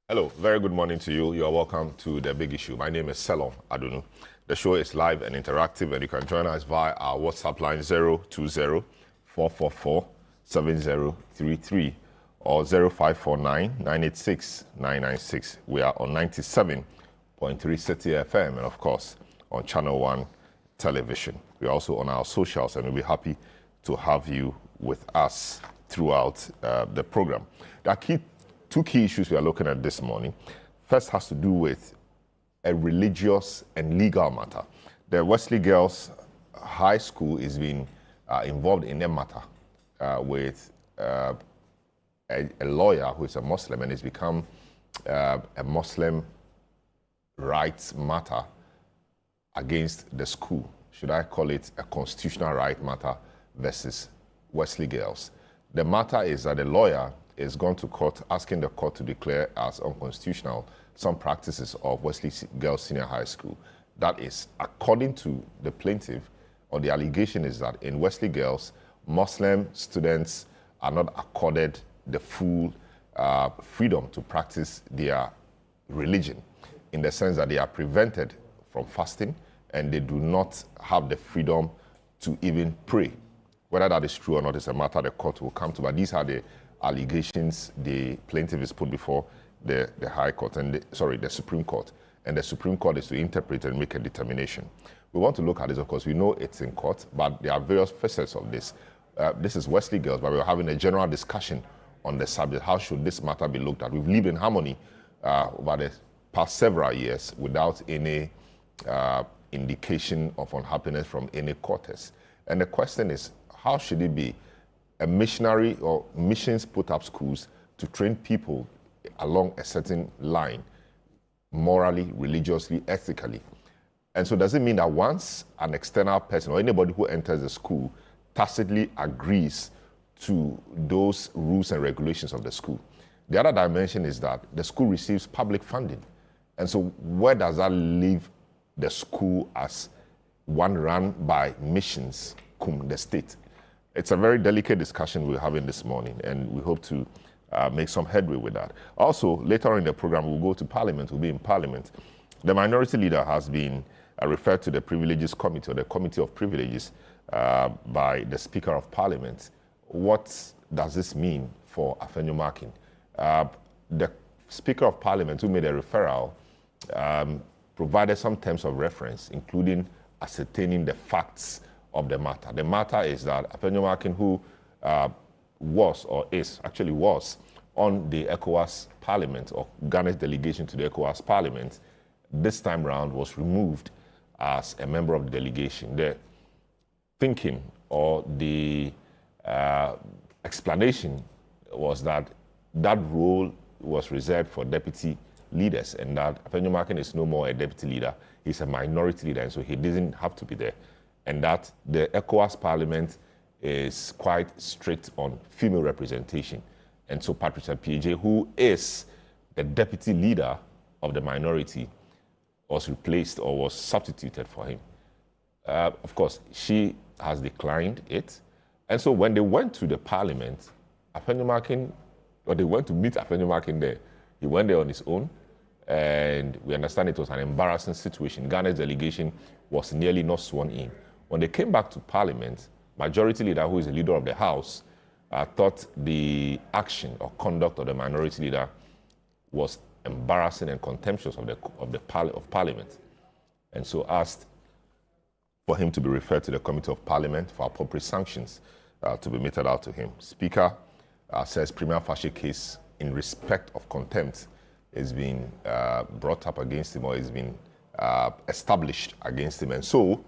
Hello, very good morning to you. You are welcome to The Big Issue. My name is Selorm Adonoo. The show is live and interactive, and you can join us via our WhatsApp line 020-444-7033 or 0549-986-996. We are on 97.3 City FM and, of course, on Channel 1 Television. We are also on our socials, and we'll be happy to have you with us throughout the program. There are two key issues we are looking at this morning. First has to do with a religious and legal matter. The Wesley Girls High School is being involved in a matter with a lawyer who is a Muslim, and it's become a Muslim rights matter against the school. Should I call it a constitutional right matter versus Wesley Girls? The matter is that the lawyer is gone to court asking the court to declare as unconstitutional some practices of Wesley Girls Senior High School. That is, according to the plaintiff, or the allegation is that in Wesley Girls, Muslim students are not accorded the full freedom to practice their religion, in the sense that they are prevented from fasting and they do not have the freedom to even pray. Whether that is true or not is a matter the court will come to, but these are the allegations the plaintiff is put before the High Court and the Supreme Court, and the Supreme Court is to interpret and make a determination. We want to look at this, of course. We know it's in court, but there are various facets of this. This is Wesley Girls, but we're having a general discussion on the subject. How should this matter be looked at? We've lived in harmony over the past several years without any indication of unhappiness from any quarters. And the question is, how should it be? A missionary or missions put up schools to train people along a certain line, morally, religiously, ethically. And so does it mean that once an external person or anybody who enters the school tacitly agrees to those rules and regulations of the school? The other dimension is that the school receives public funding. And so where does that leave the school as one run by missions, the state? It's a very delicate discussion we're having this morning, and we hope to make some headway with that. Also, later on in the program, we'll go to Parliament. We'll be in Parliament. The minority leader has been referred to the Privileges Committee, or the Committee of Privileges, by the Speaker of Parliament. What does this mean for Afenyomarkin? The Speaker of Parliament, who made a referral, provided some terms of reference, including ascertaining the facts of the matter. The matter is that Afenyomarkin, who was on the ECOWAS Parliament, or Ghana's delegation to the ECOWAS Parliament, this time round was removed as a member of the delegation. The thinking or the explanation was that that role was reserved for deputy leaders, and that Afenyomarkin is no more a deputy leader, he's a minority leader, and so he doesn't have to be there. And that the ECOWAS Parliament is quite strict on female representation. And so Patricia PJ, who is the deputy leader of the minority, was replaced or was substituted for him. Of course, she has declined it. And so when they went to the Parliament, Afenyomarkin, or they went to meet Afenyomarkin there, he went there on his own, and we understand it was an embarrassing situation. Ghana's delegation was nearly not sworn in. When they came back to Parliament, Majority Leader, who is the leader of the House, thought the action or conduct of the Minority Leader was embarrassing and contemptuous of Parliament, and so asked for him to be referred to the Committee of Parliament for appropriate sanctions to be meted out to him. Speaker says prima facie case in respect of contempt is being brought up against him, or is being established against him, and so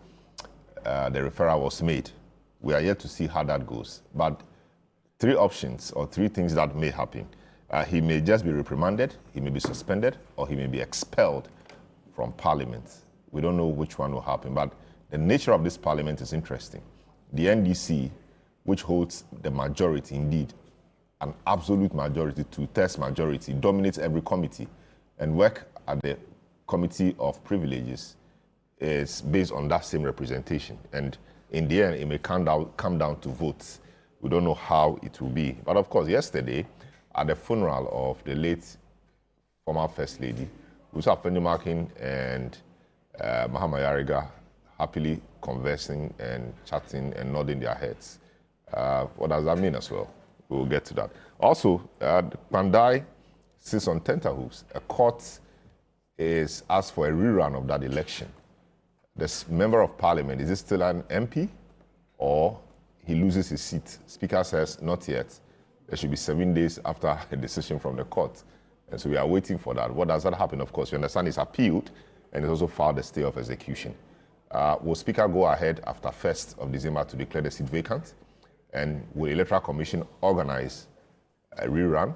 the referral was made. We are yet to see how that goes. But three options, or three things that may happen. He may just be reprimanded, he may be suspended, or he may be expelled from Parliament. We don't know which one will happen, but the nature of this Parliament is interesting. The NDC, which holds the majority, indeed, an absolute majority, two-thirds majority, dominates every committee, and work at the Committee of Privileges is based on that same representation. And in the end, it may come down to votes. We don't know how it will be. But of course, yesterday, at the funeral of the late former First Lady. We also have Penny Markin and Mahama Yariga happily conversing and chatting and nodding their heads. What does that mean as well? We'll get to that. Also, Kpandai sits on tenterhooks. A court is asked for a rerun of that election. This member of parliament, is he still an MP or he loses his seat? Speaker says not yet. There should be 7 days after a decision from the court. And so we are waiting for that. What does that happen? Of course, you understand it's appealed and it's also filed a stay of execution. Will Speaker go ahead after 1st of December to declare the seat vacant? And will the Electoral Commission organize a rerun?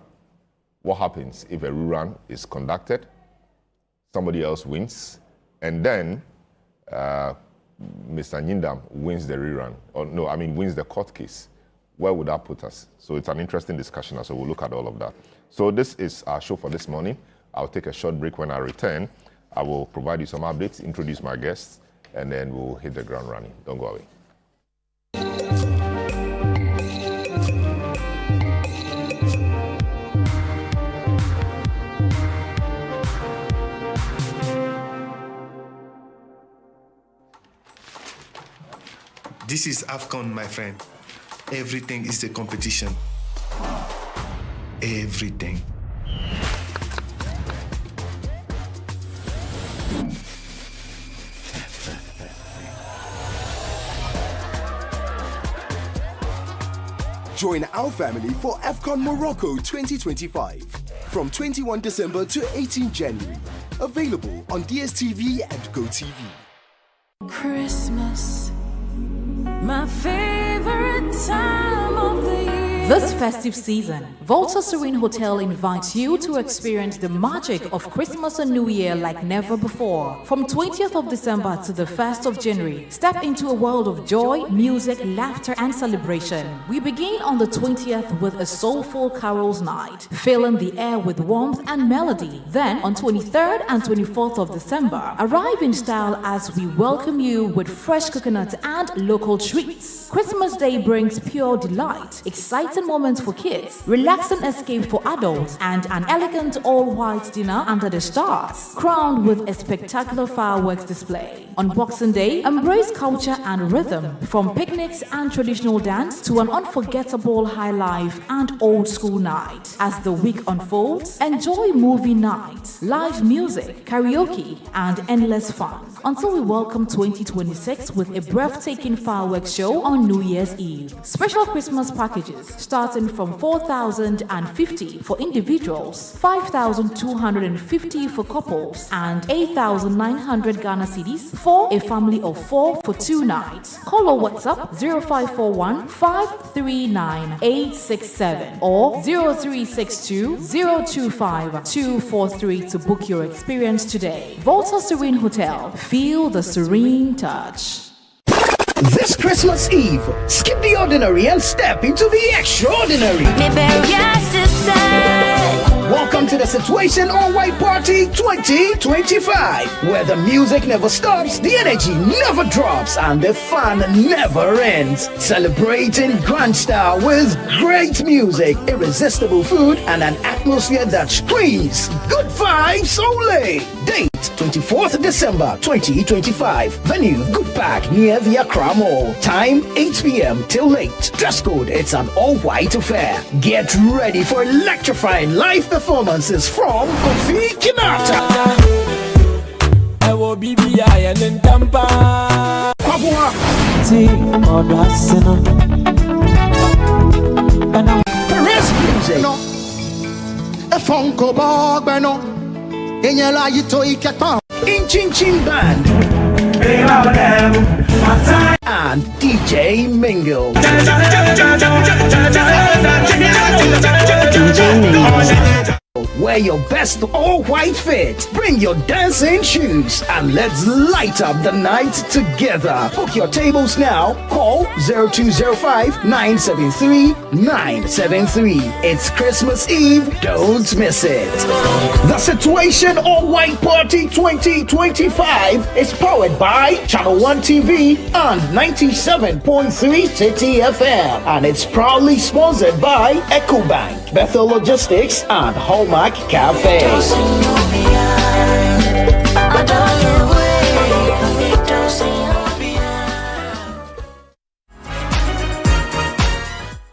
What happens if a rerun is conducted, somebody else wins, and then Mr. Nyindam wins the rerun, or no, I mean wins the court case? Where would that put us? So it's an interesting discussion, so we'll look at all of that. So this is our show for this morning. I'll take a short break. When I return, I will provide you some updates, introduce my guests, and then we'll hit the ground running. Don't go away. This is AFCON, my friend. Everything is a competition. Everything. Join our family for AFCON Morocco 2025 from 21 December to 18 January. Available on DSTV and GoTV. Christmas, my favorite time of the year. This festive season, Volta Serene Hotel invites you to experience the magic of Christmas and New Year like never before. From 20th of December to the 1st of January, step into a world of joy, music, laughter, and celebration. We begin on the 20th with a soulful carols night, filling the air with warmth and melody. Then, on 23rd and 24th of December, arrive in style as we welcome you with fresh coconut and local treats. Christmas Day brings pure delight, exciting moments for kids, relaxing escape for adults, and an elegant all-white dinner under the stars, crowned with a spectacular fireworks display. On Boxing Day, embrace culture and rhythm, from picnics and traditional dance to an unforgettable high life and old school night. As the week unfolds, enjoy movie night, live music, karaoke, and endless fun, until we welcome 2026 with a breathtaking fireworks show on New Year's Eve. Special Christmas packages starting from 4,050 for individuals, 5,250 for couples, and 8,900 Ghana cedis for a family of 4 for 2 nights. Call or WhatsApp 0541 539 867 or 0362 025 243 to book your experience today. Volta Serene Hotel. Feel the serene touch. This Christmas Eve, skip the ordinary and step into the extraordinary. Welcome to the Situation All White Party 2025, where the music never stops, the energy never drops, and the fun never ends. Celebrating grand style with great music, irresistible food, and an atmosphere that screams good vibes only. Date 24th December 2025. Venue Good Park near the Accra Mall. Time 8 p.m. till late. Dress code, it's an all-white affair. Get ready for electrifying live performances from Kofi Kinata, Perez Music, Inchin Chin Band, and DJ Mingle. Wear your best all-white fit. Bring your dancing shoes and let's light up the night together. Book your tables now. Call 0205-973-973. It's Christmas Eve. Don't miss it. The Situation All-White Party 2025 is powered by Channel 1 TV and 97.3 City FM. And it's proudly sponsored by EcoBank, Bethel Logistics, and Hallmark Snack Cafe.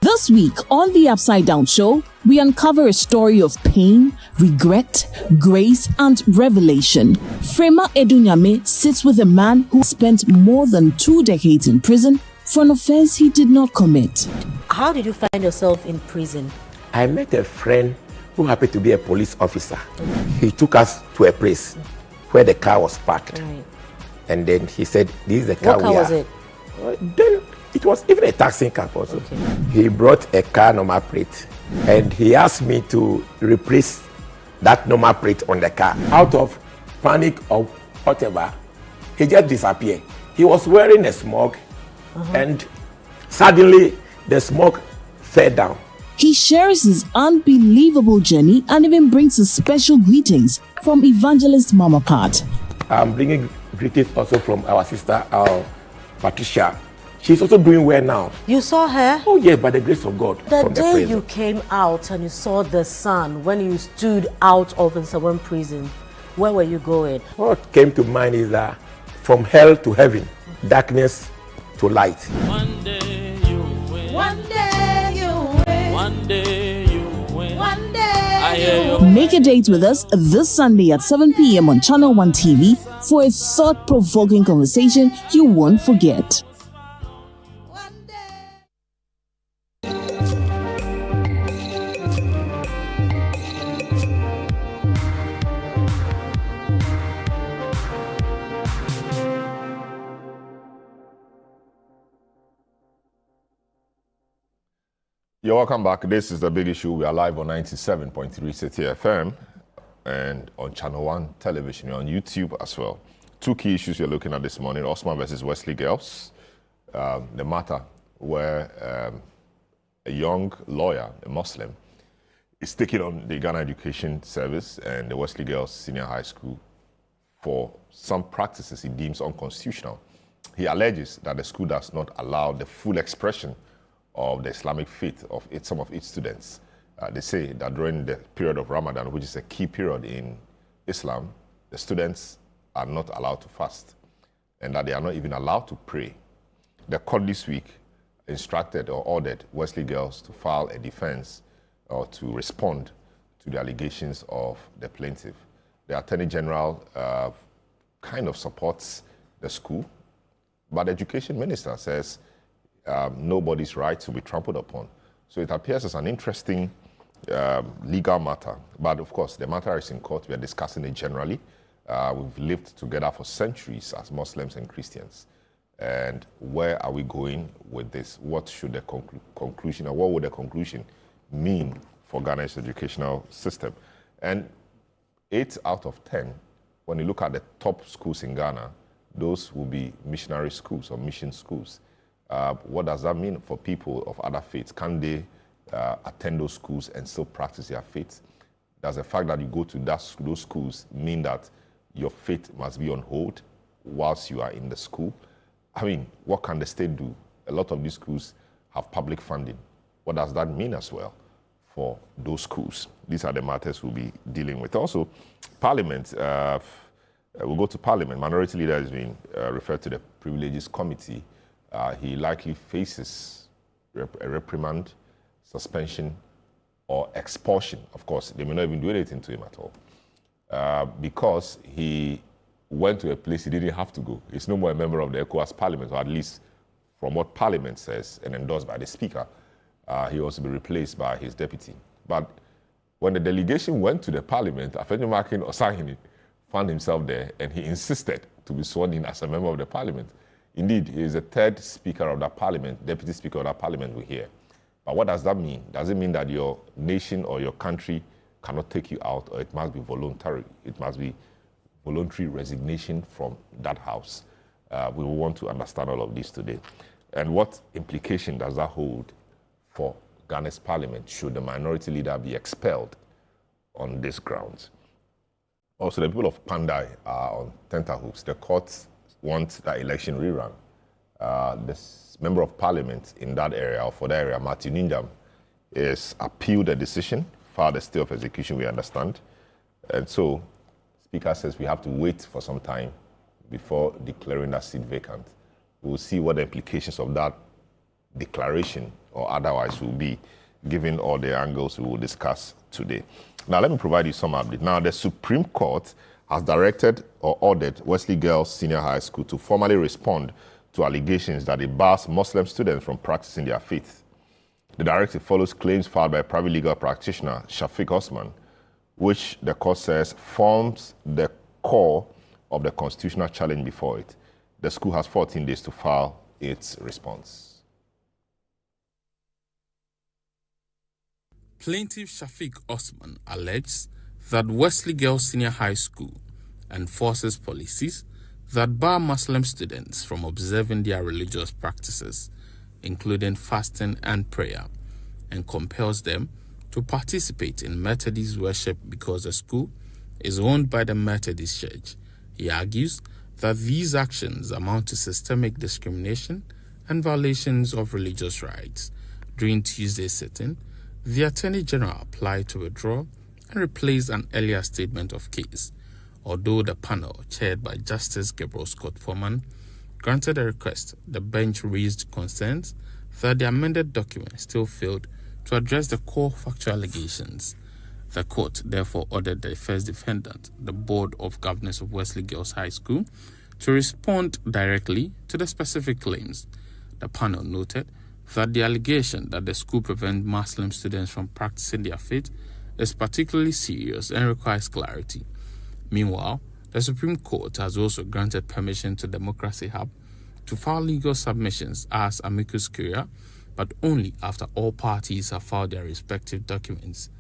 This week on The Upside Down Show, we uncover a story of pain, regret, grace, and revelation. Selorm Adonoo sits with a man who spent more than 2 decades in prison for an offense he did not commit. How did you find yourself in prison? I met a friend who happened to be a police officer. He took us to a place where the car was parked. Right. And then he said, this is the car What car was it? Then it was even a taxi cab also. Okay. He brought a car number plate and he asked me to replace that number plate on the car. Out of panic or whatever, he just disappeared. He was wearing a smock and suddenly the smoke fell down. He shares his unbelievable journey and even brings his special greetings from evangelist Mama Pat. I'm bringing greetings also from our sister, Patricia. She's also doing well now. You saw her? Oh yeah, by the grace of God. The from day the you came out and you saw the sun, when you stood out of the Selorm prison, where were you going? What came to mind is that from hell to heaven, darkness to light. One day you win. One day you win. One day you win. One day I hear you. Make a date with us this Sunday at 7 p.m. on Channel 1 TV for a thought-provoking conversation you won't forget. You're welcome back. This is The Big Issue. We are live on 97.3 City FM and on Channel 1 television. You're on YouTube as well. 2 key issues we're looking at this morning: Osman versus Wesley Girls. The matter where a young lawyer, a Muslim, is taking on the Ghana Education Service and the Wesley Girls Senior High School for some practices he deems unconstitutional. He alleges that the school does not allow the full expression of the Islamic faith of some of its students. They say that during the period of Ramadan, which is a key period in Islam, the students are not allowed to fast and that they are not even allowed to pray. The court this week instructed or ordered Wesley Girls to file a defense or to respond to the allegations of the plaintiff. The Attorney General kind of supports the school, but the Education Minister says nobody's rights will be trampled upon. So it appears as an interesting legal matter. But of course, the matter is in court. We are discussing it generally. We've lived together for centuries as Muslims and Christians. And where are we going with this? What should the conclusion, or what would the conclusion mean for Ghana's educational system? And 8 out of 10, when you look at the top schools in Ghana, those will be missionary schools or mission schools. What does that mean for people of other faiths? Can they attend those schools and still practice their faith? Does the fact that you go to those schools mean that your faith must be on hold whilst you are in the school? I mean, what can the state do? A lot of these schools have public funding. What does that mean as well for those schools? These are the matters we'll be dealing with. Also, Parliament. We'll go to Parliament. Minority Leader has been referred to the Privileges Committee. He likely faces a reprimand, suspension, or expulsion. Of course, they may not even do anything to him at all because he went to a place he didn't have to go. He's no more a member of the ECOWAS Parliament, or at least from what Parliament says and endorsed by the Speaker. He will also be replaced by his deputy. But when the delegation went to the Parliament, Afenyomakin Osahini found himself there and he insisted to be sworn in as a member of the Parliament. Indeed, he is the 3rd Speaker of that Parliament, Deputy Speaker of that Parliament we hear. But what does that mean? Does it mean that your nation or your country cannot take you out, or it must be voluntary? It must be voluntary resignation from that house. We will want to understand all of this today. And what implication does that hold for Ghana's Parliament should the minority leader be expelled on these grounds? Also, the people of Pandai are on tenterhooks. The courts want that election rerun. This member of Parliament in that area, or for that area, Martin Indam, is appealed the decision filed a stay of execution, we understand. And so, Speaker says we have to wait for some time before declaring that seat vacant. We'll see what the implications of that declaration or otherwise will be, given all the angles we will discuss today. Now, let me provide you some update. Now, the Supreme Court has directed or ordered Wesley Girls Senior High School to formally respond to allegations that it bars Muslim students from practicing their faith. The directive follows claims filed by private legal practitioner Shafic Osman, which the court says forms the core of the constitutional challenge before it. The school has 14 days to file its response. Plaintiff Shafic Osman alleges that Wesley Girls Senior High School enforces policies that bar Muslim students from observing their religious practices, including fasting and prayer, and compels them to participate in Methodist worship because the school is owned by the Methodist Church. He argues that these actions amount to systemic discrimination and violations of religious rights. During Tuesday's sitting, the Attorney General applied to withdraw and replace an earlier statement of case, although the panel, chaired by Justice Gabriel Scott Foreman, granted a request. The bench raised concerns that the amended document still failed to address the core factual allegations. The court therefore ordered the first defendant, the Board of Governors of Wesley Girls High School, to respond directly to the specific claims. The panel noted that the allegation that the school prevents Muslim students from practicing their faith is particularly serious and requires clarity. Meanwhile, the Supreme Court has also granted permission to Democracy Hub to file legal submissions as amicus curiae, but only after all parties have filed their respective documents.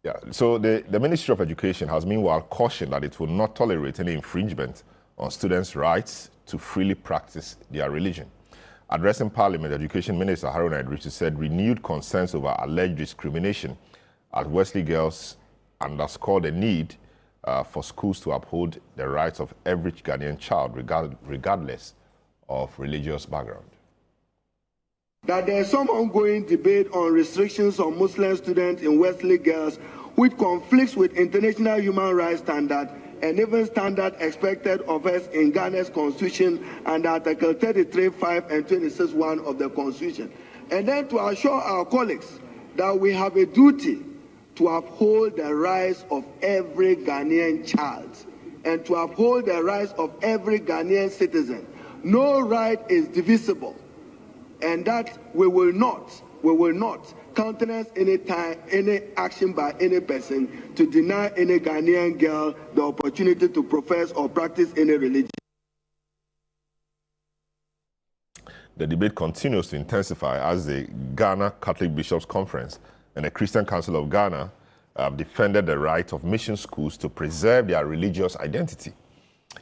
Yeah, so the Ministry of Education has meanwhile cautioned that it will not tolerate any infringement on students' rights to freely practice their religion. Addressing Parliament, Education Minister Haruna Idrisu said renewed concerns over alleged discrimination at Wesley Girls underscore the need for schools to uphold the rights of every Ghanaian child, regardless of religious background. That there is some ongoing debate on restrictions on Muslim students in Wesley Girls, which conflicts with international human rights standards and even standard expected of us in Ghana's constitution under Article 33(5) and 26(1) of the constitution. And then to assure our colleagues that we have a duty to uphold the rights of every Ghanaian child and to uphold the rights of every Ghanaian citizen. No right is divisible, and that we will not countenance any action by any person to deny any Ghanaian girl the opportunity to profess or practice any religion. The debate continues to intensify as the Ghana Catholic Bishops' Conference and the Christian Council of Ghana have defended the right of mission schools to preserve their religious identity.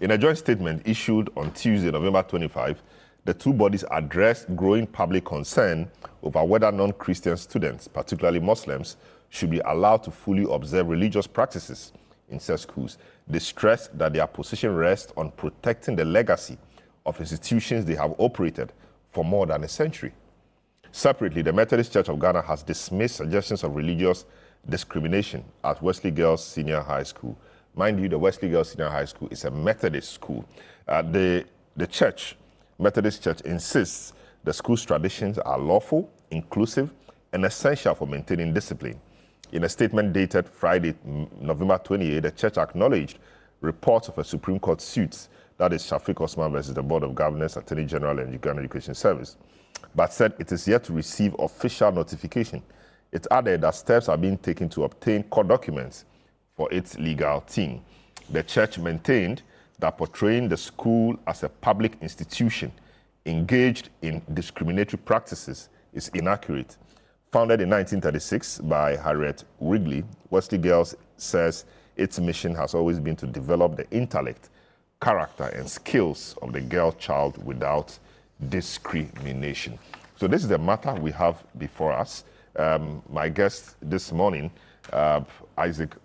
In a joint statement issued on Tuesday, November 25, the two bodies addressed growing public concern over whether non-Christian students, particularly Muslims, should be allowed to fully observe religious practices in such schools. They stressed that their position rests on protecting the legacy of institutions they have operated for more than a century. Separately, the Methodist Church of Ghana has dismissed suggestions of religious discrimination at Wesley Girls Senior High School. Mind you, the Wesley Girls Senior High School is a Methodist school. The Methodist Church insists the school's traditions are lawful, inclusive, and essential for maintaining discipline. In a statement dated Friday, November 28, the church acknowledged reports of a Supreme Court suit, that is Shafic Osman versus the Board of Governors, Attorney General, and Ghana Education Service, but said it is yet to receive official notification. It added that steps are being taken to obtain court documents for its legal team. The church maintained that portraying the school as a public institution engaged in discriminatory practices is inaccurate. Founded in 1936 by Harriet Wrigley, Wesley Girls says its mission has always been to develop the intellect, character, and skills of the girl child without discrimination. So this is the matter we have before us. My guest this morning, Isaac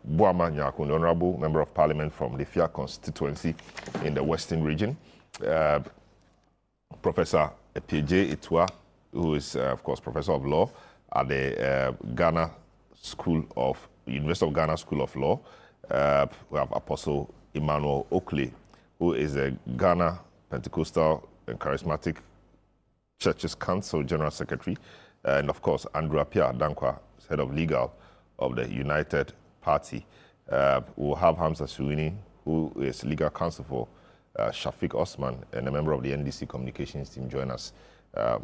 Boama Nyako, the Honorable Member of Parliament from the Fia constituency in the Western region. Professor Epieje Itua who is, of course, Professor of Law at the University of Ghana School of Law. We have Apostle Emmanuel Oakley, who is a Ghana Pentecostal and Charismatic Churches Council General Secretary. And of course, Andrew Apia Dankwa, Head of Legal of the United Party. We'll have Hamza Suwini, who is Legal Counsel for Shafic Osman and a member of the NDC Communications team, join us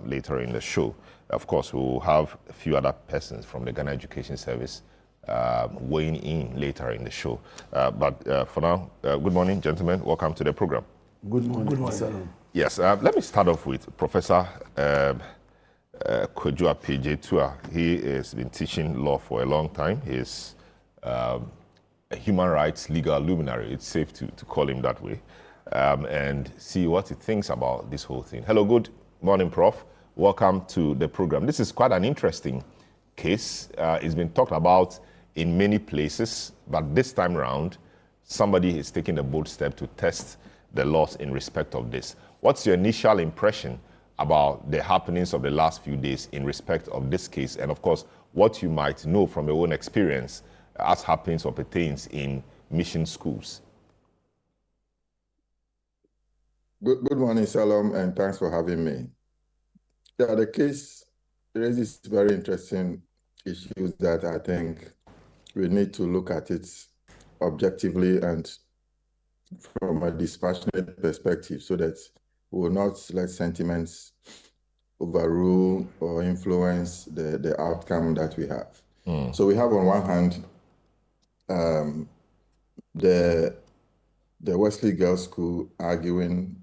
later in the show. Of course, we'll have a few other persons from the Ghana Education Service weighing in later in the show. But for now, good morning, gentlemen. Welcome to the program. Good morning. Good morning. Yes, let me start off with Professor Kojo Apjetua. He has been teaching law for a long time. He is a human rights legal luminary. It's safe to call him that way. And see what he thinks about this whole thing. Hello, good morning, Prof. Welcome to the program. This is quite an interesting case. It's been talked about in many places, but this time around, somebody is taking a bold step to test the laws in respect of this. What's your initial impression about the happenings of the last few days in respect of this case? And of course, what you might know from your own experience as happens or pertains in mission schools. Good morning, Selorm, and thanks for having me. Yeah, the case raises very interesting issues that I think we need to look at it objectively and from a dispassionate perspective so that we will not let sentiments overrule or influence the outcome that we have. So we have on one hand the Wesley Girls School arguing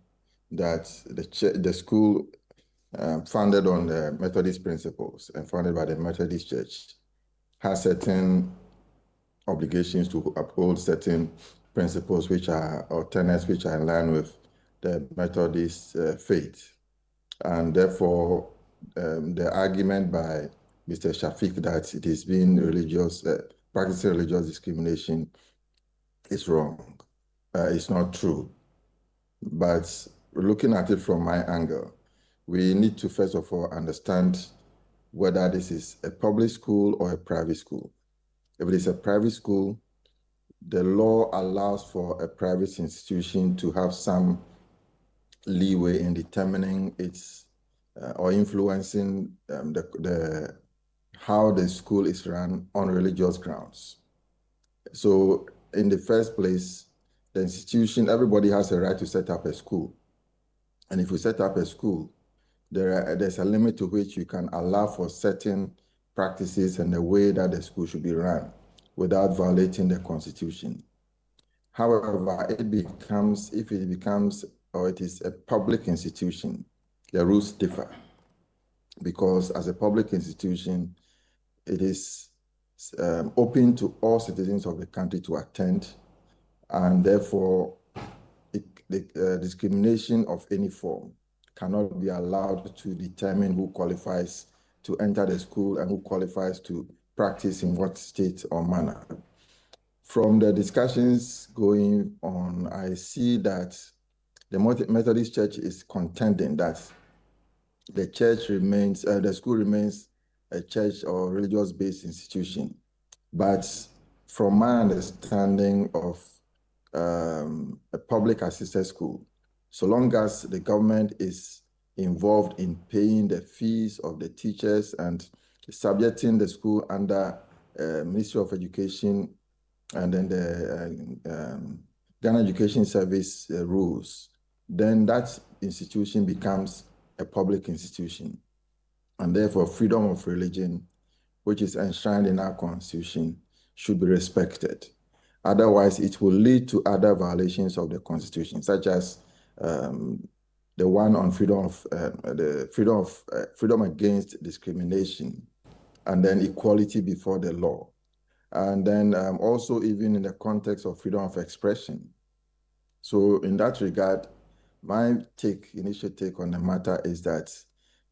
that the school founded on the Methodist principles and founded by the Methodist Church has certain obligations to uphold certain principles or tenets which are in line with the Methodist faith. And therefore, the argument by Mr. Shafic that it is being practicing religious discrimination is wrong. It's not true. But looking at it from my angle, we need to first of all understand whether this is a public school or a private school. If it is a private school, the law allows for a private institution to have some leeway in determining its or influencing how the school is run on religious grounds. So in the first place, the institution, everybody has a right to set up a school. And if you set up a school, there's a limit to which you can allow for certain practices and the way that the school should be run without violating the Constitution. However, if it is a public institution, the rules differ. Because as a public institution, it is open to all citizens of the country to attend, and therefore discrimination of any form cannot be allowed to determine who qualifies to enter the school and who qualifies to practice in what state or manner. From the discussions going on, I see that the Methodist Church is contending that the school remains a church or religious-based institution. But from my understanding of a public assisted school, so long as the government is involved in paying the fees of the teachers and subjecting the school under Ministry of Education and then the Ghana Education Service rules, then that institution becomes a public institution. And therefore, freedom of religion, which is enshrined in our Constitution, should be respected. Otherwise, it will lead to other violations of the Constitution, such as the one on freedom against discrimination, and then equality before the law. And then also even in the context of freedom of expression. So in that regard, my initial take on the matter is that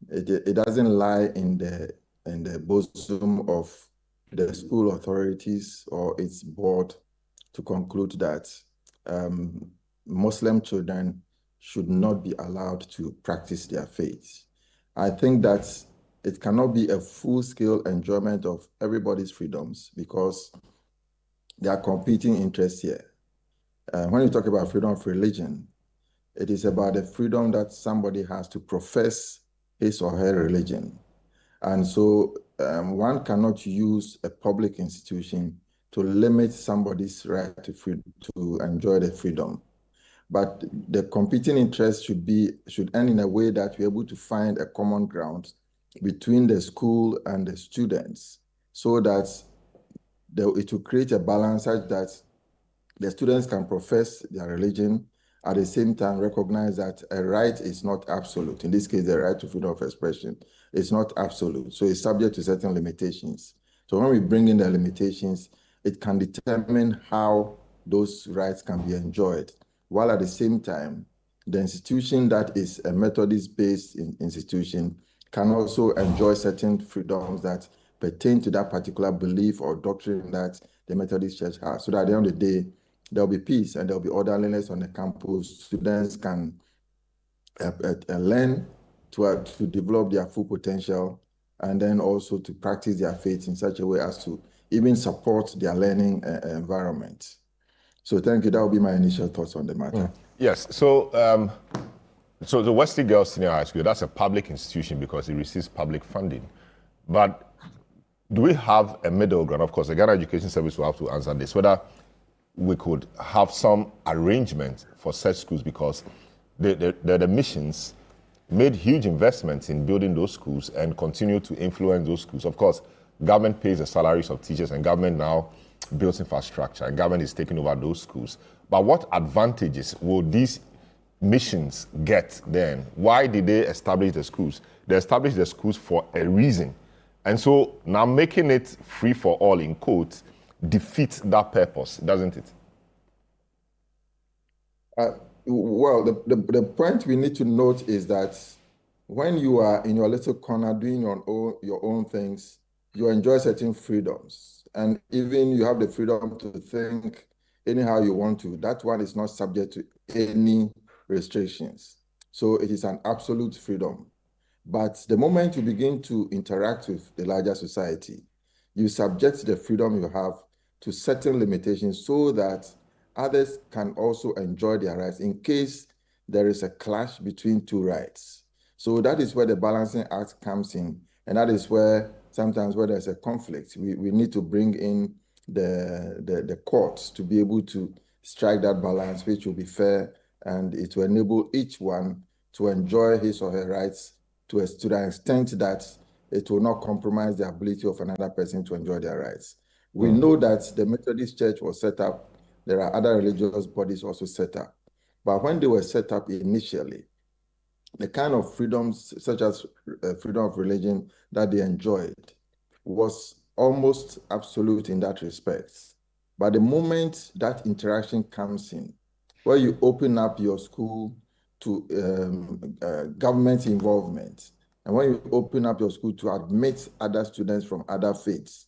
it doesn't lie in the bosom of the school authorities or its board to conclude that Muslim children should not be allowed to practice their faith. I think that it cannot be a full-scale enjoyment of everybody's freedoms because there are competing interests here. When you talk about freedom of religion, it is about the freedom that somebody has to profess his or her religion. And so one cannot use a public institution to limit somebody's right to enjoy the freedom. But the competing interests should end in a way that we're able to find a common ground between the school and the students so that it will create a balance such that the students can profess their religion, at the same time recognize that a right is not absolute. In this case, the right to freedom of expression is not absolute. So it's subject to certain limitations. So when we bring in the limitations, it can determine how those rights can be enjoyed, while at the same time, the institution that is a Methodist-based institution can also enjoy certain freedoms that pertain to that particular belief or doctrine that the Methodist Church has. So that at the end of the day, there'll be peace and there'll be orderliness on the campus. Students can learn to develop their full potential and then also to practice their faith in such a way as to even support their learning environment. So thank you. That will be my initial thoughts on the matter. Yes. So the Wesley Girls Senior High School, that's a public institution because it receives public funding. But do we have a middle ground? Of course, the Ghana Education Service will have to answer this, whether we could have some arrangement for such schools, because the missions made huge investments in building those schools and continue to influence those schools. Of course, government pays the salaries of teachers and government now builds infrastructure and government is taking over those schools. But what advantages will these missions get then? Why did they establish the schools? They established the schools for a reason. And so now making it free for all, in quotes, defeats that purpose, doesn't it? Well, the point we need to note is that when you are in your little corner doing your own things, you enjoy certain freedoms. And even you have the freedom to think anyhow you want to. That one is not subject to any restrictions. So it is an absolute freedom. But the moment you begin to interact with the larger society, you subject the freedom you have to certain limitations so that others can also enjoy their rights in case there is a clash between two rights. So that is where the balancing act comes in. And that is where sometimes where there's a conflict, we need to bring in the courts to be able to strike that balance, which will be fair, and it will enable each one to enjoy his or her rights to the extent that it will not compromise the ability of another person to enjoy their rights. We know that the Methodist Church was set up. There are other religious bodies also set up. But when they were set up initially, the kind of freedoms, such as freedom of religion that they enjoyed, was almost absolute in that respect. But the moment that interaction comes in, where you open up your school to government involvement, and when you open up your school to admit other students from other faiths,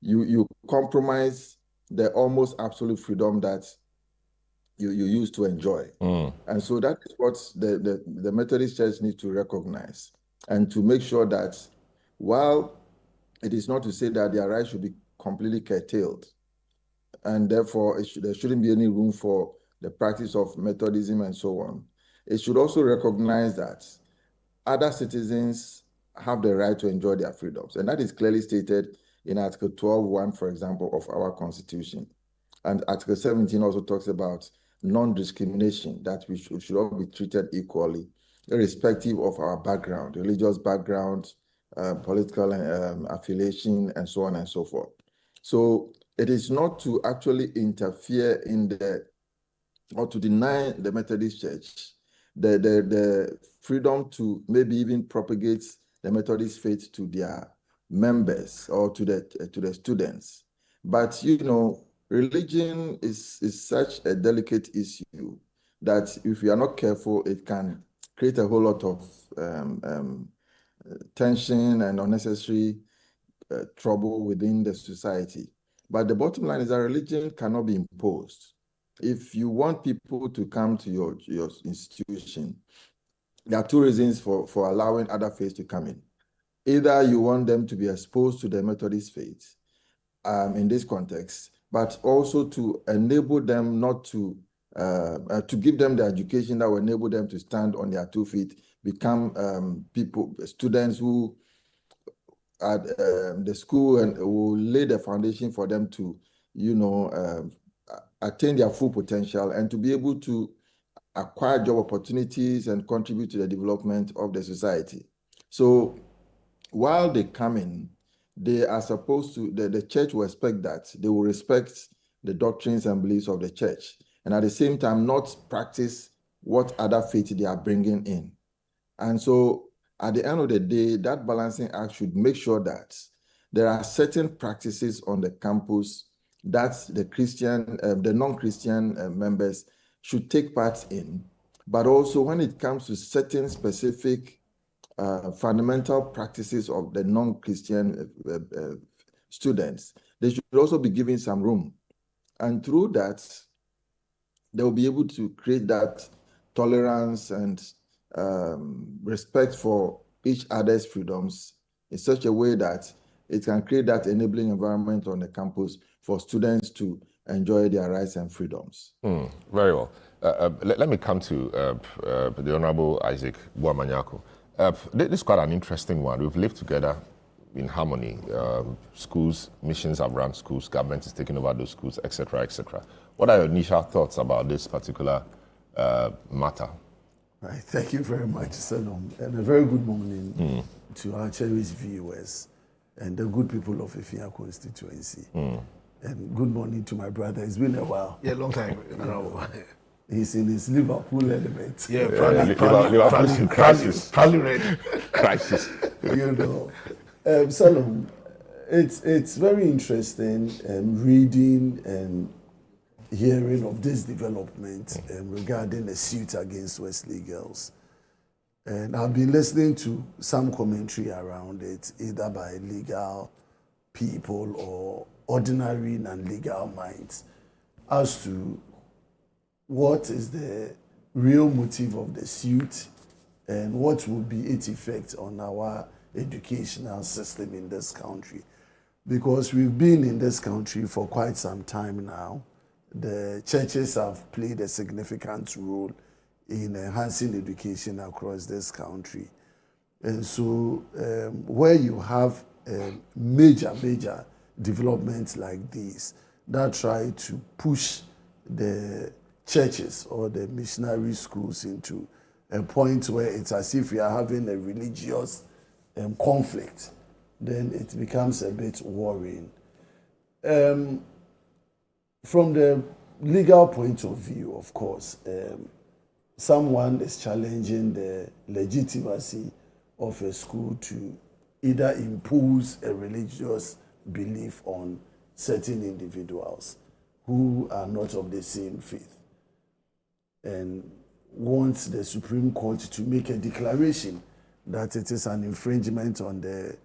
you compromise the almost absolute freedom that you used to enjoy. And so that is what the Methodist Church needs to recognize and to make sure that while it is not to say that their rights should be completely curtailed, and therefore there shouldn't be any room for the practice of Methodism and so on, it should also recognize that other citizens have the right to enjoy their freedoms. And that is clearly stated in Article 12.1, for example, of our Constitution. And Article 17 also talks about non-discrimination, that we should all be treated equally, irrespective of our background, religious background, political affiliation, and so on and so forth. So it is not to actually interfere in or to deny the Methodist Church the freedom to maybe even propagate the Methodist faith to their members or to the students. But, religion is such a delicate issue that if we are not careful, it can create a whole lot of tension and unnecessary trouble within the society. But the bottom line is that religion cannot be imposed. If you want people to come to your institution, there are two reasons for allowing other faiths to come in. Either you want them to be exposed to the Methodist faith in this context, but also to enable them not to give them the education that will enable them to stand on their 2 feet, become students who at the school and will lay the foundation for them to, attain their full potential and to be able to acquire job opportunities and contribute to the development of the society. So while they come in, they are supposed to, the church will expect that. They will respect the doctrines and beliefs of the church, and at the same time not practice what other faith they are bringing in. And so at the end of the day, that balancing act should make sure that there are certain practices on the campus that the non-Christian members should take part in. But also when it comes to certain specific fundamental practices of the non-Christian students, they should also be given some room. And through that, they will be able to create that tolerance and respect for each other's freedoms in such a way that it can create that enabling environment on the campus for students to enjoy their rights and freedoms. Very well. Let me come to the Honorable Isaac Buamanyako. This is quite an interesting one. We've lived together in harmony. Schools, missions have run schools, government is taking over those schools, etc., etc. What are your initial thoughts about this particular matter? Right. Thank you very much, Selorm, and a very good morning to our cherished viewers and the good people of Efia constituency. And good morning to my brother. It's been a while. Yeah, long time. He's in his Liverpool element. Yeah, Liverpool's in crisis. Probably ready. Crisis. Selorm, it's very interesting reading and hearing of this development regarding a suit against Wesley Girls. And I've been listening to some commentary around it, either by legal people or ordinary and legal minds, as to what is the real motive of the suit and what will be its effect on our educational system in this country. Because we've been in this country for quite some time now. The churches have played a significant role in enhancing education across this country. And so where you have major developments like these that try to push the churches or the missionary schools into a point where it's as if we are having a religious conflict, then it becomes a bit worrying. From the legal point of view, of course, someone is challenging the legitimacy of a school to either impose a religious belief on certain individuals who are not of the same faith, and wants the Supreme Court to make a declaration that it is an infringement on the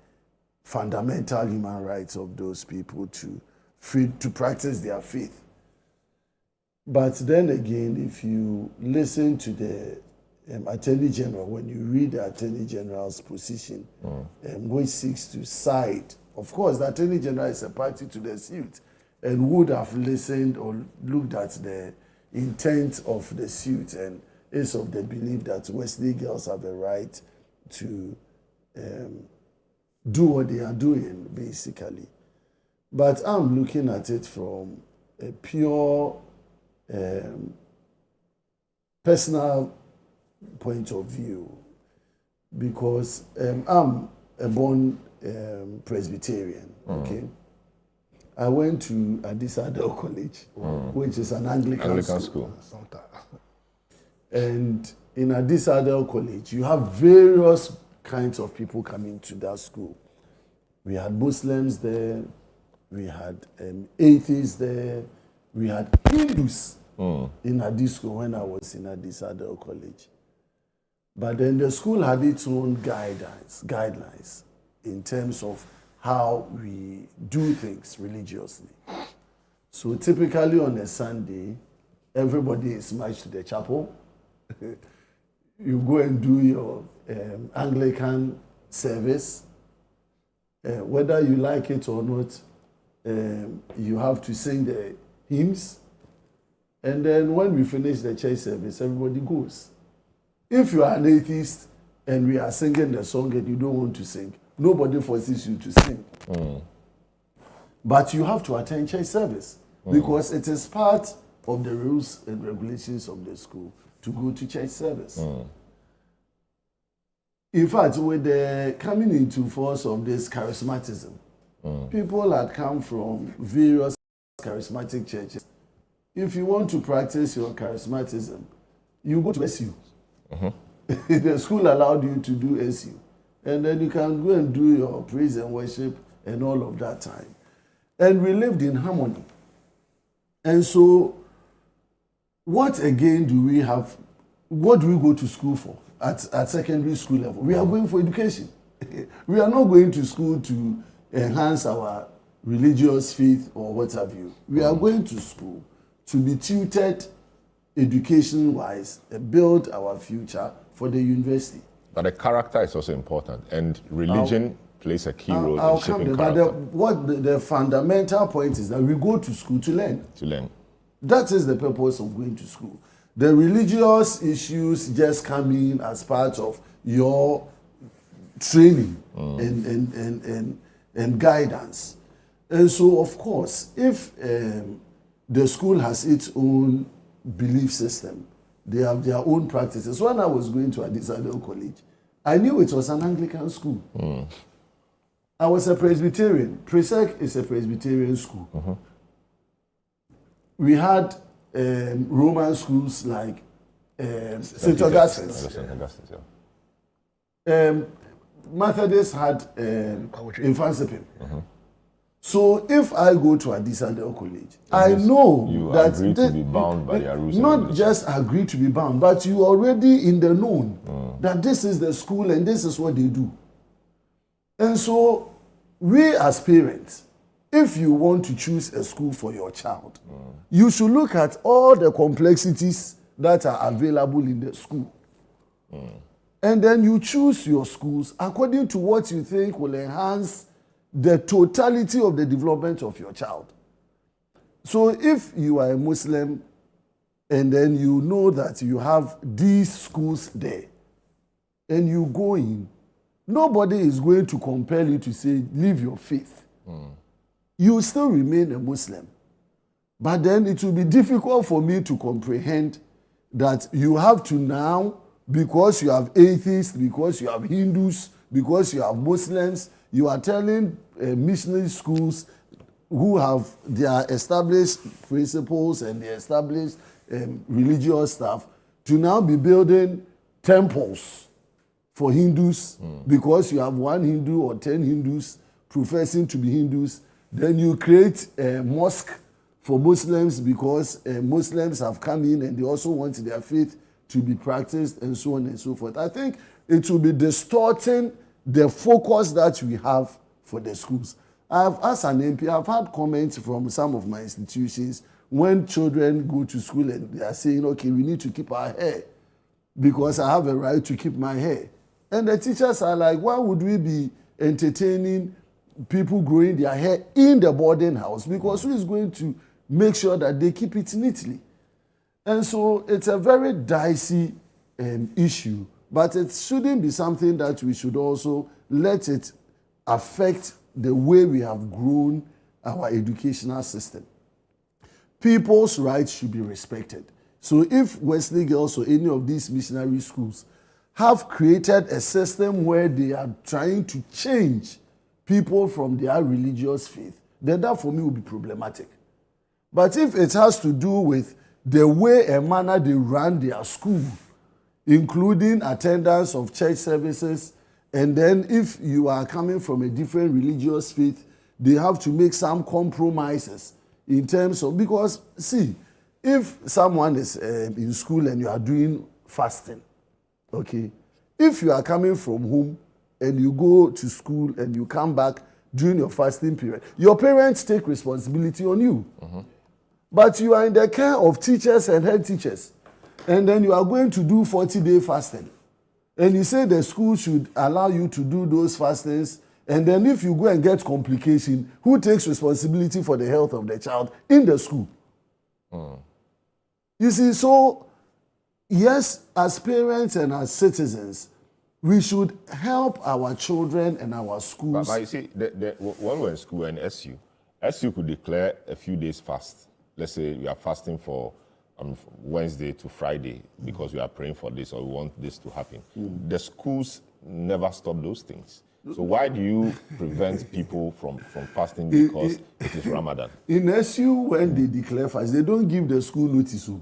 fundamental human rights of those people to practice their faith. But then again, if you listen to the Attorney General, when you read the Attorney General's position, which seeks to side, of course, the Attorney General is a party to the suit and would have listened or looked at the intent of the suit and is of the belief that Wesley Girls have a right to do what they are doing, basically. But I'm looking at it from a pure personal point of view, because I'm a born Presbyterian, okay? I went to Addis Adel College, which is an Anglican school. And in Addis Adel College, you have various kinds of people coming to that school. We had Muslims there, we had atheists there, we had Hindus in Addis school when I was in Addis Adel College. But then the school had its own guidelines in terms of how we do things religiously. So typically on a Sunday, everybody is marched to the chapel. you go and do your Anglican service. Whether you like it or not, you have to sing the hymns. And then when we finish the church service, everybody goes. If you are an atheist and we are singing the song and you don't want to sing, nobody forces you to sing. But you have to attend church service because it is part of the rules and regulations of the school to go to church service. In fact, with the coming into force of this charismatism, people that come from various charismatic churches, if you want to practice your charismatism, you go to SU. The school allowed you to do SU. And then you can go and do your praise and worship and all of that time. And we lived in harmony. And so, what again do we have? What do we go to school for at secondary school level? We are going for education. We are not going to school to enhance our religious faith or what have you. We are going to school to be tutored education-wise and build our future for the university. But the character is also important, and religion plays a key role in shaping character. But the fundamental point is that we go to school to learn. To learn. That is the purpose of going to school. The religious issues just come in as part of your training and guidance. And so, of course, if the school has its own belief system, they have their own practices. When I was going to Adisado College, I knew it was an Anglican school. I was a Presbyterian. Presec is a Presbyterian school. We had Roman schools like St. Augustine's. Methodist had Infansipim. So if I go to Adisado College, I know you that agree to be bound by their rules. Not just agree to be bound, but you already in the known that this is the school and this is what they do. And so we as parents, if you want to choose a school for your child, you should look at all the complexities that are available in the school. And then you choose your schools according to what you think will enhance the totality of the development of your child. So if you are a Muslim and then you know that you have these schools there and you go in, nobody is going to compel you to say, leave your faith. You still remain a Muslim. But then it will be difficult for me to comprehend that you have to now, because you have atheists, because you have Hindus, because you have Muslims, you are telling missionary schools who have their established principles and their established religious stuff to now be building temples for Hindus because you have one Hindu or 10 Hindus professing to be Hindus. Then you create a mosque for Muslims because Muslims have come in and they also want their faith to be practiced and so on and so forth. I think it will be distorting the focus that we have for the schools. As an MP, I've had comments from some of my institutions when children go to school and they are saying, okay, we need to keep our hair because I have a right to keep my hair. And the teachers are like, why would we be entertaining people growing their hair in the boarding house? Because who is going to make sure that they keep it neatly? And so it's a very dicey issue. But it shouldn't be something that we should also let it affect the way we have grown our educational system. People's rights should be respected. So if Wesley Girls or any of these missionary schools have created a system where they are trying to change people from their religious faith, then that for me will be problematic. But if it has to do with the way and manner they run their school, including attendance of church services, and then if you are coming from a different religious faith, they have to make some compromises in terms of, because see, if someone is in school and you are doing fasting, okay, if you are coming from home and you go to school and you come back during your fasting period, your parents take responsibility on you. But you are in the care of teachers and head teachers. and then you are going to do 40-day fasting. And you say the school should allow you to do those fastings, and then if you go and get complication, who takes responsibility for the health of the child in the school? You see, so yes, as parents and as citizens, we should help our children and our schools. But you see, when we're in school and SU could declare a few days fast. Let's say we are fasting for Wednesday to Friday because we are praying for this or we want this to happen. The schools never stop those things. So why do you prevent people from fasting because it is Ramadan? In SU, when they declare fast, they don't give the school notice. So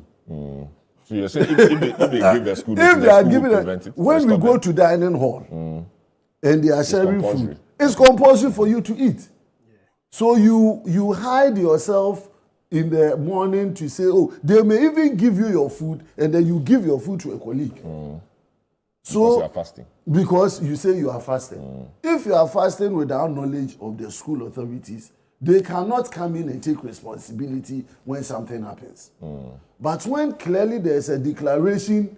you're saying if they give the school notice, if they are the school giving will prevent it? when we go to dining hall and they are sharing food, it's compulsory for you to eat. So you hide yourself in the morning to say, oh, they may even give you your food and then you give your food to a colleague. So, because you are fasting. Because you say you are fasting. If you are fasting without knowledge of the school authorities, they cannot come in and take responsibility when something happens. But when clearly there's a declaration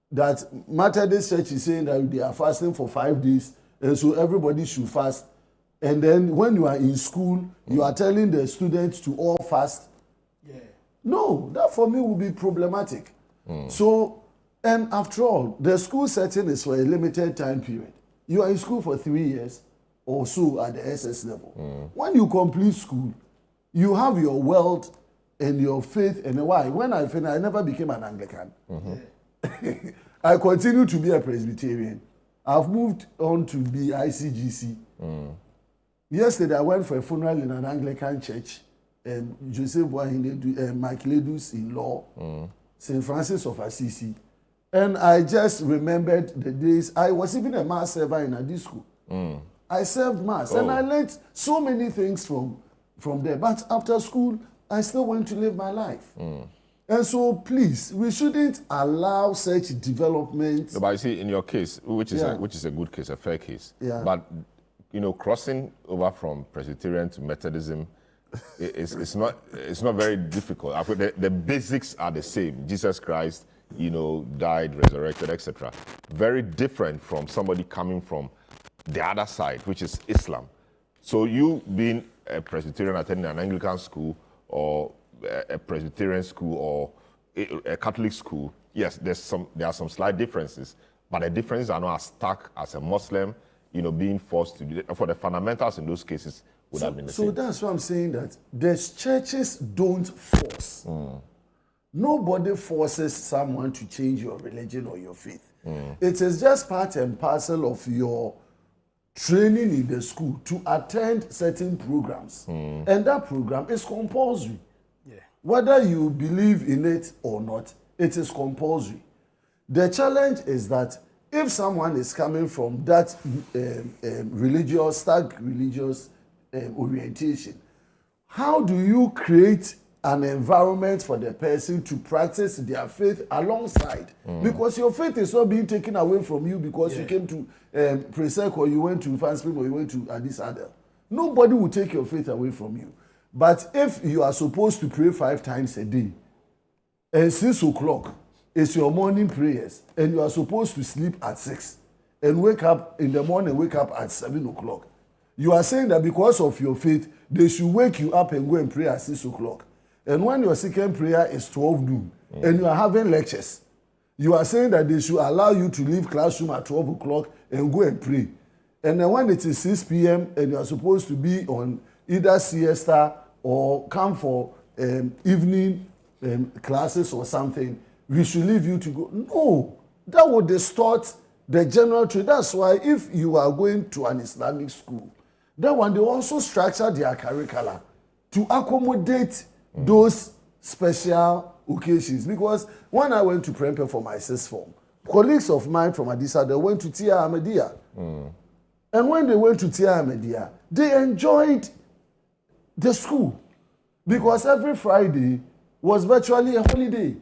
that Methodist Church is saying that they are fasting for 5 days, and so everybody should fast, and then when you are in school, you are telling the students to all fast. No, that for me will be problematic. So, and after all, the school setting is for a limited time period. You are in school for 3 years or so at the SS level. When you complete school, you have your world and your faith and why. When I finished, I never became an Anglican. I continue to be a Presbyterian. I've moved on to be ICGC. Yesterday, I went for a funeral in an Anglican church. Joseph Boahinedu, Mike Ledus in law, St. Francis of Assisi. And I just remembered the days. I was even a mass server in a disco. I served mass and I learned so many things from there. But after school, I still want to live my life. And so, please, we shouldn't allow such development. No, but you see, in your case, which is a good case, a fair case. But crossing over from Presbyterian to Methodism, it's not very difficult. The basics are the same. Jesus Christ, died, resurrected, etc. Very different from somebody coming from the other side, which is Islam. So you being a Presbyterian attending an Anglican school or a Presbyterian school or a Catholic school, yes, there are some slight differences, but the differences are not as stark as a Muslim, being forced to do that. For the fundamentals in those cases would have been the same. So that's why I'm saying that the churches don't force. Nobody forces someone to change your religion or your faith. It is just part and parcel of your training in the school to attend certain programs. And that program is compulsory. Whether you believe in it or not, it is compulsory. The challenge is that if someone is coming from that religious orientation, how do you create an environment for the person to practice their faith alongside? Because your faith is not being taken away from you because you came to Presec or you went to Fanspring or you went to Addis Ababa. Nobody will take your faith away from you. But if you are supposed to pray 5 times a day, and 6 o'clock is your morning prayers, and you are supposed to sleep at 6, and wake up in the morning, wake up at 7 o'clock, you are saying that because of your faith, they should wake you up and go and pray at 6 o'clock. And when your second prayer is 12 noon, and you are having lectures, you are saying that they should allow you to leave classroom at 12 o'clock and go and pray. And then when it is 6 p.m. and you are supposed to be on either siesta or come for evening classes or something, we should leave you to go. No, that would distort the general trade. That's why if you are going to an Islamic school, that one they also structure their curricula to accommodate those special occasions. Because when I went to Prempeh for my 6th form, colleagues of mine from Addis Ababa went to Tia Ahmadiyya. And when they went to Tia Ahmadiyya, they enjoyed the school because every Friday was virtually a holiday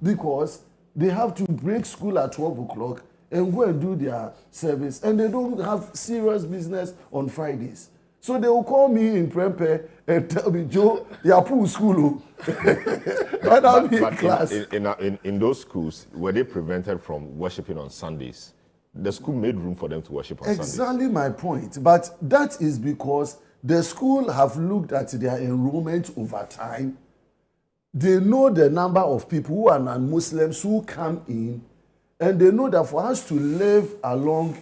because they have to break school at 12 o'clock and go and do their service, and they don't have serious business on Fridays. So they will call me in Prempe and tell me, Joe, you're poor school. But I'll be in class. In those schools, were they prevented from worshiping on Sundays? The school made room for them to worship on Sundays. Exactly my point. But that is because the school have looked at their enrollment over time. They know the number of people who are non-Muslims who come in, and they know that for us to live along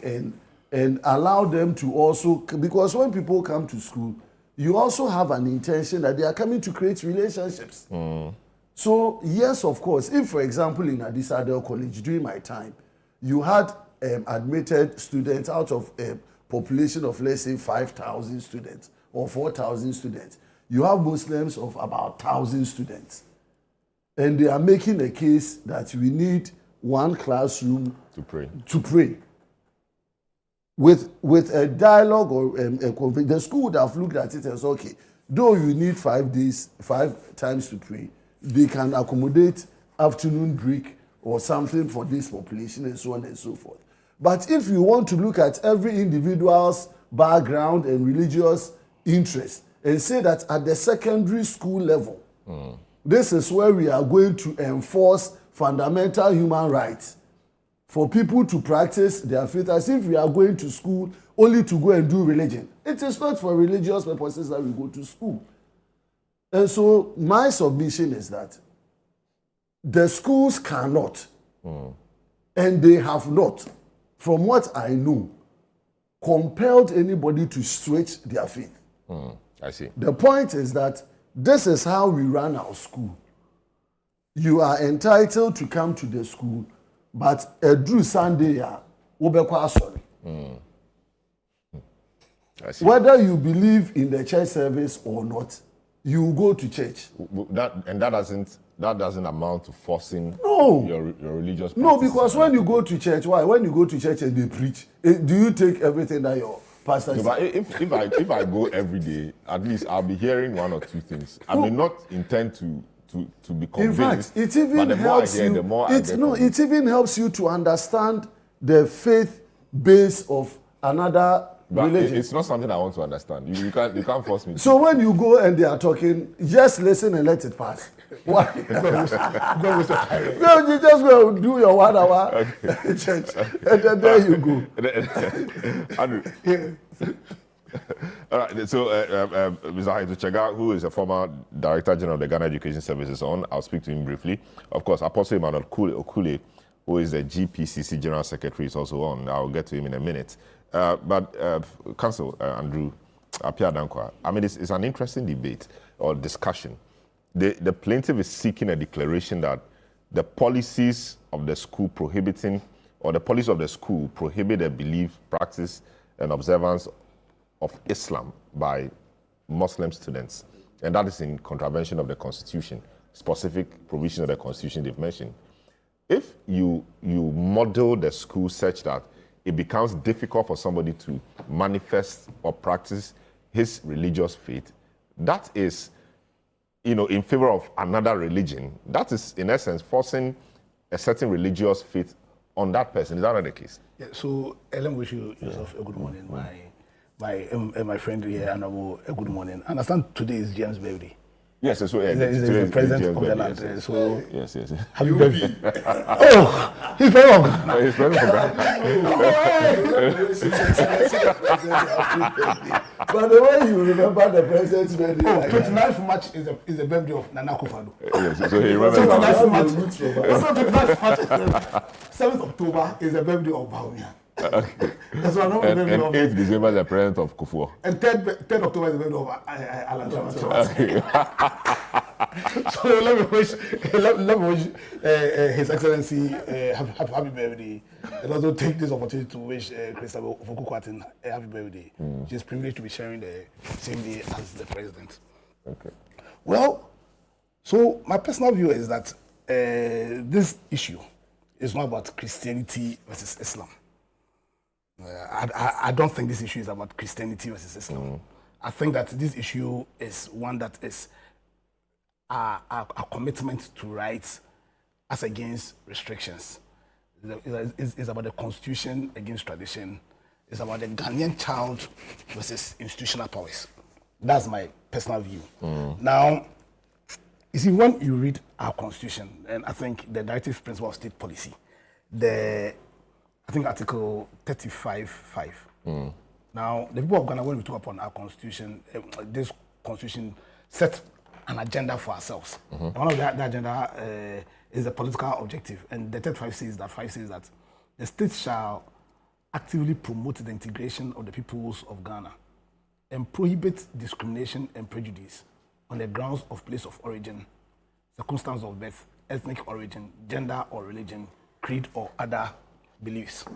and allow them to also, because when people come to school, you also have an intention that they are coming to create relationships. So yes, of course, if for example in Addis Ababa College during my time, you had admitted students out of a population of let's say 5,000 students or 4,000 students, you have Muslims of about 1,000 students, and they are making a case that we need one classroom to pray. With a dialogue or the school would have looked at it as, okay, though you need 5 days, 5 times to pray, they can accommodate afternoon break or something for this population and so on and so forth. But if you want to look at every individual's background and religious interest and say that at the secondary school level, this is where we are going to enforce fundamental human rights for people to practice their faith, as if we are going to school only to go and do religion. It is not for religious purposes that we go to school. And so my submission is that the schools cannot, and they have not, from what I know, compelled anybody to switch their faith. I see. The point is that this is how we run our school. You are entitled to come to the school, but every Sunday, sorry. Whether you believe in the church service or not, you go to church. That doesn't amount to forcing No. your religious practice. No, because when you go to church, why? When you go to church and they preach, do you take everything that your pastor says? But if I go every day, at least I'll be hearing 1 or 2 things. I may not intend to be convinced. In fact, it even helps you. It even helps you to understand the faith base of another religion. It's not something I want to understand. You can't force me. So when you go and they are talking, just listen and let it pass. Why? No, you just go do your 1 hour church, and then there you go. Andrew. All right, so Mr. Haitu Chega, who is a former Director General of the Ghana Education Services, on. I'll speak to him briefly. Of course, Apostle Emmanuel Okule, who is the GPCC General Secretary, is also on. I'll get to him in a minute. But Council Andrew Apia Dankwa, I mean, it's an interesting debate or discussion. The plaintiff is seeking a declaration that the policies of the school prohibiting, or the policies of the school prohibit the belief, practice, and observance of Islam by Muslim students. And that is in contravention of the Constitution, specific provision of the Constitution they've mentioned. If you model the school such that it becomes difficult for somebody to manifest or practice his religious faith, that is, in favor of another religion. That is, in essence, forcing a certain religious faith on that person. Is that not the case? Yeah, so, Ellen, wish you yourself a good morning. My friend here, and a good morning. I understand today is James' birthday. Yes, so he's the president of the land. Yes. So yes. Happy birthday! Oh, he's very young. He's very young. But the way you remember the president's birthday, 29th March is the birthday of Nana Akufo-Addo. Yes, so he remembers. 29th March, 7th October is the birthday of Bawumia. Okay. That's what I know. And 8th December is the president of Kufuor. And 3rd October is the birthday of Alan Johnson. So let me wish His Excellency happy birthday, and also take this opportunity to wish Christabel Ofoku-Kwarteng a happy birthday. She's privileged to be sharing the same day as the president. Okay. Well, so my personal view is that this issue is not about Christianity versus Islam. I don't think this issue is about Christianity versus Islam. I think that this issue is one that is a commitment to rights as against restrictions. It's about the Constitution against tradition, is about the Ghanaian child versus institutional powers. That's my personal view. Now, you see, when you read our constitution, and I think the directive principle of state policy, I think Article 35(5). Now, the people of Ghana, when we talk upon our constitution, this constitution set an agenda for ourselves. And one of the agenda is a political objective. And the 35 says that the state shall actively promote the integration of the peoples of Ghana and prohibit discrimination and prejudice on the grounds of place of origin, circumstance of birth, ethnic origin, gender or religion, creed or other beliefs.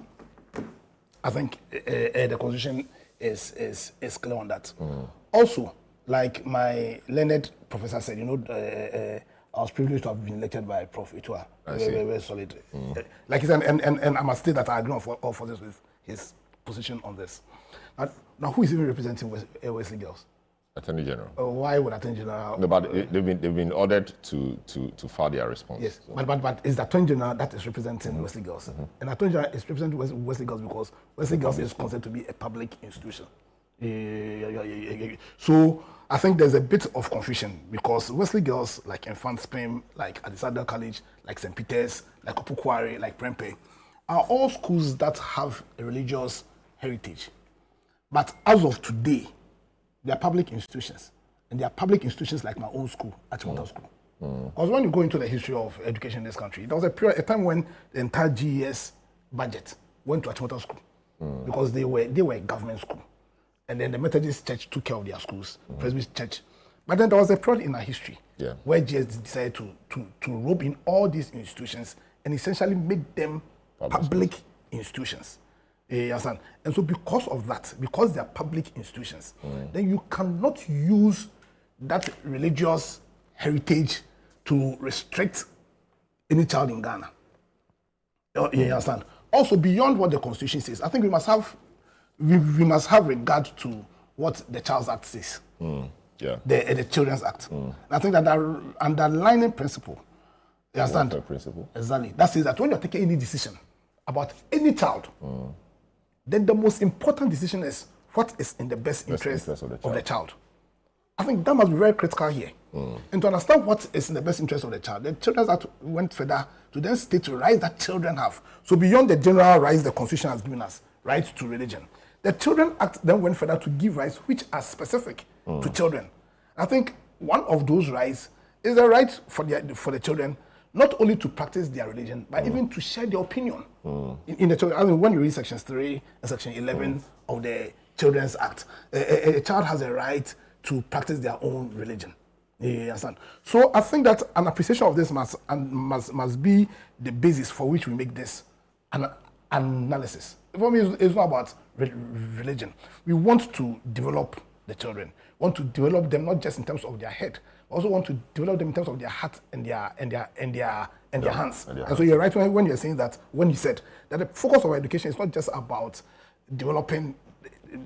I think the constitution is clear on that. Also, like my learned professor said, I was privileged to have been elected by Prof. Itua. Very solid. Like he said, and I must state that I agree for this with his position on this. Now, who is even representing Wesley Girls? Attorney General. Why would Attorney General? No, but they've been ordered to file their response. Yes, so. but it's the Attorney General that is representing Wesley Girls, and Attorney General is representing Wesley Girls because Wesley Girls is considered to be a public institution. So I think there's a bit of confusion because Wesley Girls, like Infant Spring, like Adisada College, like St. Peter's, like Opukwari, like Prempe, are all schools that have a religious heritage. But as of today, they are public institutions. And they are public institutions like my own school, Achimota School. Because when you go into the history of education in this country, there was a time when the entire GES budget went to Achimota School because they were a government school. And then the Methodist Church took care of their schools, Presbyterian Church. But then there was a period in our history where GES decided to rope in all these institutions and essentially make them public institutions. You understand? And so because of that, because they are public institutions, then you cannot use that religious heritage to restrict any child in Ghana. You understand? Also, beyond what the Constitution says, I think we must have regard to what the Child's Act says. The Children's Act. And I think that the underlying principle, you understand? Principle. Exactly. That says that when you're taking any decision about any child, then the most important decision is what is in the best interest of the child. I think that must be very critical here. And to understand what is in the best interest of the child, the Children's Act went further to then state the rights that children have. So beyond the general rights the Constitution has given us, rights to religion, the Children's Act then went further to give rights which are specific to children. I think one of those rights is the right for the children not only to practice their religion, but even to share their opinion in the children. I mean, when you read Section 3 and Section 11 of the Children's Act, a child has a right to practice their own religion. You understand? So I think that an appreciation of this must be the basis for which we make this analysis. For me, it's not about religion. We want to develop the children. We want to develop them not just in terms of their head, but also want to develop them in terms of their heart and their hands. And so you're right when you're saying that, when you said that the focus of our education is not just about developing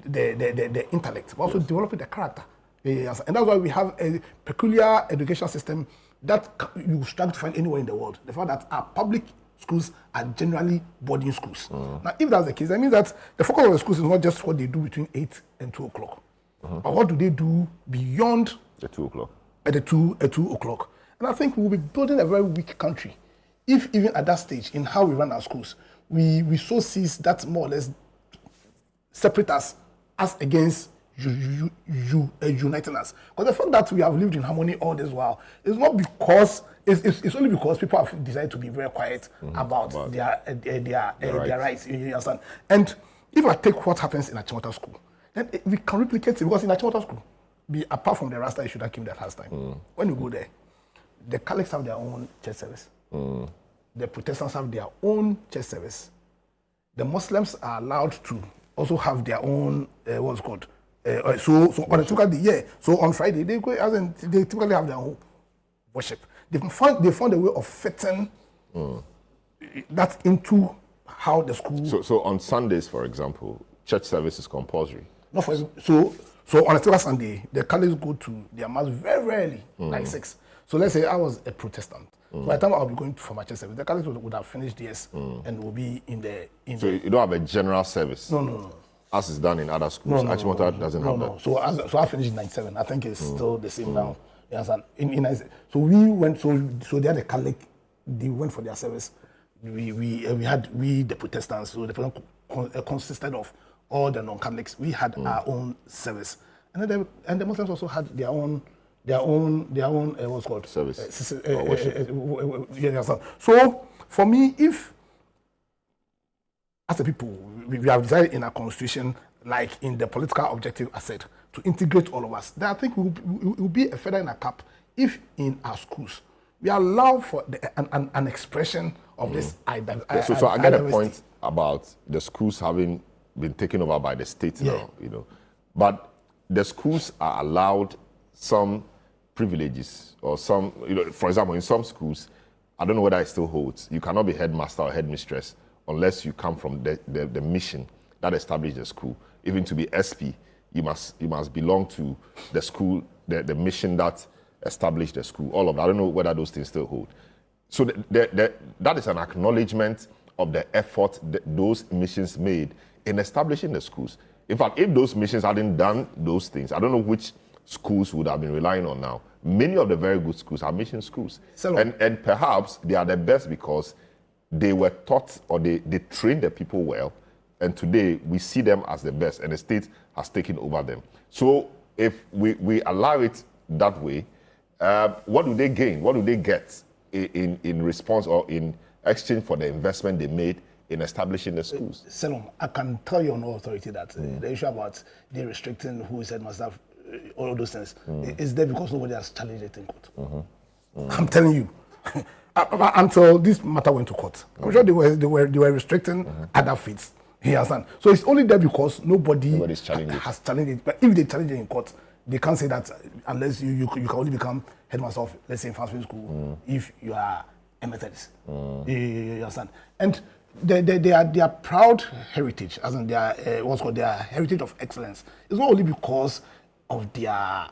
the intellect, but also developing the character. Yes. And that's why we have a peculiar education system that you struggle to find anywhere in the world. The fact that our public schools are generally boarding schools. Now, if that's the case, that means that the focus of the schools is not just what they do between 8 and 2 o'clock, but what do they do beyond the 2 o'clock? At the 2 o'clock. And I think we will be building a very weak country if even at that stage in how we run our schools, we so cease that more or less separate us as against uniting us. Because the fact that we have lived in harmony all this while is not because it's only because people have decided to be very quiet about their rights. You understand? And if I take what happens in Achimota School, then we can replicate it, because in Achimota School, apart from the Rasta issue that came that last time, when you go there, the Catholics have their own church service. The Protestants have their own church service. The Muslims are allowed to also have their own what's called. So on a typical day, so on Friday they go, as in, they typically have their own worship. They found a way of fitting that into how the school. So on Sundays, for example, church service is compulsory. No, so on a typical Sunday, the Catholics go to their mass very rarely, like 6. So let's say I was a Protestant. So by the time I'll be going for my church service, the Catholics would have finished theirs and will be in the. So you don't have a general service. No. as is done in other schools. Achimota doesn't have that. So I finished in 97. I think it's still the same now. You understand? So we went. So they had a Catholic. They went for their service. We had the Protestants. So the Protestants consisted of all the non-Catholics. We had our own service, and the Muslims also had their own what's called service. So for me, if as a people we have decided in our constitution, like in the political objective I said, to integrate all of us, then I think it will be a feather in our cap if in our schools we allow for an expression of this identity. So I get a point about the schools having been taken over by the state now, but the schools are allowed some privileges or some, for example, in some schools, I don't know whether it still holds, you cannot be headmaster or headmistress unless you come from the mission that established the school. Even to be SP, you must belong to the school, the mission that established the school. All of that. I don't know whether those things still hold. So that is an acknowledgement of the effort that those missions made in establishing the schools. In fact, if those missions hadn't done those things, I don't know which schools would have been relying on now. Many of the very good schools are mission schools. And perhaps they are the best because they were taught or they trained the people well. And today we see them as the best and the state has taken over them. So if we allow it that way, what do they gain? What do they get in response or in exchange for the investment they made in establishing the schools? Selorm, I can tell you on all authority that the issue about they restricting who is headmaster, all of those things, is there because nobody has challenged it in court. I'm telling you, until this matter went to court, I'm sure they were restricting other faiths. You understand? So it's only there because nobody's has challenged it. But if they challenge it in court, they can't say that unless you can only become headmaster of, let's say, Fancy School if you are a Methodist. You understand? And their proud heritage, as in their what's called their heritage of excellence, is not only because of their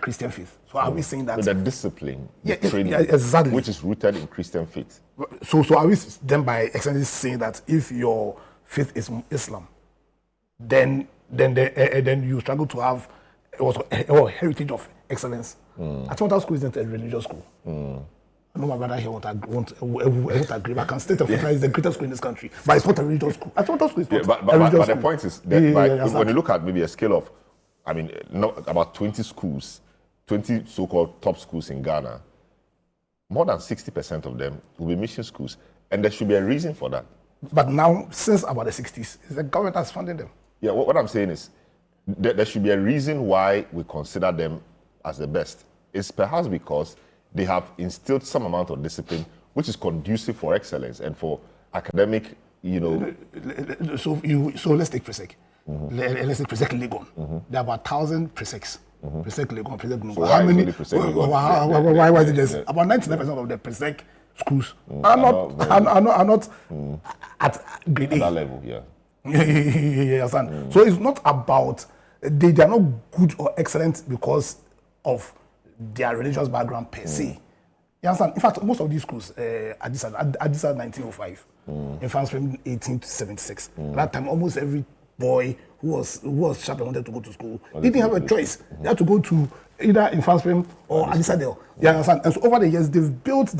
Christian faith. So are we saying that with the discipline, training, exactly, which is rooted in Christian faith? So are we then by extension saying that if your faith is Islam, then you struggle to have a heritage of excellence? Achimota School isn't a religious school. I know my brother here won't agree. I can state that it's the greatest school in this country, but it's not a religious school. Achimota School is not a religious school. But the point is, that when you look at maybe a scale of, about 20 schools, 20 so-called top schools in Ghana, more than 60% of them will be mission schools. And there should be a reason for that. But now, since about the 60s, the government has funded them. Yeah, what I'm saying is, there should be a reason why we consider them as the best. It's perhaps because they have instilled some amount of discipline, which is conducive for excellence and for academic, So let's take Presec. Let's take Presec Legon. There are about 1,000 Presecs. Presec Legon, Presec Legon. So how many? Why is it just about 99% of the Presec schools are not at grade A. At that level, yeah. So it's not about they are not good or excellent because of their religious background per se. You understand? In fact, most of these schools, Addisa 1905, in France from 1876. At that time, almost every boy who was sharp and wanted to go to school, he didn't have a choice. They had to go to either in France or Addisa Dale. You understand? And so over the years, they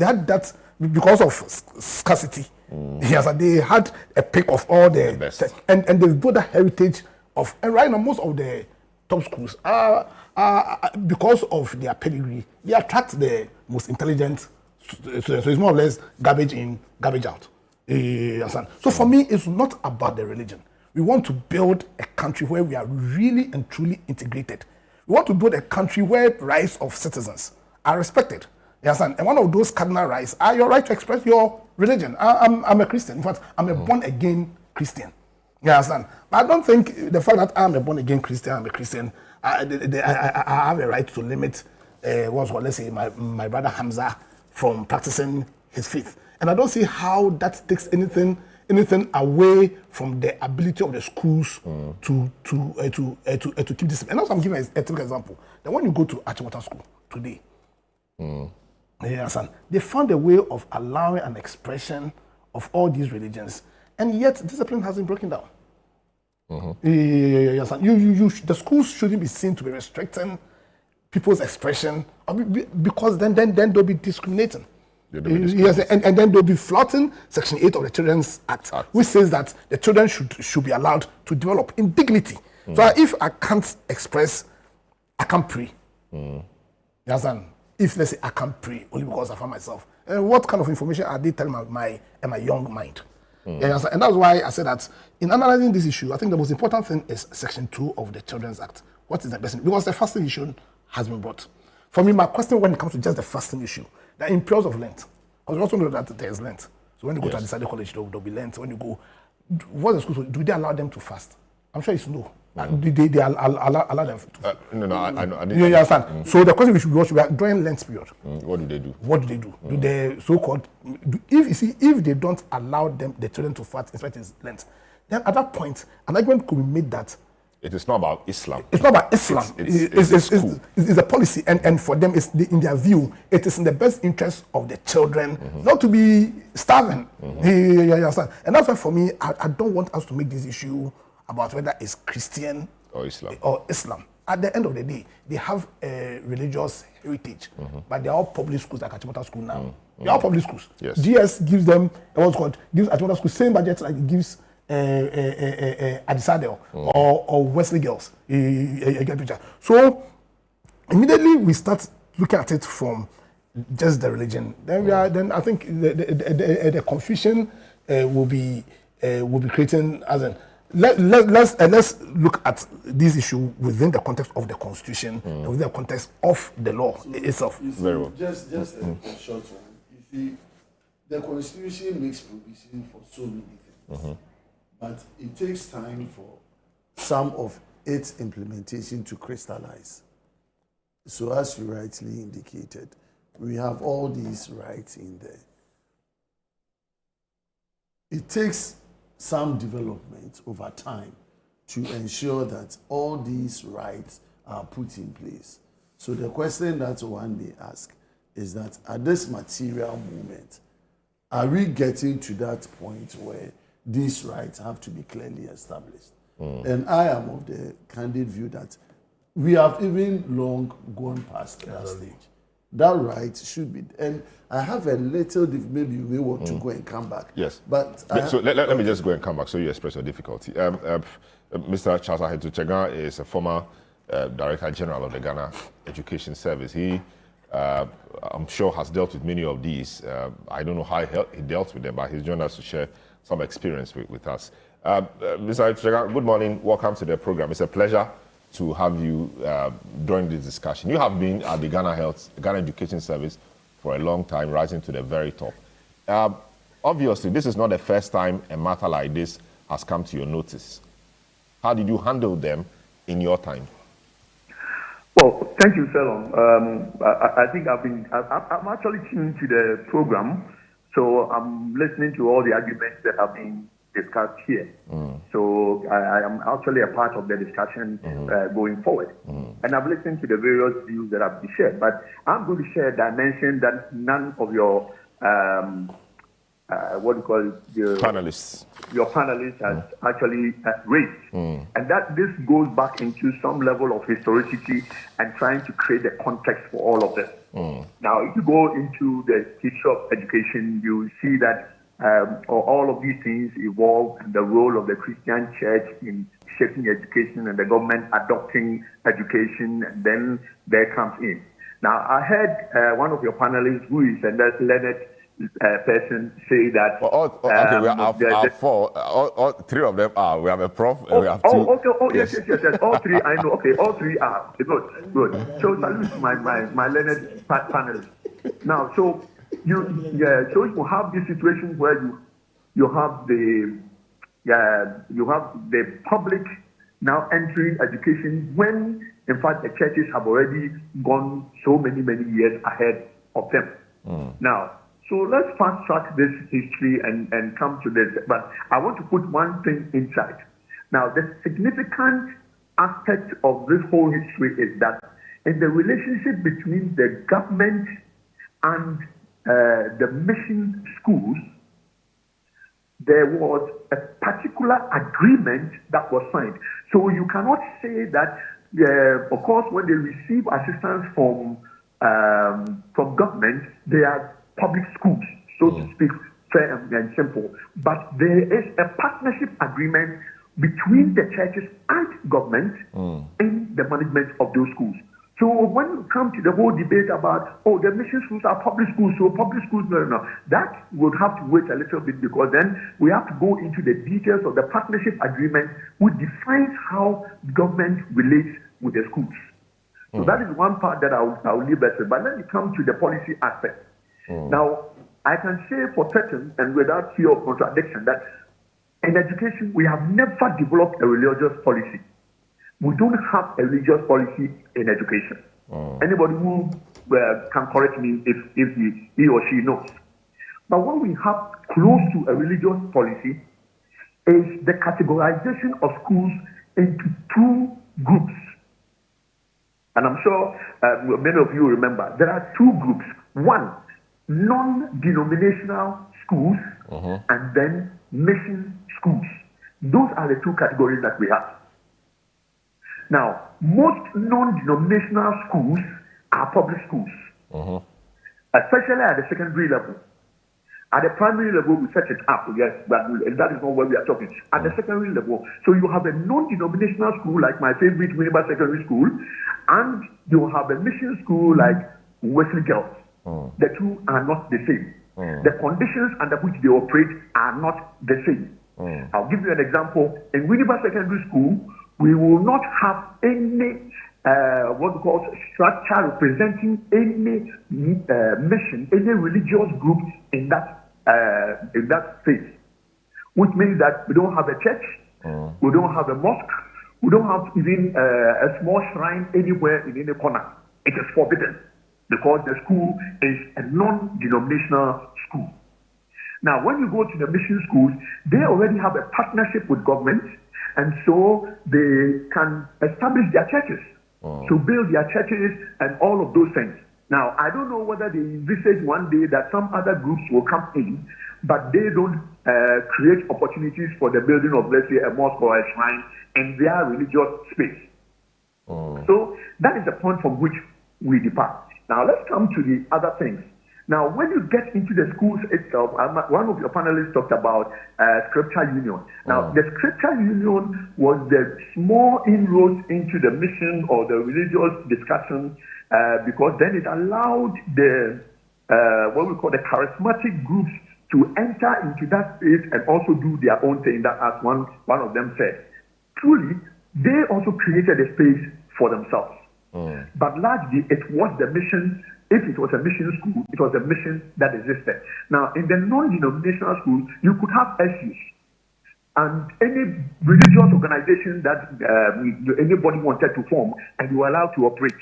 had that because of scarcity. Yes, they had a pick of all the best, and they've built a heritage of. And right now, most of the top schools are because of their pedigree, they attract the most intelligent students. So it's more or less garbage in, garbage out. So for me, it's not about the religion. We want to build a country where we are really and truly integrated. We want to build a country where rights of citizens are respected. And one of those cardinal rights are your right to express your religion. I'm a Christian. In fact, I'm a born-again Christian. You understand? But I don't think the fact that I'm a born-again Christian, I'm a Christian, I have a right to limit, let's say, my brother Hamza from practicing his faith. And I don't see how that takes anything away from the ability of the schools to keep this. And also I'm giving a typical example. Then when you go to Achimota School today, they found a way of allowing an expression of all these religions, and yet discipline hasn't broken down. Yes, the schools shouldn't be seen to be restricting people's expression because then they'll be discriminating. Yes, and then they'll be flouting Section 8 of the Children's Act, which says that the children should be allowed to develop in dignity. So if I can't express, I can't pray. You understand? If let's say I can't pray only because I find myself, what kind of information are they telling my young mind? And that's why I said that in analyzing this issue, I think the most important thing is Section 2 of the Children's Act. What is the best? Because the fasting issue has been brought. For me, my question when it comes to just the fasting issue, that in periods of Lent, because we also know that there is Lent. So when you go to Adisade College, there'll be Lent. When you go, what the schools do they allow them to fast? I'm sure it's no. They allow them to. No, I know. You understand? So the question we should watch during Lent period. What do they do? What do they do? Do they so-called if they don't allow the children to fast, especially Lent, then at that point an argument could be made that it is not about Islam. It's not about Islam. It's a policy, and for them, in their view, it is in the best interest of the children not to be starving. You understand? And that's why for me, I don't want us to make this issue about whether it's Christian or Islam. At the end of the day, they have a religious heritage, but they're all public schools like Achimota School now. They're all public schools. Yes. GS gives them gives Achimota School same budget like it gives Adisade or Wesley Girls. You get picture. So immediately we start looking at it from just the religion. Then I think the confusion will be creating as an. Let's look at this issue within the context of the Constitution and within the context of the law itself. Very well. Just a short one. You see, the Constitution makes provision for so many things, but it takes time for some of its implementation to crystallize. So, as you rightly indicated, we have all these rights in there. It takes some development over time to ensure that all these rights are put in place. So the question that one may ask is that at this material moment, are we getting to that point where these rights have to be clearly established? And I am of the candid view that we have even long gone past that stage. That right should be, and I have a little, maybe you may want to go and come back. Yes. But let me just go and come back so you express your difficulty. Mr. Charles Ahetu Chega is a former Director General of the Ghana Education Service. He, I'm sure, has dealt with many of these. I don't know how he dealt with them, but he's joined us to share some experience with us. Mr. Chega, good morning. Welcome to the program. It's a pleasure to have you during this discussion. You have been at the Ghana Education Service for a long time, rising to the very top. Obviously, this is not the first time a matter like this has come to your notice. How did you handle them in your time? Well, thank you, Selorm. I think I'm actually tuned to the program, so I'm listening to all the arguments that have been discussed here. So I am actually a part of the discussion going forward. And I've listened to the various views that have been shared, but I'm going to share a dimension that none of your what do you call it? Your panelists has actually raised. And that this goes back into some level of historicity and trying to create a context for all of this. Now, if you go into the history of education, you see that all of these things evolve, and the role of the Christian church in shaping education and the government adopting education, and then there comes in. Now, I heard one of your panelists, who is a learned person, say that... we have four. All three of them are. We have a prof, and we have two. Yes. All three, I know. Okay, all three are. Good. So, salute my learned panelists. Now, so you have this situation where you have the public now entering education when, in fact, the churches have already gone so many years ahead of them. Now, so let's fast track this history and come to this. But I want to put one thing inside. Now, the significant aspect of this whole history is that in the relationship between the government and the mission schools, there was a particular agreement that was signed. So you cannot say that, of course, when they receive assistance from government, they are public schools, so to speak, fair and simple. But there is a partnership agreement between the churches and government in the management of those schools. So when you come to the whole debate about, the mission schools are public schools, so public schools, no, that would have to wait a little bit, because then we have to go into the details of the partnership agreement, which defines how government relates with the schools. So that is one part that I'll leave it. But let me come to the policy aspect. Now, I can say for certain and without fear of contradiction that in education, we have never developed a religious policy. We don't have a religious policy in education. Anybody who can correct me if he or she knows. But what we have close to a religious policy is the categorization of schools into two groups. And I'm sure many of you remember, there are two groups. One, non-denominational schools, and then mission schools. Those are the two categories that we have. Now, most non-denominational schools are public schools, especially at the secondary level. At the primary level, we set it up, yes, but that is not what we are talking. At the secondary level, so you have a non-denominational school like my favorite Winneba Secondary School, and you have a mission school like Wesley Girls. The two are not the same. The conditions under which they operate are not the same. I'll give you an example. In Winneba Secondary School, we will not have any what we call structure representing any mission, any religious group in that space, which means that we don't have a church, we don't have a mosque, we don't have even a small shrine anywhere in any corner. It is forbidden because the school is a non-denominational school. Now, when you go to the mission schools, they already have a partnership with government, and so they can establish their churches, to build their churches and all of those things. Now, I don't know whether they envisage one day that some other groups will come in, but they don't create opportunities for the building of, let's say, a mosque or a shrine in their religious space. So that is the point from which we depart. Now, let's come to the other things. Now, when you get into the schools itself, one of your panelists talked about scripture union. Now, the scripture union was the small inroads into the mission or the religious discussion, because then it allowed the what we call the charismatic groups to enter into that space and also do their own thing. That, as one of them said, truly, they also created a space for themselves. But largely, it was the mission. If it was a mission school, it was a mission that existed. Now, in the non-denominational schools, you could have SUs and any religious organization that anybody wanted to form, and you were allowed to operate.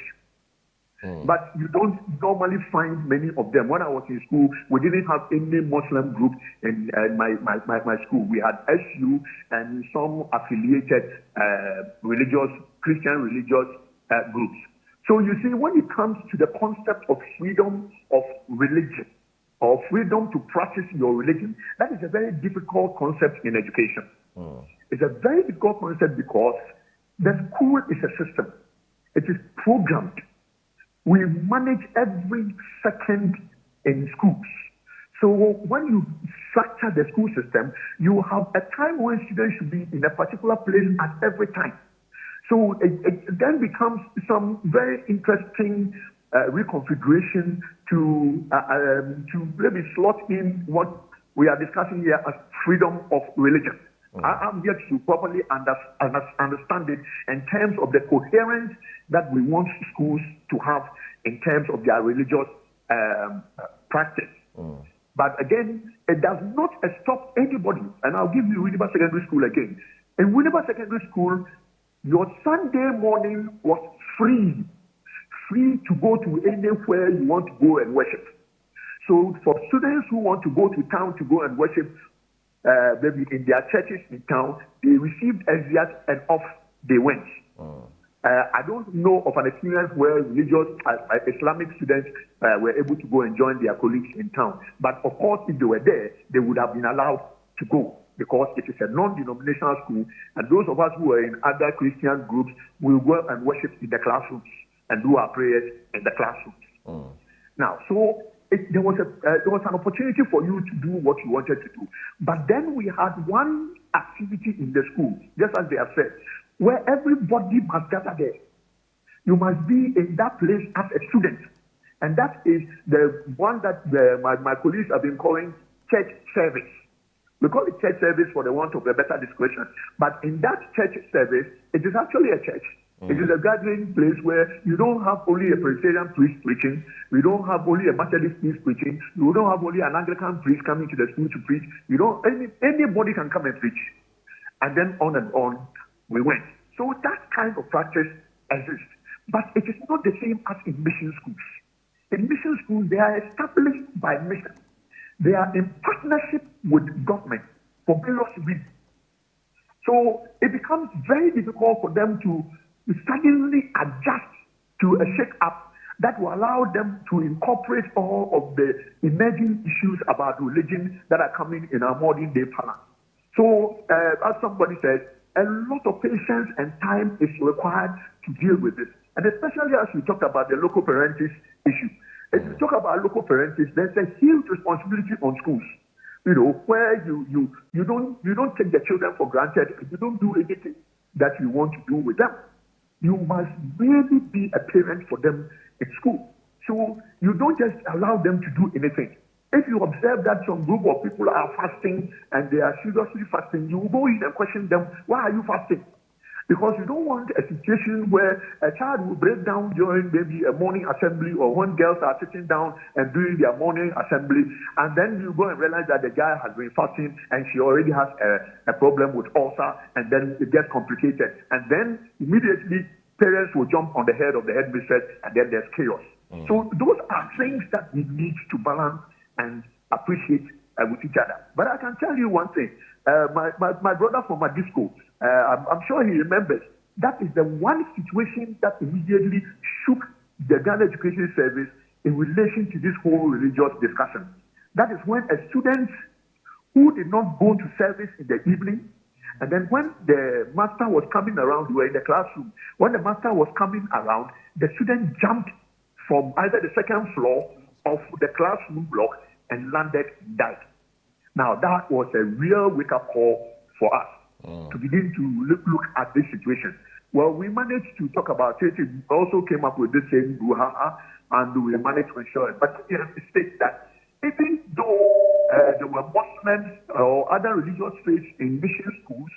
But you don't normally find many of them. When I was in school, we didn't have any Muslim group in my school. We had SU and some affiliated Christian religious groups. So you see, when it comes to the concept of freedom of religion or freedom to practice your religion, that is a very difficult concept in education. It's a very difficult concept because the school is a system. It is programmed. We manage every second in schools. So when you structure the school system, you have a time when students should be in a particular place at every time. So it then becomes some very interesting reconfiguration to maybe slot in what we are discussing here as freedom of religion. I'm yet to properly understand it in terms of the coherence that we want schools to have in terms of their religious practice. But again, it does not stop anybody. And I'll give you Winneba Secondary School again. In Winneba Secondary School, your Sunday morning was free to go to anywhere you want to go and worship. So for students who want to go to town to go and worship, maybe in their churches in town, they received exeat and off they went. I don't know of an experience where religious Islamic students were able to go and join their colleagues in town. But of course, if they were there, they would have been allowed to go because it is a non-denominational school, and those of us who are in other Christian groups will go and worship in the classrooms and do our prayers in the classrooms. Now, so there was an opportunity for you to do what you wanted to do, but then we had one activity in the school, just as they have said, where everybody must gather there. You must be in that place as a student, and that is the one that my colleagues have been calling church service. We call it church service for the want of a better description. But in that church service, it is actually a church. It is a gathering place where you don't have only a Presbyterian priest preaching, you don't have only a Methodist priest preaching, you don't have only an Anglican priest coming to the school to preach. You don't anybody can come and preach. And then on we went. So that kind of practice exists. But it is not the same as in mission schools. In mission schools, they are established by mission. They are in partnership with government for various reasons. So it becomes very difficult for them to suddenly adjust to a shake-up that will allow them to incorporate all of the emerging issues about religion that are coming in our modern day parlance. So, as somebody said, a lot of patience and time is required to deal with this. And especially as we talked about the local parentis issue. If you talk about local parentis, there's a huge responsibility on schools. You know, where you don't take the children for granted, and you don't do anything that you want to do with them. You must really be a parent for them in school. So you don't just allow them to do anything. If you observe that some group of people are fasting and they are seriously fasting, you will go in and question them, why are you fasting? Because you don't want a situation where a child will break down during maybe a morning assembly, or when girls are sitting down and doing their morning assembly, and then you go and realize that the guy has been fasting and she already has a problem with ulcer, and then it gets complicated. And then immediately parents will jump on the head of the headmistress, and then there's chaos. So those are things that we need to balance and appreciate with each other. But I can tell you one thing. My brother from my disco, I'm sure he remembers, that is the one situation that immediately shook the Ghana Education Service in relation to this whole religious discussion. That is when a student who did not go to service in the evening, and then when the master was coming around, we were in the classroom, when the master was coming around, the student jumped from either the second floor of the classroom block and landed and died. Now, that was a real wake-up call for us to begin to look at this situation. Well, we managed to talk about it. We also came up with this same brouhaha, and we managed to ensure it. But it has to state that even though there were Muslims or other religious faiths in mission schools,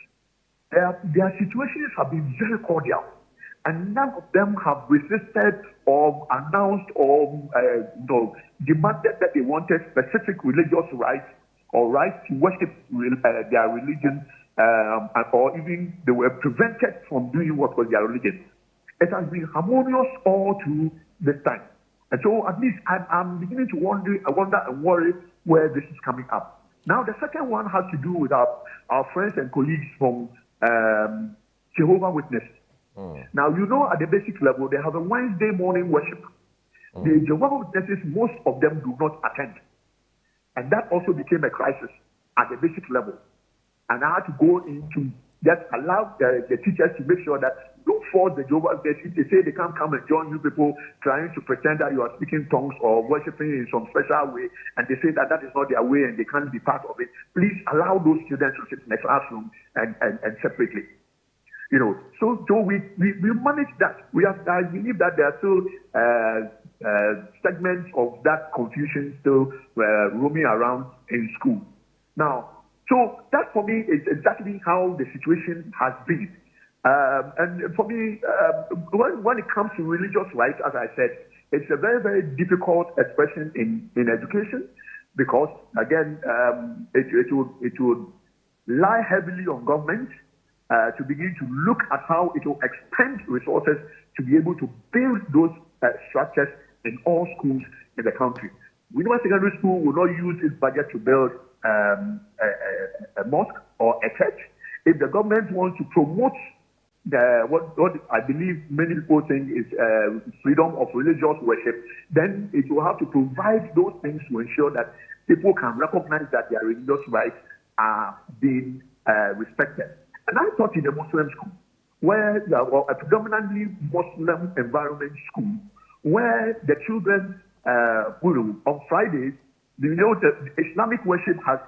their situations have been very cordial. And none of them have resisted or announced or demanded that they wanted specific religious rights or rights to worship their religion, or even they were prevented from doing what was their religion. It has been harmonious all through this time. And so at least I'm beginning to wonder and worry where this is coming up. Now, the second one has to do with our friends and colleagues from Jehovah's Witnesses. Now, you know, at the basic level, they have a Wednesday morning worship. The Jehovah's Witnesses, most of them do not attend. And that also became a crisis at the basic level. And I had to go into just allow the teachers to make sure that don't force the Jehovah's Witnesses. If they say they can't come and join you people trying to pretend that you are speaking tongues or worshiping in some special way, and they say that is not their way and they can't be part of it, please allow those students to sit in the classroom and separately. You know, so we manage that. I believe that there are still segments of that confusion still roaming around in school. Now, so that for me is exactly how the situation has been. And for me, when it comes to religious rights, as I said, it's a very, very difficult expression in education because, again, it would lie heavily on government to begin to look at how it will expend resources to be able to build those structures in all schools in the country. Winneba Secondary School will not use its budget to build a mosque or a church. If the government wants to promote what I believe many people think is freedom of religious worship, then it will have to provide those things to ensure that people can recognize that their religious rights are being respected. And I taught in a Muslim school, where a predominantly Muslim environment school, where the children, on Fridays, the Islamic worship has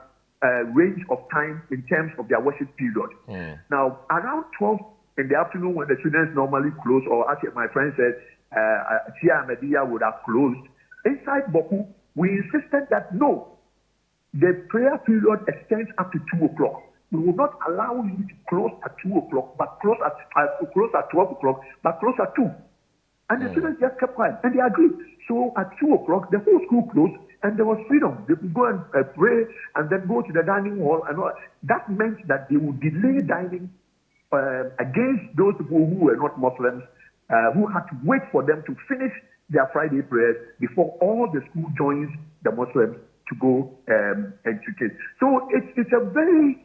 a range of time in terms of their worship period. Now, around 12 in the afternoon, when the students normally close, or as my friend said, Tia Ahmadiyya would have closed, inside Boku, we insisted that no, the prayer period extends up to 2 o'clock. We will not allow you to close at 2 o'clock, but close at 12 o'clock, but close at 2. And the students just kept quiet, and they agreed. So at 2 o'clock, the whole school closed, and there was freedom. They could go and pray, and then go to the dining hall, and all. That meant that they would delay dining against those people who were not Muslims, who had to wait for them to finish their Friday prayers before all the school joins the Muslims to go and to church. So it's a very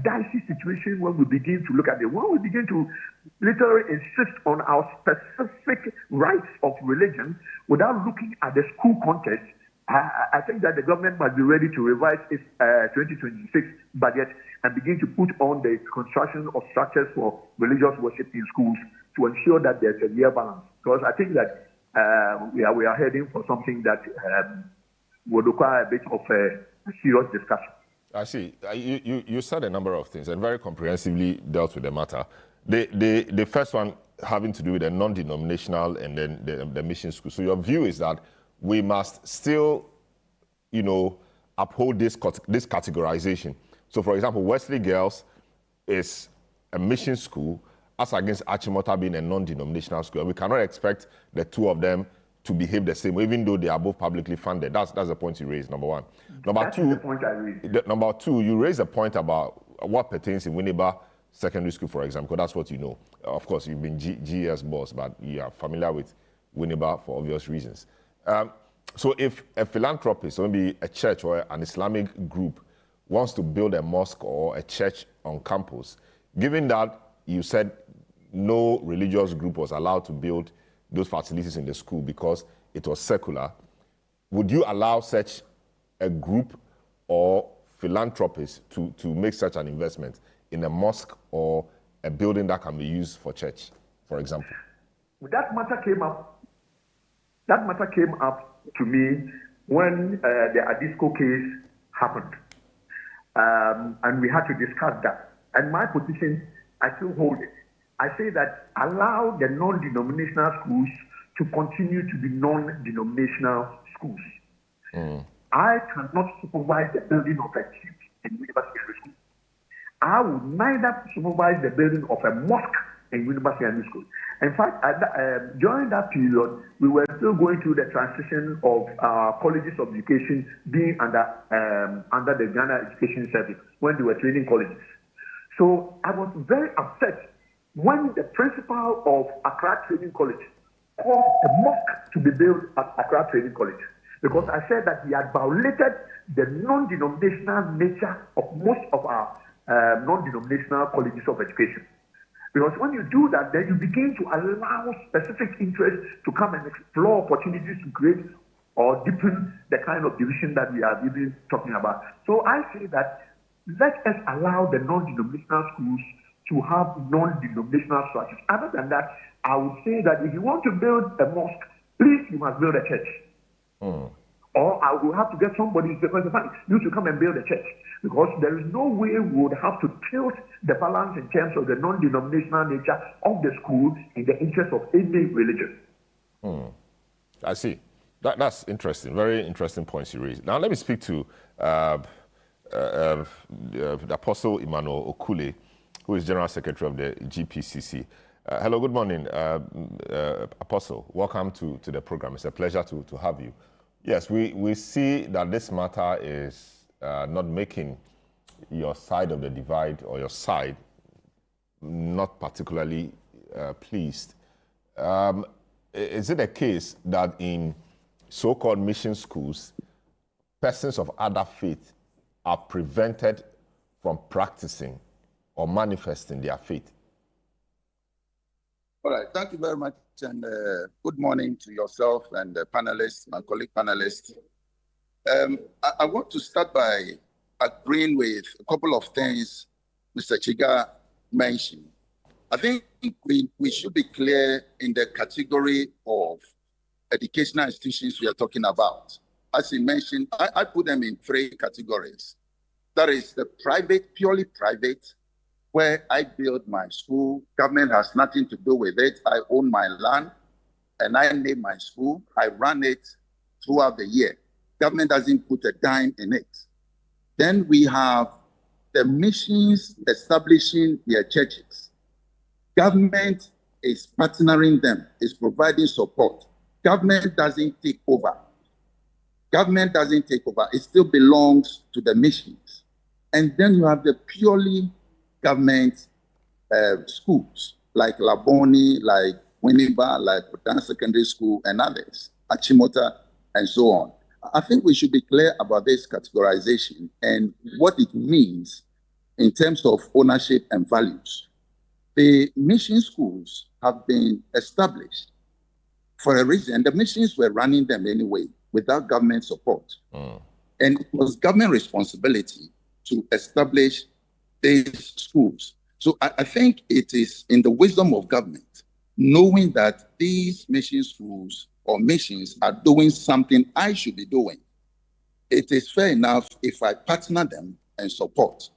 dicey situation when we begin to look at it. When we begin to literally insist on our specific rights of religion without looking at the school context, I think that the government must be ready to revise its 2026 budget and begin to put on the construction of structures for religious worship in schools to ensure that there's a real balance. Because I think that we are heading for something that would require a bit of a serious discussion. I see. You said a number of things and very comprehensively dealt with the matter. The first one having to do with the non-denominational and then the mission school. So your view is that we must still, uphold this categorization. So, for example, Wesley Girls is a mission school as against Achimota being a non-denominational school. And we cannot expect the two of them to behave the same, even though they are both publicly funded. That's the point you raised, number one. That's the point I raised. Number two, you raised a point about what pertains in Winneba Secondary School, for example. That's what you know. Of course, you've been GS boss, but you are familiar with Winneba for obvious reasons. So if a philanthropist, or maybe a church or an Islamic group, wants to build a mosque or a church on campus, given that you said no religious group was allowed to build those facilities in the school because it was secular, would you allow such a group or philanthropist to make such an investment in a mosque or a building that can be used for church, for example? That matter came up to me when the Adisco case happened. And we had to discuss that. And my position, I still hold it. I say that allow the non-denominational schools to continue to be non-denominational schools. I cannot supervise the building of a church in University School. I would neither supervise the building of a mosque in University School. In fact, during that period, we were still going through the transition of colleges of education being under the Ghana Education Service when they were training colleges. So I was very upset when the principal of Accra Training College called a mosque to be built at Accra Training College, because I said that he had violated the non-denominational nature of most of our non-denominational colleges of education. Because when you do that, then you begin to allow specific interests to come and explore opportunities to create or deepen the kind of division that we are really talking about. So I say that let us allow the non-denominational schools to have non-denominational structures. Other than that, I would say that if you want to build a mosque, please, you must build a church. Or I will have to get somebody to come and build a church. Because there is no way we would have to tilt the balance in terms of the non-denominational nature of the school in the interest of any religion. I see. That's interesting. Very interesting points you raised. Now let me speak to the Apostle Emmanuel Okule, who is General Secretary of the GPCC. Hello, good morning, Apostle. Welcome to the program. It's a pleasure to have you. Yes, we see that this matter is not making your side of the divide or your side not particularly pleased. Is it a case that in so-called mission schools, persons of other faith are prevented from practicing or manifesting their faith? All right, thank you very much, and good morning to yourself and the panelists, my colleague panelists. I want to start by agreeing with a couple of things Mr. Chiga mentioned. I think we should be clear in the category of educational institutions we are talking about. As he mentioned, I put them in three categories. That is the private, purely private, where I build my school. Government has nothing to do with it. I own my land and I name my school. I run it throughout the year. Government doesn't put a dime in it. Then we have the missions establishing their churches. Government is partnering them, is providing support. Government doesn't take over. Government doesn't take over. It still belongs to the missions. And then you have the purely government schools, like Laboni, like Winneba, like Putan Secondary School, and others, Achimota, and so on. I think we should be clear about this categorization and what it means in terms of ownership and values. The mission schools have been established for a reason. The missions were running them anyway without government support. And it was government responsibility to establish these schools. So I think it is in the wisdom of government, knowing that these mission schools or missions are doing something I should be doing. It is fair enough if I partner them and support.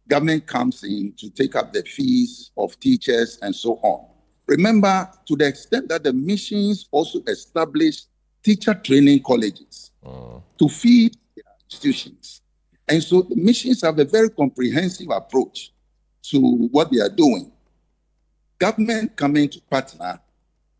Government comes in to take up the fees of teachers and so on. Remember, to the extent that the missions also establish teacher training colleges to feed their institutions. And so the missions have a very comprehensive approach to what they are doing. Government coming to partner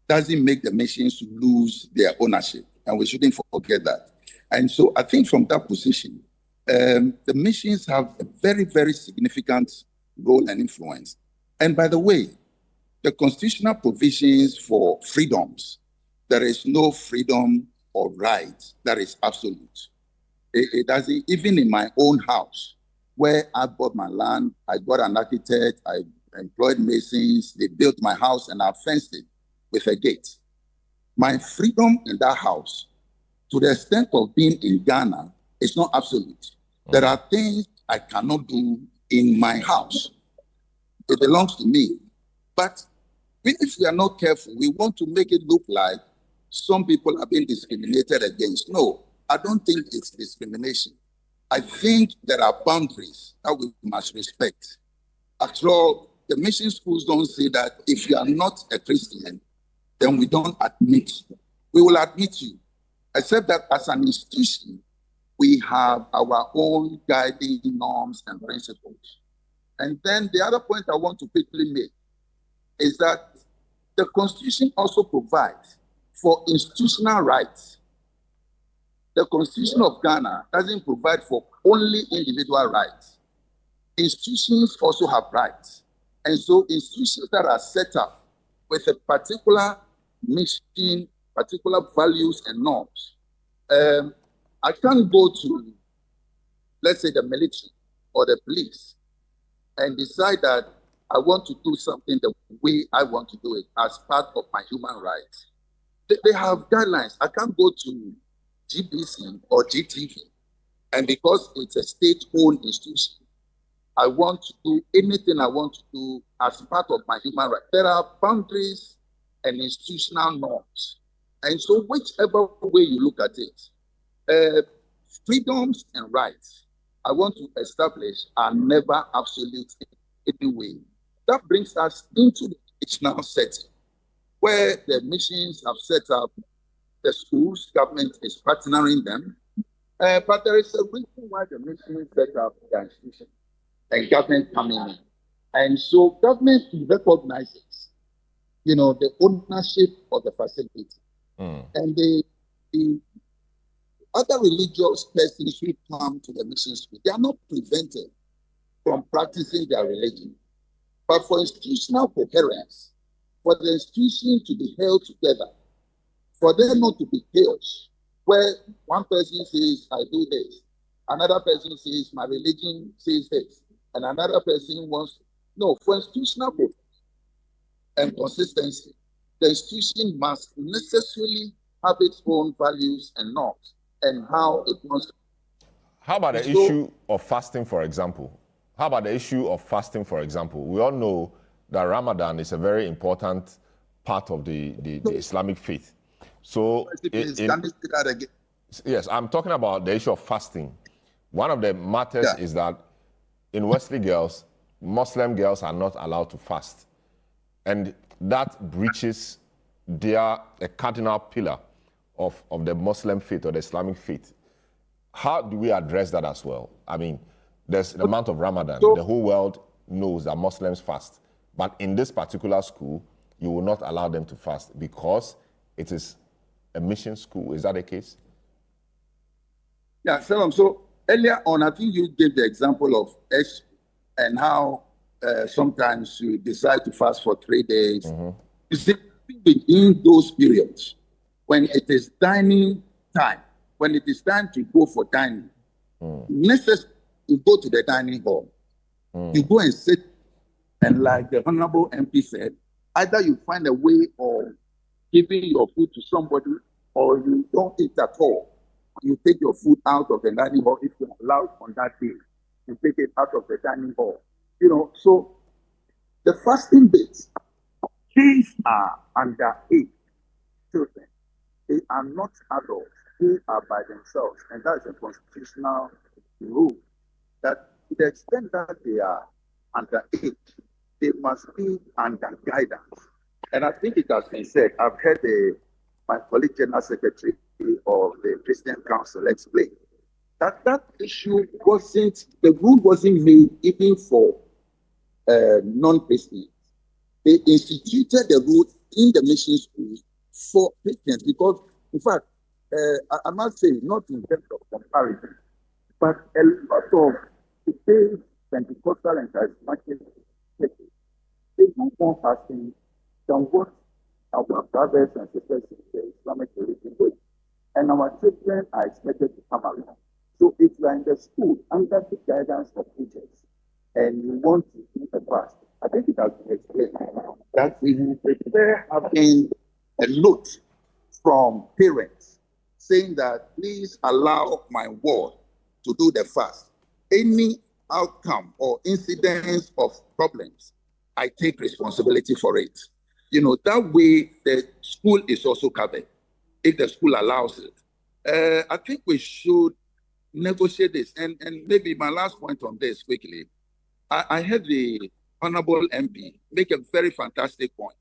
doesn't make the missions lose their ownership, and we shouldn't forget that. And so I think from that position, the missions have a very, very significant role and influence. And by the way, the constitutional provisions for freedoms, there is no freedom or right that is absolute. It doesn't, even in my own house, where I bought my land, I got an architect, I employed masons, they built my house and I fenced it with a gate. My freedom in that house, to the extent of being in Ghana, is not absolute. There are things I cannot do in my house. It belongs to me. But if we are not careful, we want to make it look like some people are being discriminated against. No, I don't think it's discrimination. I think there are boundaries that we must respect. After all, the mission schools don't say that if you are not a Christian, then we don't admit you. We will admit you, except that as an institution, we have our own guiding norms and principles. And then the other point I want to quickly make is that the Constitution also provides for institutional rights. The Constitution of Ghana doesn't provide for only individual rights. Institutions also have rights. And so institutions that are set up with a particular mission, particular values and norms, I can't go to, let's say, the military or the police and decide that I want to do something the way I want to do it as part of my human rights. They have guidelines. I can't go to GBC or GTV, and because it's a state-owned institution, I want to do anything I want to do as part of my human rights. There are boundaries and institutional norms. And so whichever way you look at it, freedoms and rights I want to establish are never absolute in any way. That brings us into the educational setting, where the missions have set up the schools, government is partnering them, but there is a reason why the missions set up the institution and government coming in. And so government recognizes, the ownership of the facility. And the other religious persons who come to the mission school, they are not prevented from practicing their religion. But for institutional coherence, for the institution to be held together, for there not to be chaos, where one person says, I do this, another person says, my religion says this, and another person wants, no, for institutional coherence and consistency, the institution must necessarily have its own values and norms and how it wants to. How about the issue of fasting, for example? We all know that Ramadan is a very important part of the Islamic faith. So, yes, I'm talking about the issue of fasting. One of the matters is that in Wesley Girls, Muslim girls are not allowed to fast. And that breaches a cardinal pillar of the Muslim faith or the Islamic faith. How do we address that as well? I mean, there's the month of Ramadan. The whole world knows that Muslims fast. But in this particular school, you will not allow them to fast because it is a mission school. Is that the case? Yeah, Selorm. So earlier on, I think you gave the example of X and how sometimes you decide to fast for 3 days. You see, within those periods, when it is dining time, when it is time to go for dining, necessary to go to the dining hall. You go and sit, and like the Honorable MP said, either you find a way of giving your food to somebody or you don't eat at all. You take your food out of the dining hall if you're allowed on that day. You take it out of the dining hall. You know, so the fasting bits, these are underage children. They are not adults who are by themselves. And that's a constitutional rule that to the extent that they are underage, they must be under guidance. And I think it has been said, I've heard my colleague General Secretary of the Christian Council explain that issue the rule wasn't made even for non-Christians. They instituted the rule in the mission school for Christians because, in fact, I must say, not in terms of comparison, but a lot of today's Pentecostal and charismatic churches, they do more fasting than what our brothers and sisters in the Islamic religion do. And our children are expected to come along. So if you are in the school under the guidance of teachers and you want to do a fast, I think it has been explained that we will prepare having a note from parents saying that please allow my ward to do the fast. Any outcome or incidence of problems, I take responsibility for it. You know, that way the school is also covered, if the school allows it. I think we should negotiate this. And maybe my last point on this quickly. I heard the Honorable MP make a very fantastic point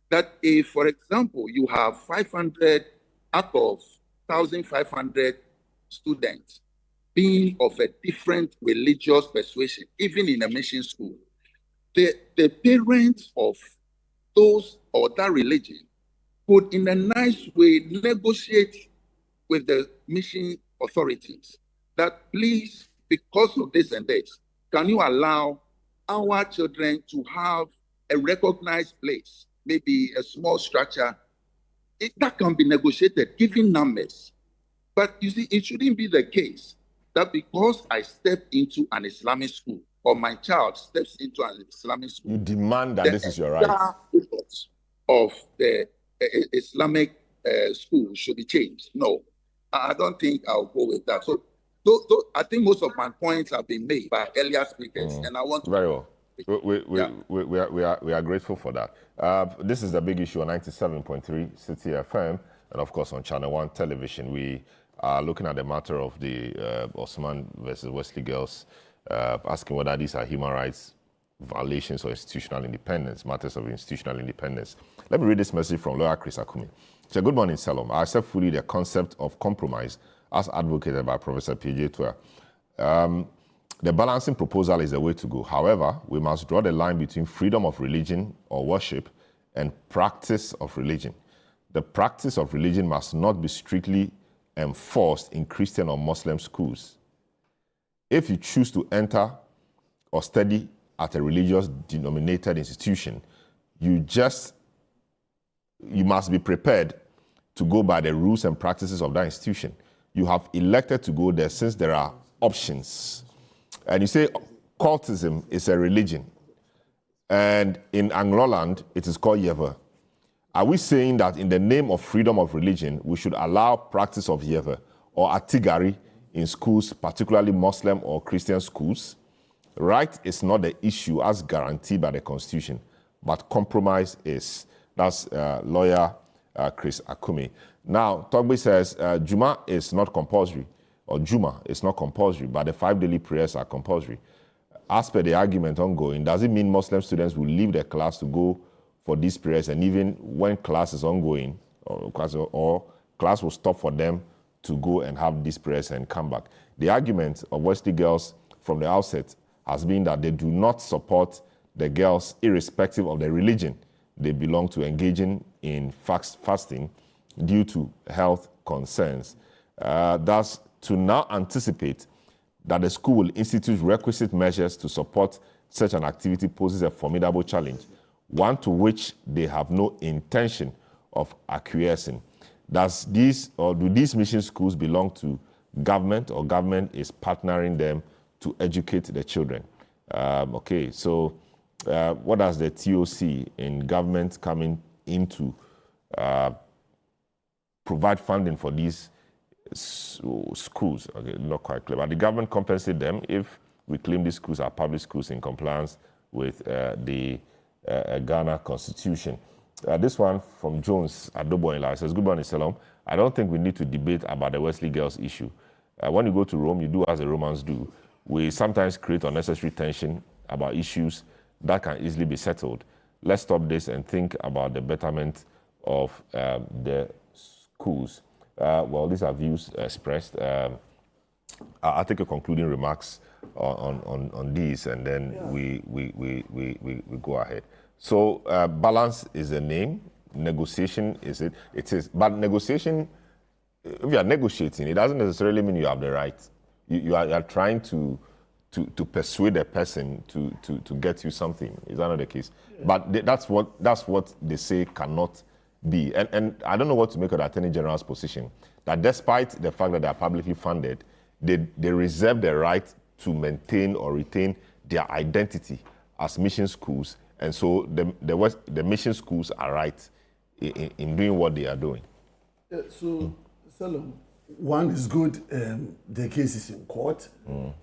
that if, for example, you have 500 out of 1,500 students being of a different religious persuasion, even in a mission school, the parents of those or that religion could, in a nice way, negotiate with the mission authorities that please, because of this and this, can you allow our children to have a recognized place, maybe a small structure? That can be negotiated, given numbers. But you see, it shouldn't be the case that because I step into an Islamic school or my child steps into an Islamic school, you demand that this is your right. Of the Islamic school should be changed. No, I don't think I'll go with that. So I think most of my points have been made by earlier speakers, and I want to... Very well. We are grateful for that. This is the big issue on 97.3 City FM, and of course on Channel 1 television. We are looking at the matter of the Osman versus Wesley Girls, asking whether these are human rights violations or institutional independence, matters of institutional independence. Let me read this message from lawyer Chris Akumi. So, good morning, Selorm. I accept fully the concept of compromise as advocated by Professor P.J. Tuah. The balancing proposal is the way to go. However, we must draw the line between freedom of religion or worship and practice of religion. The practice of religion must not be strictly enforced in Christian or Muslim schools. If you choose to enter or study at a religious denominated institution, you must be prepared to go by the rules and practices of that institution. You have elected to go there since there are options. And you say cultism is a religion. And in Angloland, it is called Yever. Are we saying that in the name of freedom of religion, we should allow practice of Yever or Atigari in schools, particularly Muslim or Christian schools. Right is not the issue as guaranteed by the Constitution, but compromise is. That's lawyer Chris Akume. Now, Togbe says Juma is not compulsory, or Juma is not compulsory, but the 5 daily prayers are compulsory. As per the argument ongoing, does it mean Muslim students will leave their class to go for these prayers, and even when class is ongoing, or class will stop for them to go and have these prayers and come back? The argument of Wesley Girls from the outset has been that they do not support the girls irrespective of the religion they belong to engaging in fasting due to health concerns. Thus, to now anticipate that the school will institute requisite measures to support such an activity poses a formidable challenge, one to which they have no intention of acquiescing. Do these mission schools belong to government, or government is partnering them to educate the children? Okay, so what does the TOC in government coming into provide funding for these schools? Okay, not quite clear. But the government compensate them if we claim these schools are public schools in compliance with the Ghana Constitution. This one from Jones Adoboinla says, good morning, Selorm. I don't think we need to debate about the Wesley Girls issue. When you go to Rome, you do as the Romans do. We sometimes create unnecessary tension about issues that can easily be settled. Let's stop this and think about the betterment of the schools. Well, these are views expressed. I'll take a concluding remarks on these, and then we go ahead. So balance is the name. Negotiation is it. It is. But negotiation, if you are negotiating, it doesn't necessarily mean you have the right. You are trying to persuade a person to get you something. Is that not the case? Yeah. But that's what they say cannot be. And I don't know what to make of the Attorney General's position, that despite the fact that they are publicly funded, they reserve the right to maintain or retain their identity as mission schools. And so the mission schools are right in doing what they are doing. Selorm, one is good, the case is in court,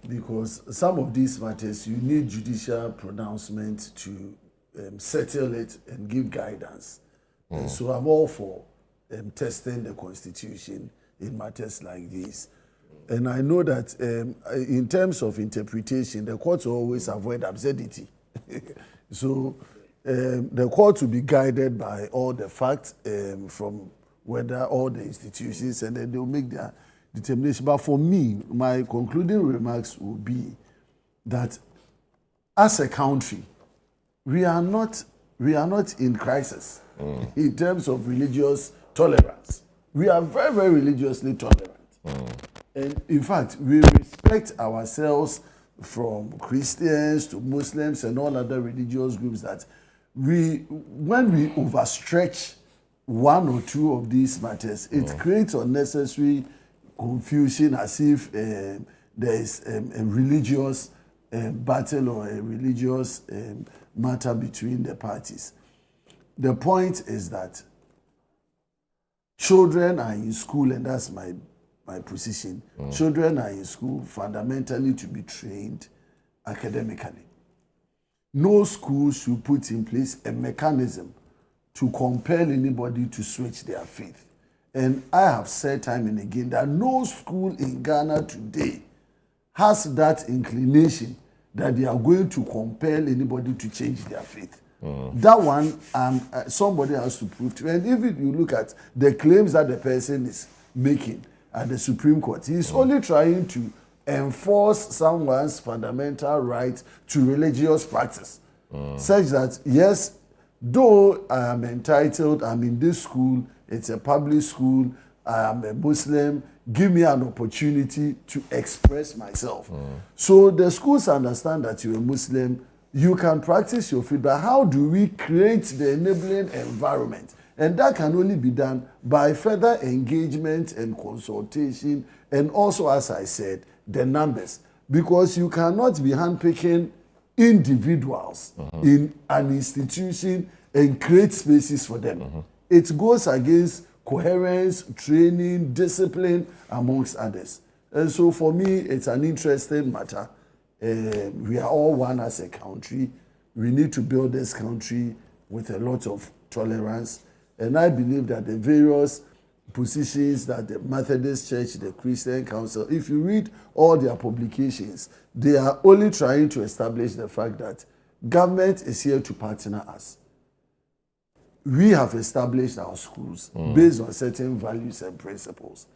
because some of these matters, you need judicial pronouncement to settle it and give guidance. And so I'm all for testing the Constitution in matters like this. And I know that in terms of interpretation, the courts always avoid absurdity. So the court will be guided by all the facts from whether all the institutions, and then they'll make their determination. But for me, my concluding remarks will be that as a country, we are not in crisis in terms of religious tolerance. We are very, very religiously tolerant. And in fact, we respect ourselves from Christians to Muslims and all other religious groups, that when we overstretch one or two of these matters, it creates unnecessary confusion, as if there is a religious battle or a religious matter between the parties. The point is that children are in school, and that's my position. Children are in school fundamentally to be trained academically. No school should put in place a mechanism to compel anybody to switch their faith. And I have said time and again that no school in Ghana today has that inclination that they are going to compel anybody to change their faith. That one, somebody has to prove to. And if you look at the claims that the person is making at the Supreme Court, he's only trying to enforce someone's fundamental right to religious practice, such that, yes, though I am entitled, I'm in this school, it's a public school, I am a Muslim, give me an opportunity to express myself. So the schools understand that you're a Muslim, you can practice your faith, but how do we create the enabling environment? And that can only be done by further engagement and consultation, and also, as I said, the numbers. Because you cannot be handpicking individuals in an institution and create spaces for them. It goes against coherence, training, discipline, amongst others. And so for me, it's an interesting matter. We are all one as a country. We need to build this country with a lot of tolerance. And I believe that the various positions that the Methodist Church, the Christian Council, if you read all their publications, they are only trying to establish the fact that government is here to partner us. We have established our schools based on certain values and principles.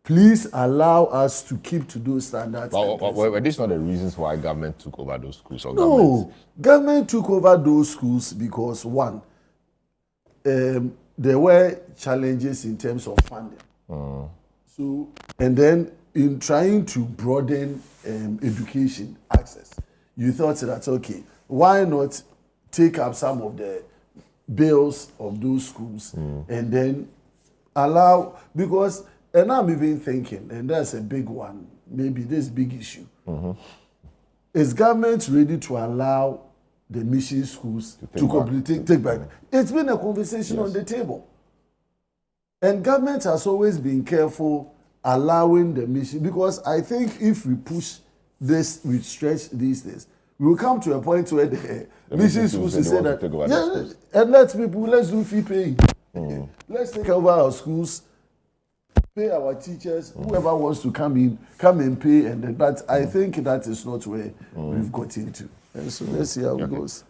Please allow us to keep to those standards. But these are not the reasons why government took over those schools. No, government took over those schools because one, there were challenges in terms of funding. So, and then in trying to broaden education access, you thought that, okay, why not take up some of the bills of those schools and then allow, because, and I'm even thinking, and that's a big one, maybe this big issue. Is government ready to allow the mission schools to take back? It's been a conversation on the table. And government has always been careful allowing the mission, because I think if we push this, we stretch these days, we will come to a point where the mission schools will say that, and let's do fee paying. Let's take over our schools, pay our teachers, whoever wants to come and pay, and then, but I think that is not where we've got into. And so let's see how it goes.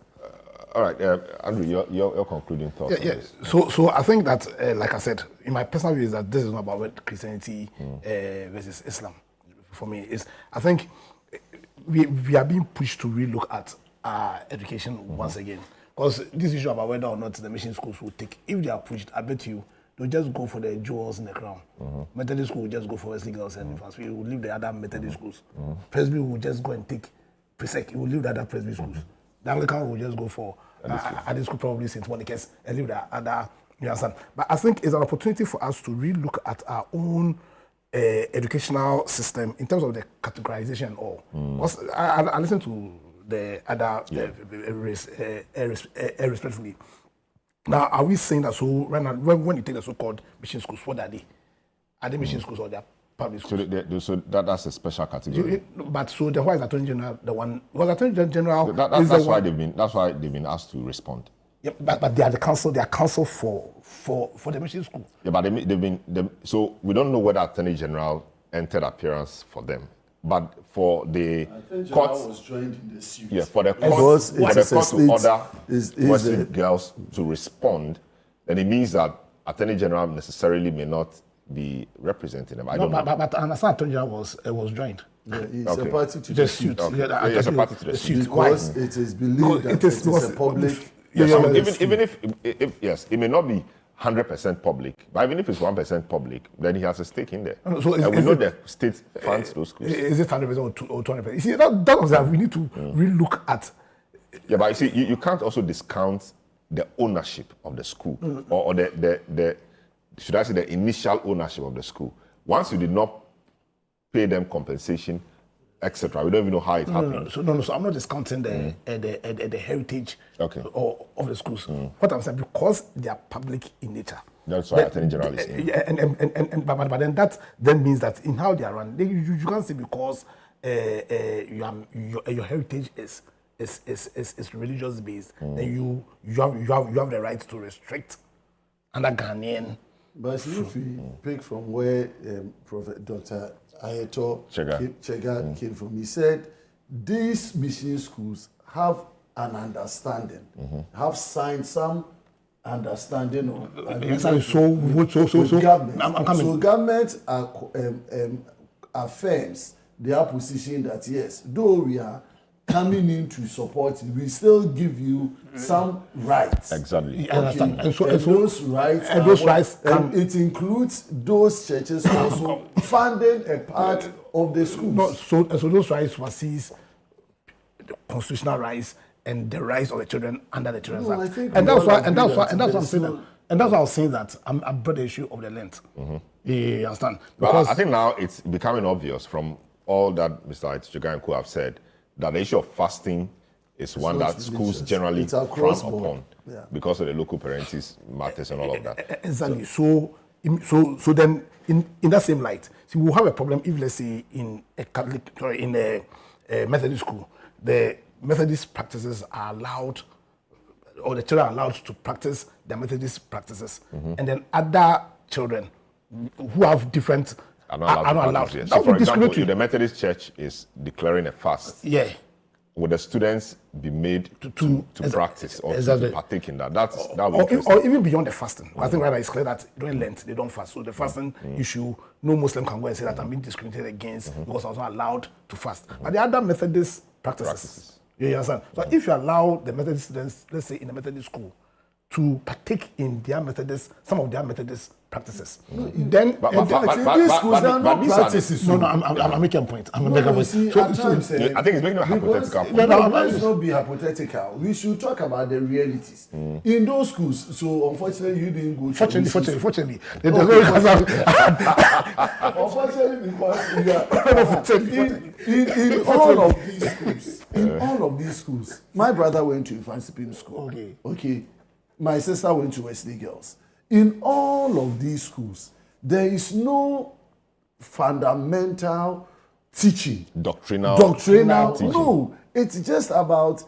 All right, Andrew, your concluding thoughts on this. So I think that, like I said, in my personal view, is that this is not about Christianity versus Islam. For me, I think we are being pushed to relook at our education once again. Because this issue about whether or not the mission schools will take, if they are pushed, I bet you, they'll just go for the jewels in the crown. Methodist school will just go for Wesley Girls and Infants. We will leave the other Methodist schools. Presby will just go and take Presec. He will leave the other Presby schools. The Anglican will just go for at school, probably St. Monica's, and leave the other, you understand? But I think it's an opportunity for us to relook at our own educational system in terms of the categorization and all. Because I listen to the other respectfully. Now, are we saying that so right now, when you take the so-called mission schools, what are they? Are they mission schools or they are public schools? So that's a special category. But so the why is Attorney General the one? Because Attorney General that's why they've been asked to respond. Yeah, but they are the council. They are council for the mission school. Yeah, but so we don't know whether Attorney General entered appearance for them. But for the court was joined in the suit. Yeah, for the court to order Wesley Girls to respond, then it means that Attorney General necessarily may not be representing them. I don't know. But I understand Attorney General was joined. Yeah, he's a party to the suit. He's a party to the suit. Because it is believed that it is a public. Even if it may not be 100% public, but even if it's 1% public, then he has a stake in there. So and we know the state funds those schools. Is it 100% or 200%? You see, that was that we need to relook at. Yeah, but you see, you can't also discount the ownership of the school or the should I say the initial ownership of the school. Once you did not pay them compensation, etc., we don't even know how it happened. So I'm not discounting the heritage of the schools. What I'm saying, because they are public in nature. That's why Attorney General is in. But then that then means that in how they are run, you can't say because your heritage is religious based, then you have the right to restrict under Ghanaian. But if we pick from where Prophet Dr. Ayato Chega came from, he said these mission schools have an understanding, have signed some understanding of government. So government affirms their position that yes, though we are coming in to support you, we still give you some rights. Exactly. Okay. And those rights, and it includes those churches also funding a part of the schools. So those rights oversees the constitutional rights and the rights of the children under the Children's Act. And that's why I'm saying that. And that's why I was saying that I'm brought the issue of the length. You understand? Because I think now it's becoming obvious from all that Mr. Chega and Co have said that the issue of fasting is one that schools generally frown upon because of the local parentis matters and all of that. Exactly. So then, in that same light, See, we'll have a problem if, let's say, in a Methodist school, the Methodist practices are allowed, or the children are allowed to practice their Methodist practices, and then other children who have different are not allowed. That So, would for be example, discriminatory. if the Methodist Church is declaring a fast, Yeah. would the students be made to practice or exactly. to partake in that? That would be or interesting. even beyond the fasting. I think right now it's clear that during Lent they don't fast. So the fasting issue, no Muslim can go and say that I'm being discriminated against because I was not allowed to fast. But the other Methodist practices. You understand? So if you allow the Methodist students, let's say in a Methodist school, to partake in some of their Methodist practices, then these schools are not practices. No, I'm making a point. I'm making a point. See, So, at times, I think it's making a hypothetical point. Let's not be hypothetical. We should talk about the realities in those schools. So unfortunately, you didn't go. Fortunately, unfortunately, because in all of these schools, my brother went to Infant Supreme School. Okay. My sister went to Wesley Girls. In all of these schools, there is no fundamental teaching. Doctrinal teaching. No, it's just about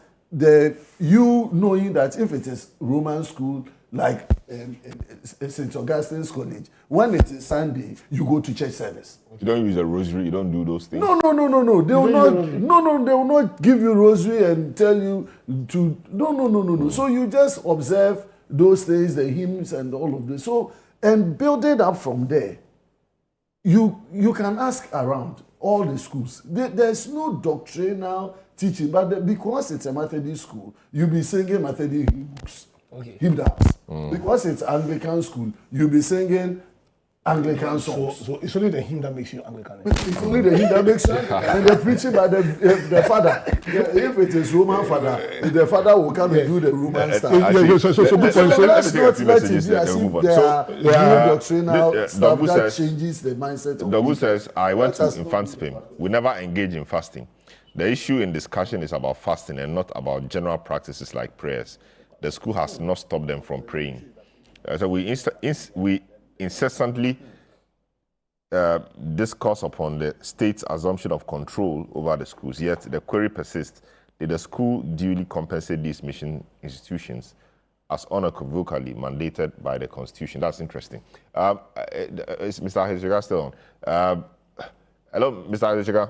you knowing that if it is Roman school, like St. Augustine's College, when it is Sunday, you go to church service. You don't use a rosary, you don't do those things. No. They will not give you rosary and tell you to. No. So you just observe those things, the hymns and all of this. So, and build it up from there. You can ask around all the schools. There's no doctrinal teaching, but because it's a Methodist school, you'll be singing Methodist hymns. Hymns. Because it's Anglican school, you'll be singing Anglican songs. So it's only the hymn that makes you Anglican. It's only the hymn that makes you and they're preaching by the father. If it is Roman father, the father will come and do the Roman stuff. So good point. Let's not let it be as if there are new doctrinal stuff that changes the mindset of Dogu says, I went to Infant Spain. We never engage in fasting. The issue in discussion is about fasting and not about general practices like prayers. The school has not stopped them from praying. So we incessantly discuss upon the state's assumption of control over the schools, yet the query persists. Did the school duly compensate these mission institutions as unequivocally mandated by the Constitution? That's interesting. Is Mr. Heziga still on? Hello, Mr. Heziga?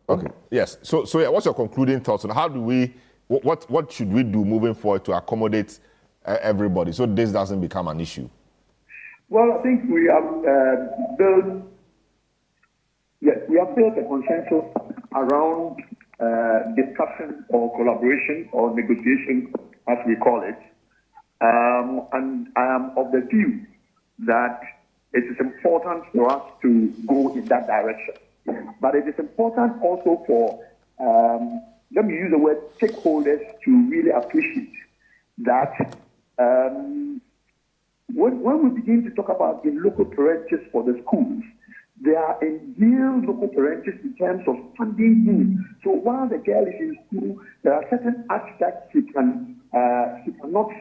Okay, yes. So yeah, what's your concluding thoughts on how do we, what should we do moving forward to accommodate everybody so this doesn't become an issue? Well, I think we have built a consensus around discussion or collaboration or negotiation, as we call it. And I am of the view that it is important for us to go in that direction. But it is important also for, let me use the word stakeholders to really appreciate that when we begin to talk about the local parentage for the schools, they are in real local parentage in terms of funding needs. So while the girl is in school, there are certain acts that she cannot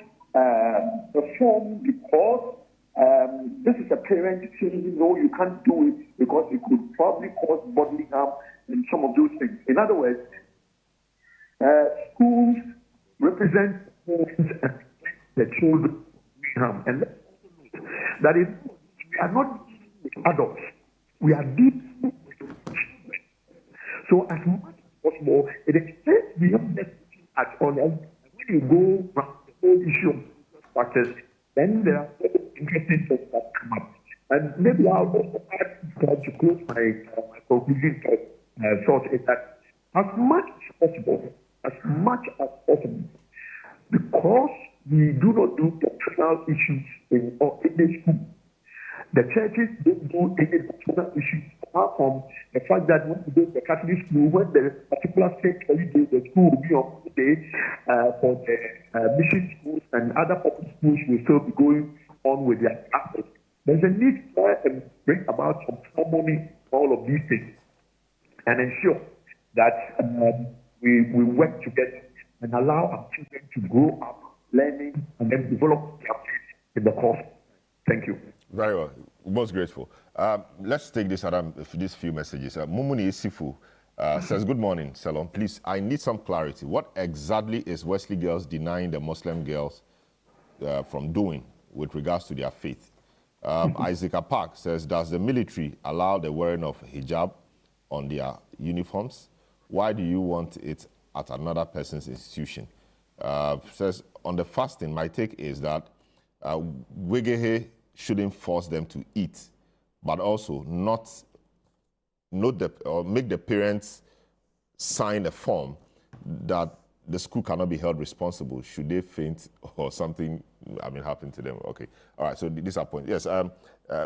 perform because this is a parent saying, no, you can't do it because it could probably cause bodily harm and some of those things. In other words, schools represent the children harm. And that is, we are not adults. We are deep. So as much as possible, it extends beyond that at all. When you go around the whole issue of practice, then there are interesting things that come up. And maybe I'll also add to close my conclusion thought is that as much as possible, because we do not do doctrinal issues in the school, the churches don't do any doctrinal issues apart from the fact that when you go to the Catholic school, when there is a particular state holiday, the school will be on holiday for the mission schools and other public schools will still be going on with their classes. There's a need to try and bring about some harmony in all of these things and ensure that we work together and allow our children to grow up learning and then develop their in the course. Thank you. Very well. Most grateful. Let's take this these few messages. Mumuni Isifu says, good morning, Selorm. Please, I need some clarity. What exactly is Wesley Girls denying the Muslim girls from doing with regards to their faith? Isaac Park says, does the military allow the wearing of hijab on their uniforms? Why do you want it at another person's institution? Says, on the fasting, my take is that Wegehe shouldn't force them to eat, but also make the parents sign a form that the school cannot be held responsible should they faint or something happen to them. Okay, all right, so these are points. Yes,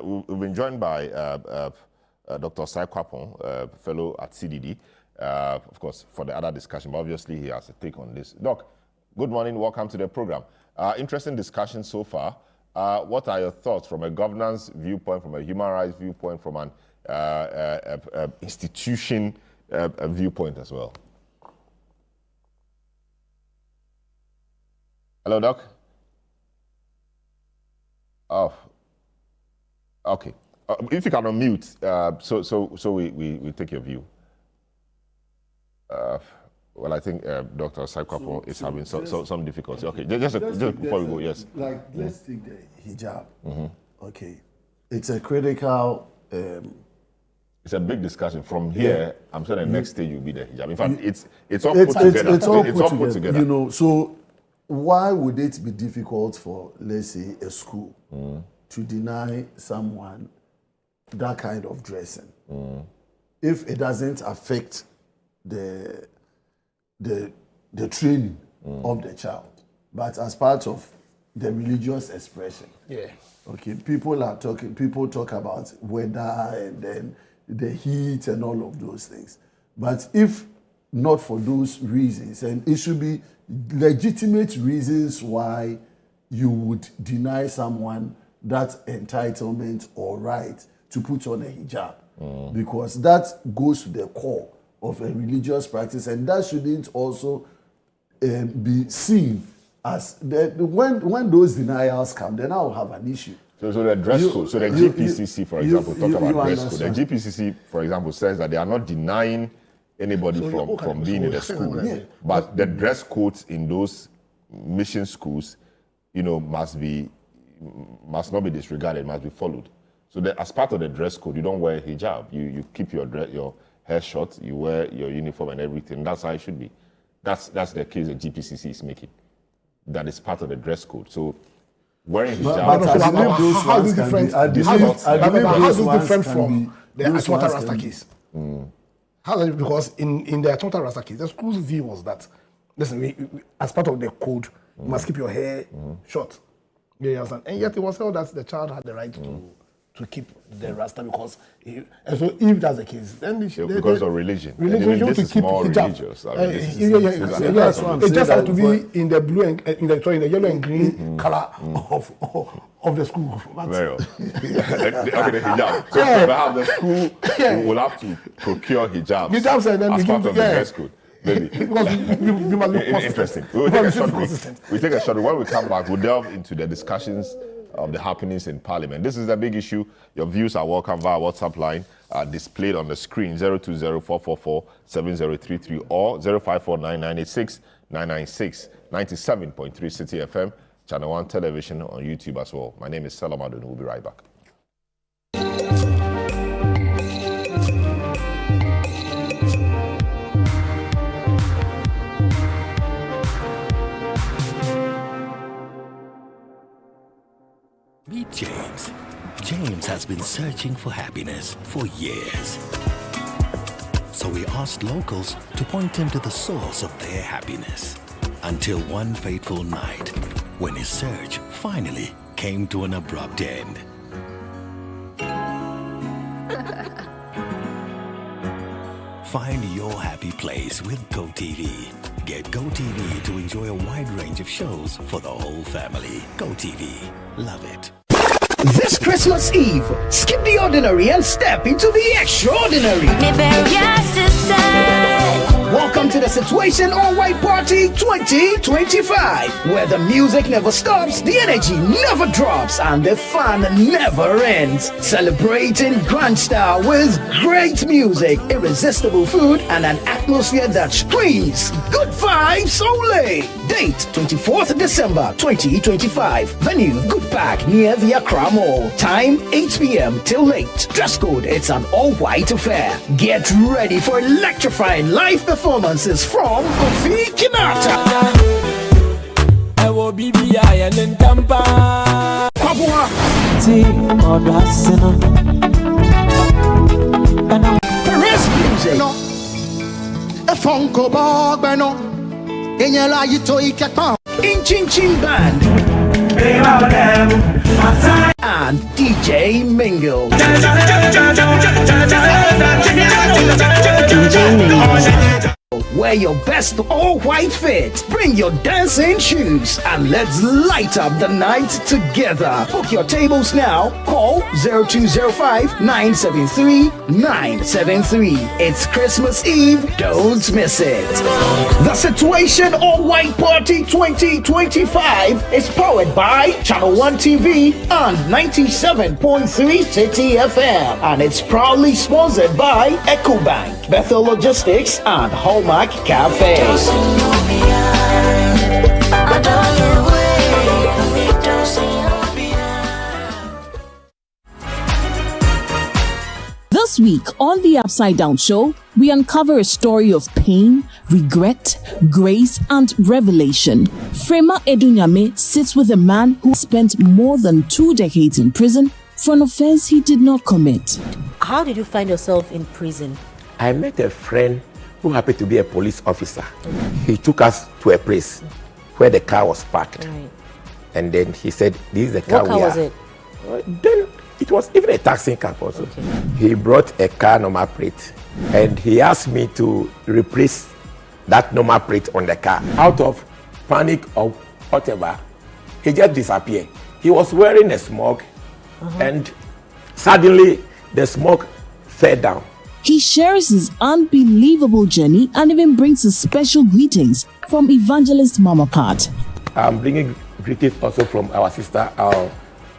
we've been joined by Dr. Sai Kwapon, fellow at CDD, of course, for the other discussion, but obviously he has a take on this. Doc, good morning, welcome to the program. Interesting discussion so far. What are your thoughts from a governance viewpoint, from a human rights viewpoint, from an institution viewpoint as well? Hello, Doc? Oh, okay. If you can unmute, so we take your view. Well, I think Dr. Saikwapo is having some difficulty. Okay, just before we go, yes. Like, let's take the hijab. Okay, it's a critical. It's a big discussion. From here, I'm sure the next stage will be the hijab. In fact, it's all put together. It's all put together. You know, so why would it be difficult for, let's say, a school to deny someone that kind of dressing if it doesn't affect the training of the child, but as part of the religious expression? Yeah. Okay. People talk about weather and then the heat and all of those things. But if not for those reasons, and it should be legitimate reasons why you would deny someone that entitlement or right to put on a hijab, because that goes to the core of a religious practice, and that shouldn't also be seen as when those denials come, then I'll have an issue. So the dress code, so the GPCC, for example, talk about dress code. The GPCC, for example, says that they are not denying anybody from being in the school, but the dress codes in those mission schools, must not be disregarded, must be followed. So as part of the dress code, you don't wear hijab. You keep your hair short, you wear your uniform and everything. That's how it should be. That's the case that GPCC is making. That is part of the dress code. So wearing hijab. How is it different from the Atwata Rasta case? How is it? Because in the Atwata Rasta case, the school's view was that, listen, as part of the code, you must keep your hair short. You understand? And yet it was held that the child had the right to keep the Rasta because, and so if that's the case, then because of religion. This is more religious. It just has to be in the blue and in the yellow and green color of the school. Very well. The hijab. So perhaps the school will have to procure hijabs as part of the dress code. Maybe. Because we must be interesting. We'll take a short break. We take a short break. When we come back, we'll delve into the discussions of the happenings in Parliament. This is a big issue. Your views are welcome via WhatsApp line displayed on the screen, 020-444-7033 or 054-9986-996, 97.3 City FM, Channel 1 Television on YouTube as well. My name is Selorm Adonoo. We'll be right back. Meet James. James has been searching for happiness for years. So we asked locals to point him to the source of their happiness. Until one fateful night, when his search finally came to an abrupt end. Find your happy place with GoTV. Get GoTV to enjoy a wide range of shows for the whole family. GoTV. Love it. This Christmas Eve, skip the ordinary and step into the extraordinary. Welcome to the Situation All White Party 2025, where the music never stops, the energy never drops, and the fun never ends. Celebrating grand style with great music, irresistible food, and an atmosphere that screams good vibes only. Date 24th December 2025. Venue Good Park near the Accra Mall. Time 8 p.m. till late. Dress code, it's an all-white affair. Get ready for electrifying live performances from Kofi Kinata, Paris Music, Inchin Band, and DJ Mingle. Wear your best all-white fit. Bring your dancing shoes and let's light up the night together. Book your tables now. Call 0205-973-973. It's Christmas Eve. Don't miss it. The Situation All-White Party 2025 is powered by Channel 1 TV and 97.3 City FM. And it's proudly sponsored by EcoBank, Bethel Logistics, and Hallmark Cafe. This week on The Upside Down Show, we uncover a story of pain, regret, grace, and revelation. Selorm Adonoo sits with a man who spent more than 2 decades in prison for an offense he did not commit. How did you find yourself in prison? I met a friend who happened to be a police officer. He took us to a place where the car was parked. Right. And then he said, this is the car What car was it? Then it was even a taxi cab also. Okay. He brought a car number plate and he asked me to replace that number plate on the car. Out of panic or whatever, he just disappeared. He was wearing a smock and suddenly the smoke fell down. He shares his unbelievable journey and even brings his special greetings from evangelist Mama Pat. I'm bringing greetings also from our sister,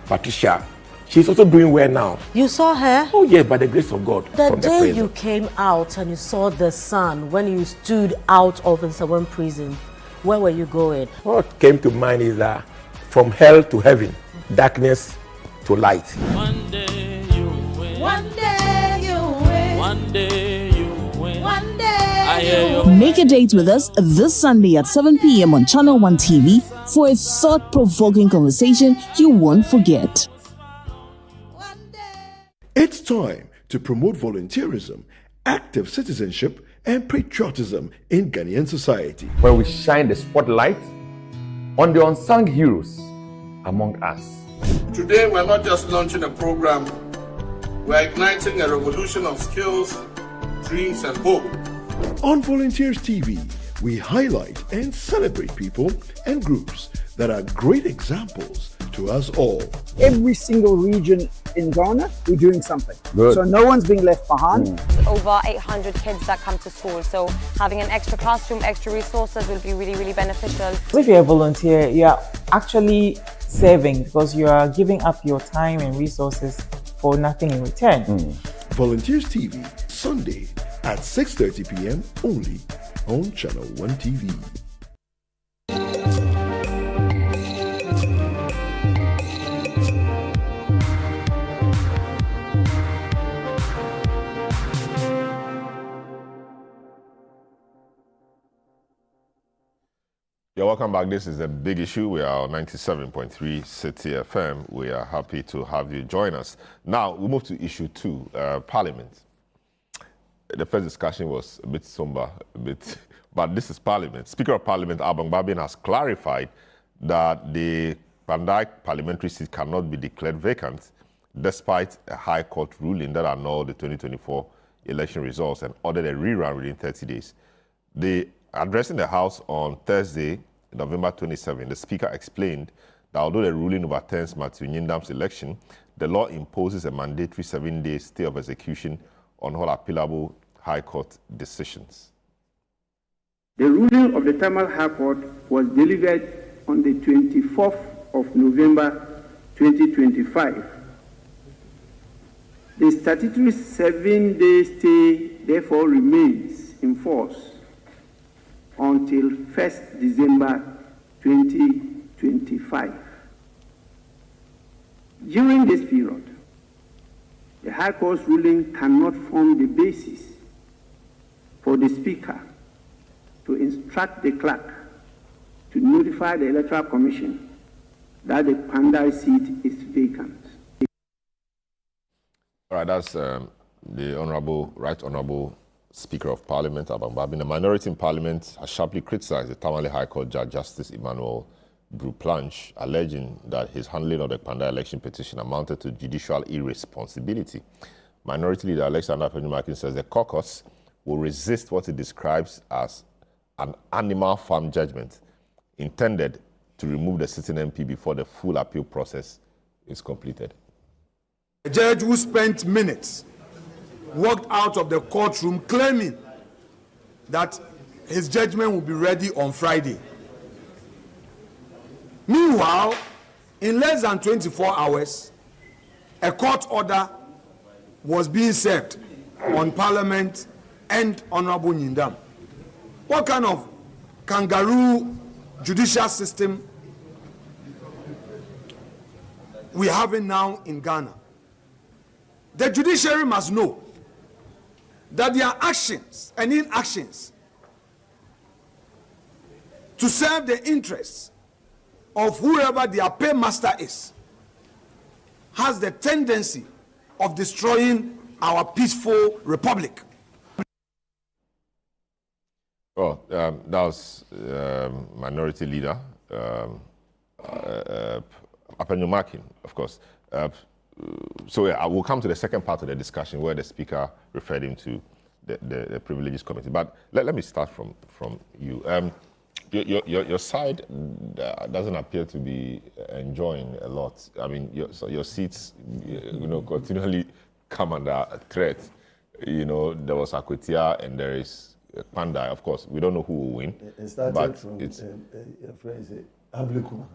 Patricia. She's also doing well now. You saw her? Oh yeah, by the grace of God. The day you came out and you saw the sun, when you stood out of the Selorm prison, where were you going? What came to mind is that from hell to heaven, darkness to light. One day you win. One day you win. One day you win. One day I hear you. Make a date with us this Sunday at 7 p.m. on Channel 1 TV for a thought-provoking conversation you won't forget. It's time to promote volunteerism, active citizenship, and patriotism in Ghanaian society, where we shine the spotlight on the unsung heroes among us. Today, we're not just launching a program, we're igniting a revolution of skills, dreams, and hope. On Volunteers TV, we highlight and celebrate people and groups that are great examples to us all. Every single region in Ghana, we're doing something. Good. So no one's being left behind. Over 800 kids that come to school, so having an extra classroom, extra resources will be really, really beneficial. If you're a volunteer, you are actually serving because you are giving up your time and resources for nothing in return. Volunteers TV, Sunday at 6:30 p.m. only on Channel 1 TV. Yeah, welcome back. This is a big issue. We are on 97.3 City FM. We are happy to have you join us. Now, we move to issue 2, Parliament. The first discussion was a bit somber, but this is Parliament. Speaker of Parliament, Abang Babin, has clarified that the Pandai Parliamentary seat cannot be declared vacant despite a High Court ruling that annulled the 2024 election results and ordered a rerun within 30 days. Addressing the House on Thursday, November 27, the Speaker explained that although the ruling overturns Matthew Nyindam's election, the law imposes a mandatory 7-day stay of execution on all appealable High Court decisions. The ruling of the Tamil High Court was delivered on the 24th of November 2025. The statutory 7-day stay therefore remains in force until 1st December 2025. During this period, the High Court's ruling cannot form the basis for the Speaker to instruct the clerk to notify the Electoral Commission that the Pandai seat is vacant. All right, that's the Right Honourable Speaker of Parliament, Abang Babin. The minority in Parliament has sharply criticised the Tamale High Court Judge Justice Emmanuel Bruplanche, alleging that his handling of the Kpandai election petition amounted to judicial irresponsibility. Minority Leader Alexander Penumakin says the caucus will resist what he describes as an animal farm judgment intended to remove the sitting MP before the full appeal process is completed. A judge who spent minutes walked out of the courtroom claiming that his judgment will be ready on Friday. Meanwhile, in less than 24 hours, a court order was being served on Parliament and Honorable Nyindam. What kind of kangaroo judicial system we have now in Ghana? The judiciary must know that their actions and inactions to serve the interests of whoever their paymaster is has the tendency of destroying our peaceful republic. Well, that was Minority Leader Apenumakin, of course. So yeah, I will come to the second part of the discussion where the Speaker referred him to the Privileges Committee. But let me start from you. Your side doesn't appear to be enjoying a lot. I mean, your seats, continually come under threat. There was Akwetia and there is Pandai. Of course, we don't know who will win. It started but from it's your friend Ablikuma.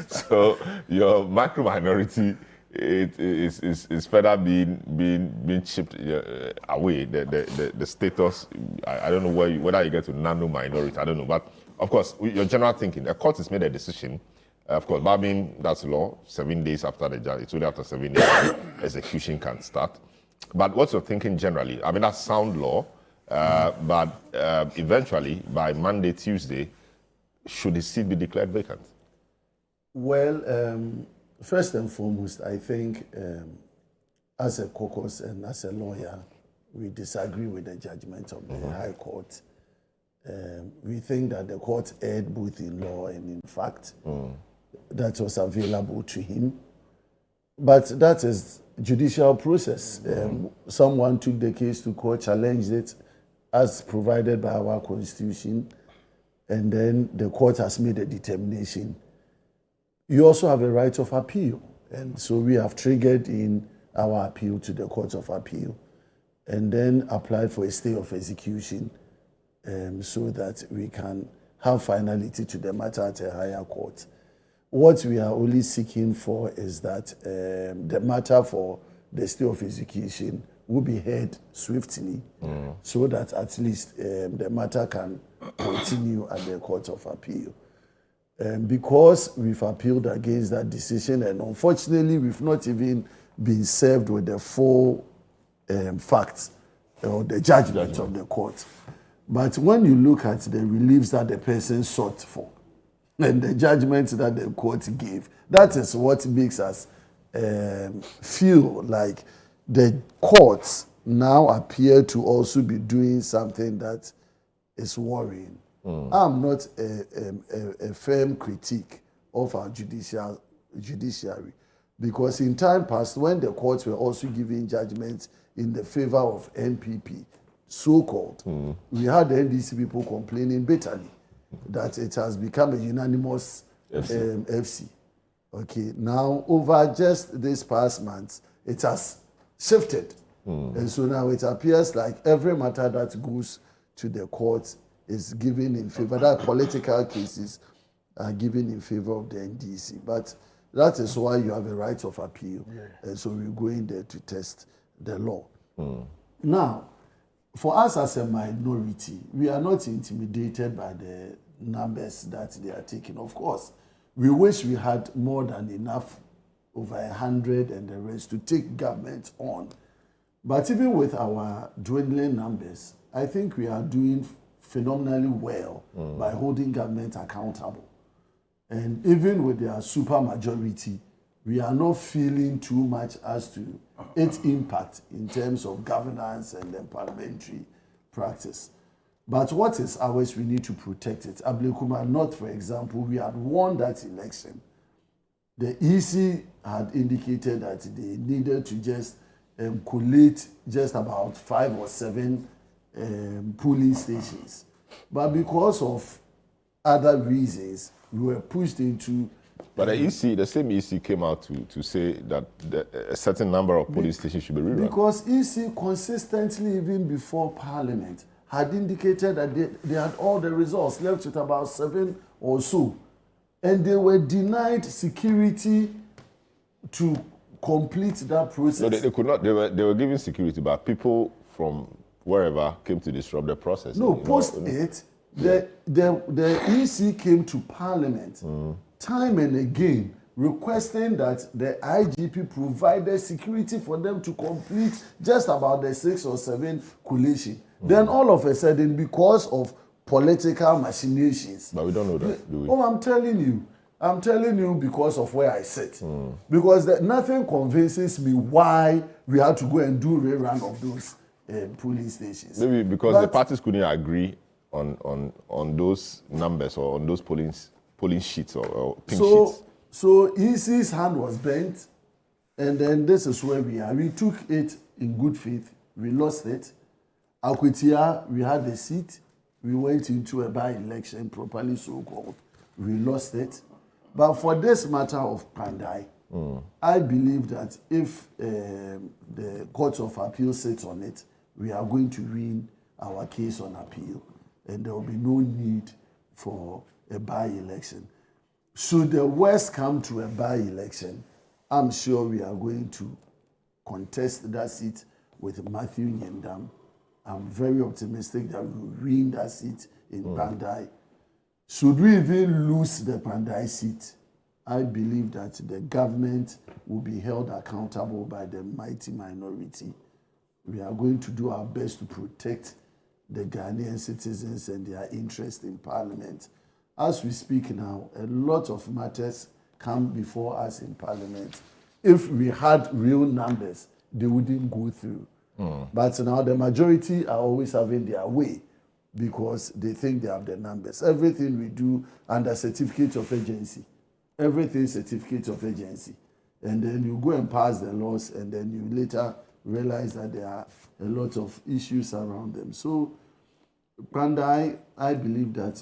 So your micro minority is further being chipped away. The status, I don't know whether you get to nano minority. I don't know, but of course your general thinking. The court has made a decision. Of course, Babin, that's law. 7 days after the judge, it's only after 7 days execution can start. But what's your thinking generally? I mean, that's sound law. But eventually, by Monday, Tuesday, should the seat be declared vacant? Well, first and foremost, I think as a caucus and as a lawyer, we disagree with the judgment of the High Court. We think that the court erred both in law and in fact that was available to him. But that is judicial process. Someone took the case to court, challenged it as provided by our constitution, and then the court has made a determination. You also have a right of appeal, and so we have triggered in our appeal to the Court of Appeal, and then applied for a stay of execution so that we can have finality to the matter at a higher court. What we are only seeking for is that the matter for the stay of execution will be heard swiftly so that at least the matter can continue at the Court of Appeal. Because we've appealed against that decision, and unfortunately we've not even been served with the full facts or the judgment of the court. But when you look at the reliefs that the person sought for and the judgment that the court gave, that is what makes us feel like the courts now appear to also be doing something that is worrying. I'm not a firm critique of our judiciary, because in time past, when the courts were also giving judgments in the favor of NPP, so-called, we had the NDC people complaining bitterly that it has become a unanimous FC. Okay, now over just this past month, it has shifted. And so now it appears like every matter that goes to the court is given in favor, that political cases are given in favor of the NDC. But that is why you have a right of appeal. And so we're going there to test the law. Now, for us as a minority, we are not intimidated by the numbers that they are taking. Of course, we wish we had more than enough, over 100 and the rest, to take government on. But even with our dwindling numbers, I think we are doing phenomenally well by holding government accountable. And even with their super majority, we are not feeling too much as to its impact in terms of governance and then parliamentary practice. But what is ours, we need to protect it. Ablekuma North, for example, we had won that election. The EC had indicated that they needed to just collate just about 5 or 7 polling stations. But because of other reasons, we were pushed into... But the same EC came out to say that a certain number of polling stations should be rerun. Because EC consistently, even before Parliament, had indicated that they had all the results, left with about 7 or so. And they were denied security to complete that process. No, they could not. They were given security, but people from wherever came to disrupt the process. No, the EC came to Parliament time and again requesting that the IGP provided security for them to complete just about the 6 or 7 collation. Then all of a sudden, because of political machinations. But we don't know that, do we? Oh, I'm telling you because of where I sit. Because nothing convinces me why we had to go and do rerun of those polling stations. Maybe because the parties couldn't agree on those numbers or on those polling sheets or pink sheets. So EC's hand was bent, and then this is where we are. We took it in good faith. We lost it. Akwitia, we had the seat. We went into a by-election, properly so-called. We lost it. But for this matter of Pandai, I believe that if the Court of Appeal sits on it, we are going to win our case on appeal. And there will be no need for a by-election. Should the West come to a by-election, I'm sure we are going to contest that seat with Matthew Nyendam. I'm very optimistic that we will win that seat in Pandai. Should we even lose the Pandai seat, I believe that the government will be held accountable by the mighty minority. We are going to do our best to protect the Ghanaian citizens and their interest in Parliament. As we speak now, a lot of matters come before us in Parliament. If we had real numbers, they wouldn't go through. But now the majority are always having their way because they think they have the numbers. Everything we do under certificate of agency. Everything certificate of agency. And then you go and pass the laws, and then you later realize that there are a lot of issues around them. So, Pandai, I believe that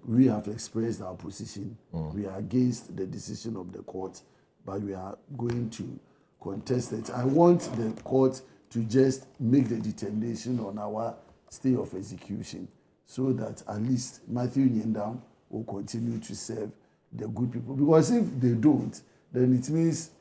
we have expressed our position. We are against the decision of the court, but we are going to contest it. I want the court to just make the determination on our stay of execution so that at least Matthew Nyendam will continue to serve the good people. Because if they don't, then it means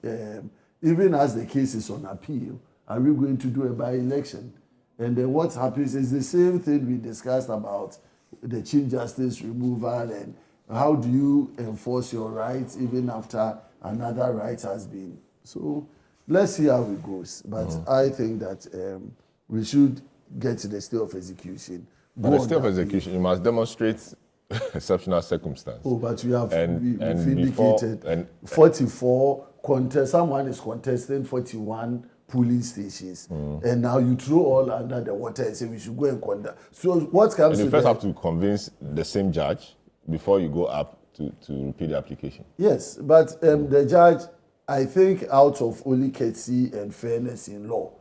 even as the case is on appeal, are we going to do a by-election? And then what happens is the same thing we discussed about the Chief Justice removal and how do you enforce your rights even after another right has been. So let's see how it goes. But I think that we should get to the state of execution. But the state of execution, you must demonstrate exceptional circumstance. Oh, but we have we've before, indicated 44 contest. Someone is contesting 41 polling stations, and now you throw all under the water and say we should go and conduct. So what comes? And you first have to convince the same judge before you go up to repeat the application. Yes, but the judge, I think, out of only courtesy and fairness in law,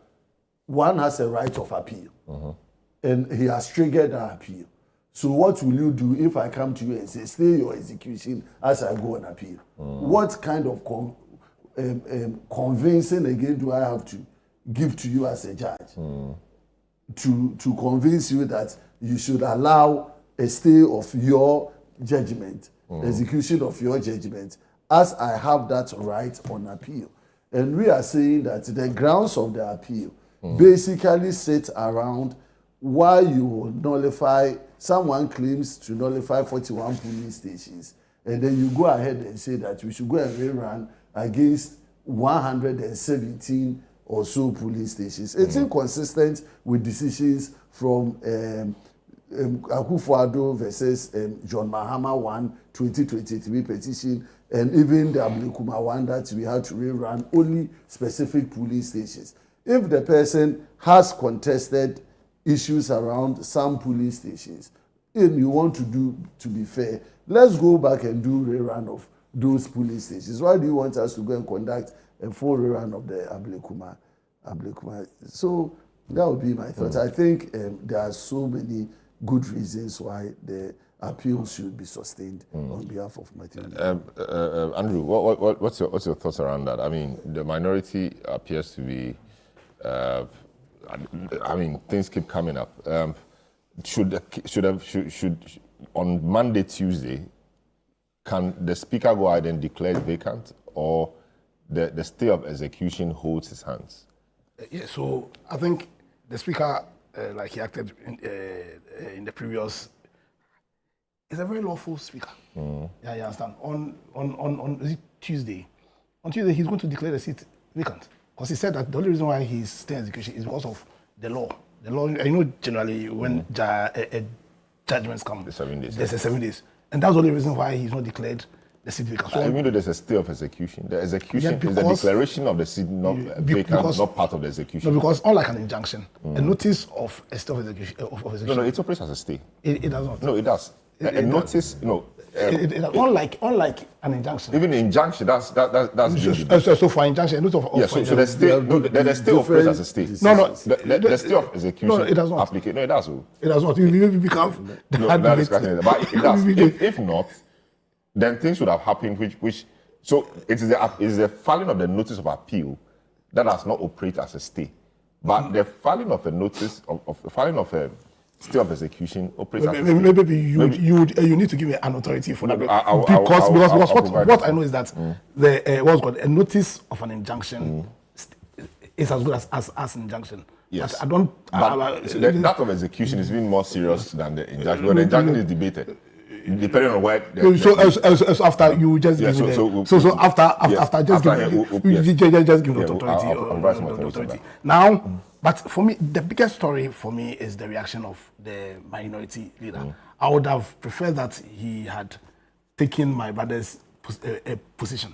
one has a right of appeal, and he has triggered that appeal. So what will you do if I come to you and say, stay your execution as I go on appeal? What kind of convincing again do I have to give to you as a judge to convince you that you should allow a stay of your judgment, execution of your judgment, as I have that right on appeal. And we are saying that the grounds of the appeal basically sit around why you will nullify, someone claims to nullify 41 police stations, and then you go ahead and say that we should go and rerun against 117 or so police stations. It's inconsistent with decisions from Akufo-Addo versus John Mahama 1 2023 petition, and even the Ablekuma one that we had to rerun only specific police stations. If the person has contested issues around some police stations, and you want to do, to be fair, let's go back and do rerun of those police stations. Why do you want us to go and conduct a full rerun of the Ablekuma? So that would be my thought. I think there are so many good reasons why the appeal should be sustained on behalf of Martin. Andrew, what's your thoughts around that? I mean, the minority appears to be. I mean, things keep coming up. Should on Monday, Tuesday, can the speaker go ahead and declare it vacant, or the stay of execution holds his hands? Yeah, so I think the speaker, like he acted in the previous, is a very lawful speaker. Yeah, you understand. On Tuesday, he's going to declare the seat vacant, because he said that the only reason why he's staying execution is because of the law. The law, you know, generally when judgments come, there's 7 days, and that's the only reason why he's not declared the seat vacant. So even though there's a stay of execution, the execution is the declaration of the seat not vacant, not part of the execution. No, because unlike an injunction, a notice of a stay of execution. No, it operates as a stay. It does not. No, it does. A notice, no. Unlike an injunction. Even an injunction, that's so for injunction, so the stay operates as a stay. No, the stay of execution. No, it does not. No, it does. It does not. You become. But it does. If not, then things would have happened. So it is the filing of the notice of appeal that does not operate as a stay, but the filing of a notice of filing of a stay of execution operates. Maybe you need to give me an authority for that, because what I know is that what's called a notice of an injunction is as good as an injunction. Yes, I don't. That of execution is even more serious than the injunction. When the injunction is debated, depending on where. So after you just give me after just give authority. Now. But for me, the biggest story for me is the reaction of the minority leader. I would have preferred that he had taken my brother's position.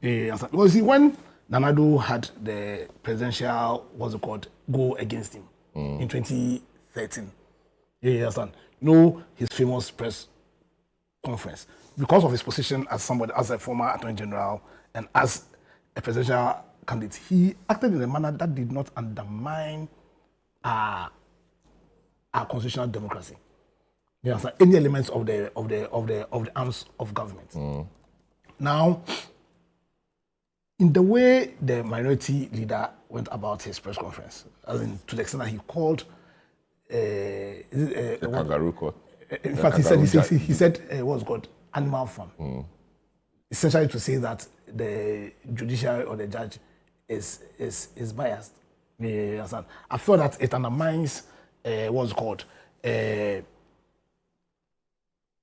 Because when Nanado had the presidential, go against him in 2013, you understand? His famous press conference, because of his position as a former Attorney General and as a presidential candidate, he acted in a manner that did not undermine our constitutional democracy. You understand? Any elements of the arms of government. Now, in the way the minority leader went about his press conference, to the extent that he called the kangaroo court. In fact, he said what's called animal farm. Essentially to say that the judiciary or the judge is biased. I feel that it undermines what's called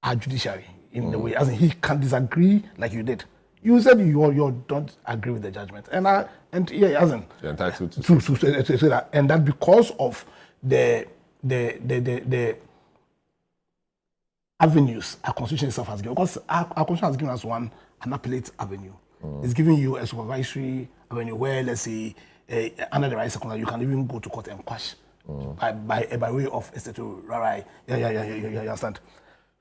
our judiciary in the way, as in he can disagree like you did. You said you don't agree with the judgment, and he hasn't. You're entitled to say that, and that because of the avenues our constitution itself has given, because our constitution has given us an appellate avenue. It's giving you a supervisory avenue where, let's say, under the right circular, you can even go to court and quash by way of a certiorari. You understand?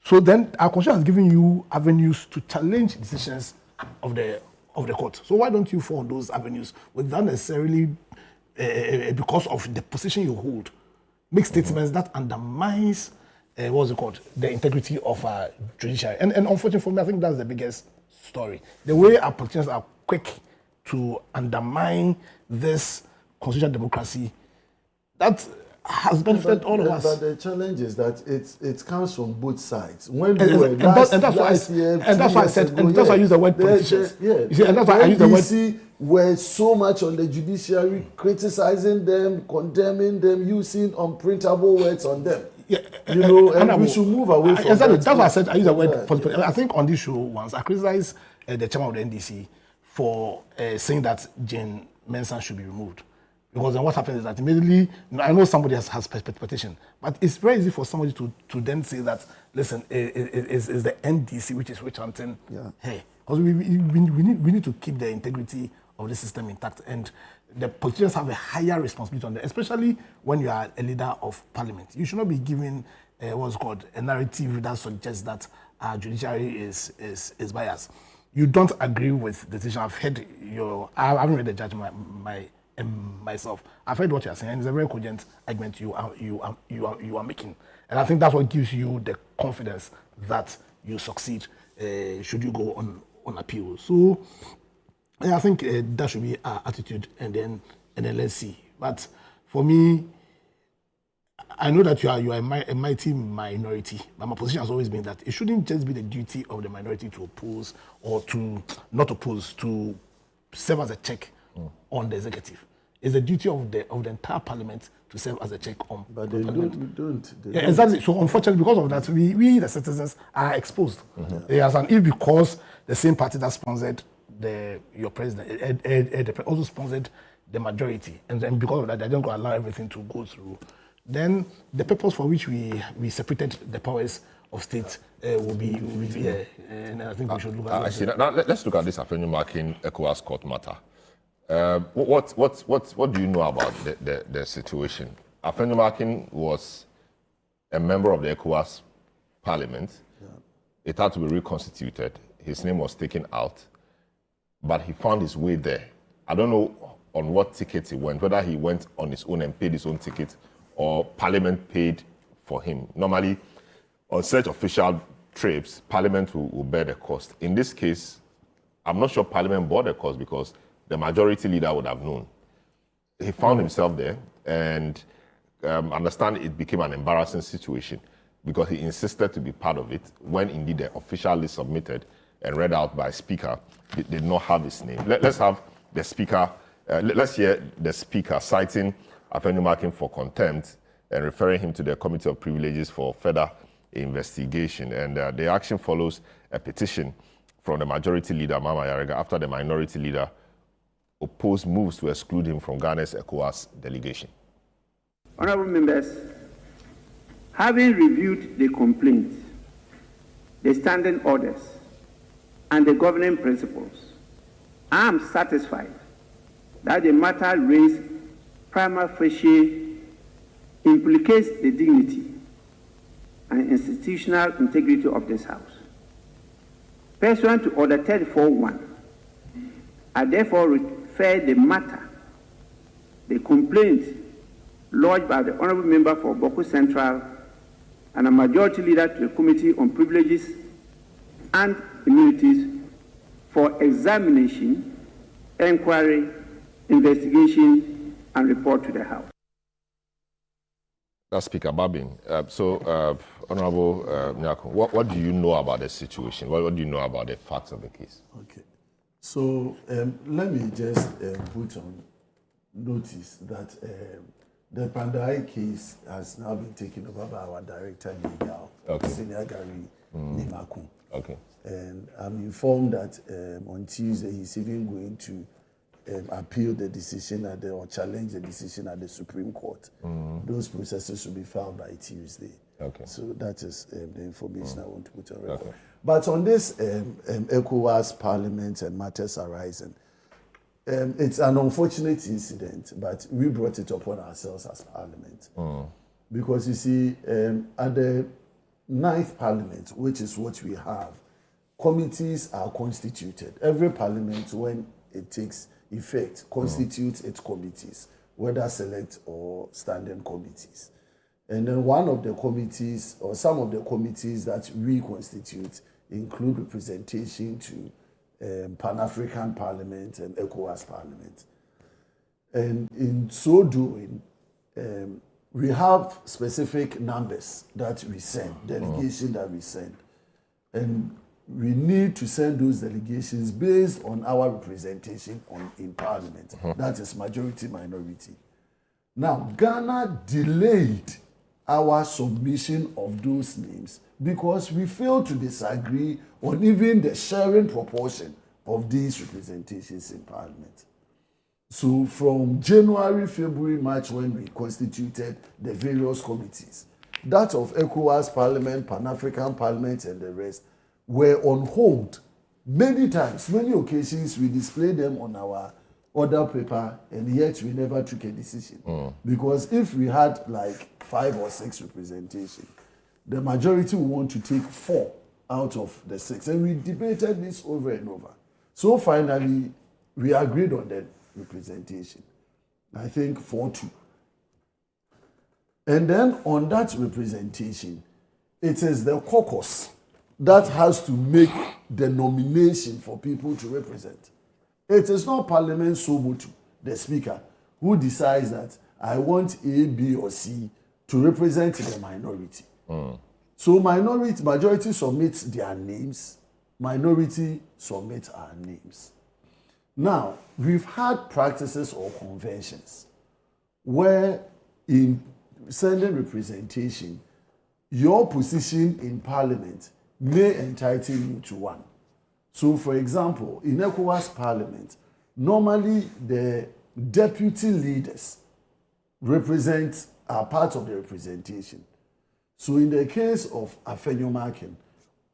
So then our constitution has given you avenues to challenge decisions of the court. So why don't you follow those avenues without necessarily, because of the position you hold, make statements that undermines the integrity of our judiciary. And unfortunately for me, I think that's the biggest story. The way our politicians are quick to undermine this constitutional democracy, that has benefited all of us. But the challenge is that it comes from both sides. When And that's why I said, and that's why I use the word politicians. You see, and that's why I use the word. NDC were so much on the judiciary, criticizing them, condemning them, using unprintable words on them. Yeah, and we should move away from exactly. that. That's why I said I use the word politician. I think on this show once I criticized the chairman of the NDC for saying that Jane Mensah should be removed. Because then what happens is that immediately, I know somebody has petition, but it's very easy for somebody to then say that, listen, it's the NDC which is witch hunting. Yeah. Hey, because we need to keep the integrity of the system intact, and the politicians have a higher responsibility on that, especially when you are a leader of parliament. You should not be given what's called a narrative that suggests that our judiciary is biased. You don't agree with the decision. I've heard I haven't read the judgment myself. I've heard what you're saying, and it's a very cogent argument you are making, and I think that's what gives you the confidence that you succeed should you go on appeal. So I think that should be our attitude, and then let's see. But for me, I know that you are a mighty minority, but my position has always been that it shouldn't just be the duty of the minority to oppose or to not oppose, to serve as a check on the executive. It's the duty of the entire parliament to serve as a check on parliament. Don't. Exactly. So unfortunately, because of that, we the citizens are exposed. Yes, and if because the same party that sponsored your president also sponsored the majority, and then because of that, they don't go allow everything to go through, then the purpose for which we separated the powers of state will be and I think we should look at that. Now let's look at this Afenyo Markin ECOWAS court matter. What do you know about the situation? Afenyo Markin was a member of the ECOWAS parliament. Yeah. It had to be reconstituted. His name was taken out, but he found his way there. I don't know on what ticket he went, whether he went on his own and paid his own ticket or Parliament paid for him. Normally, on such official trips, Parliament will bear the cost. In this case, I'm not sure Parliament bore the cost because the majority leader would have known. He found himself there, and understand it became an embarrassing situation because he insisted to be part of it when indeed the official list submitted and read out by Speaker did not have his name. Let's have the Speaker, let's hear the Speaker citing Afenyo Markin for contempt and referring him to the Committee of Privileges for further investigation. And the action follows a petition from the majority leader, Mama Yarega, after the minority leader opposed moves to exclude him from Ghana's ECOWAS delegation. Honorable members, having reviewed the complaint, the standing orders, and the governing principles, I am satisfied that the matter raised prima facie implicates the dignity and institutional integrity of this House. Pursuant to Order 34.1, I therefore refer the matter, the complaint lodged by the Honourable Member for Boko Central and a majority leader to the Committee on Privileges and Immunities for examination, inquiry, investigation, and report to the House. That's Speaker Babin. Honourable Nyako, what do you know about the situation? What do you know about the facts of the case? Okay. So let me just put on notice that the Pandai case has now been taken over by our Director Legal, Senior Gary Nimaku. Okay. And I'm informed that on Tuesday he's even going to appeal the decision or challenge the decision at the Supreme Court. Those processes will be filed by Tuesday. Okay. So that is the information I want to put on record. Okay. But on this ECOWAS Parliament and matters arising, it's an unfortunate incident, but we brought it upon ourselves as Parliament. Because you see, at the 9th Parliament, which is what we have, committees are constituted. Every Parliament, when it takes effect, constitutes its committees, whether select or standing committees. And then one of the committees, or some of the committees that we constitute, include representation to Pan-African Parliament and ECOWAS Parliament. And in so doing, we have specific numbers that we send, delegation that we send. And we need to send those delegations based on our representation in Parliament. That is majority, minority. Now, Ghana delayed our submission of those names because we failed to disagree on even the sharing proportion of these representations in Parliament. So from January, February, March, when we constituted the various committees, that of ECOWAS Parliament, Pan-African Parliament, and the rest, were on hold. Many times, many occasions, we displayed them on our order paper, and yet we never took a decision. Because if we had like 5 or 6 representation, the majority would want to take 4 out of the 6. And we debated this over and over. So finally, we agreed on the representation. I think 4-2. And then on that representation, it is the caucus that has to make the nomination for people to represent. It is not Parliament Sobotu, the Speaker, who decides that I want A, B, or C to represent the minority. So majority submits their names, minority submits our names. Now, we've had practices or conventions where in sending representation, your position in Parliament may entitle you to one. So, for example, in ECOWAS Parliament, normally the deputy leaders are part of the representation. So, in the case of Afenyo Makin,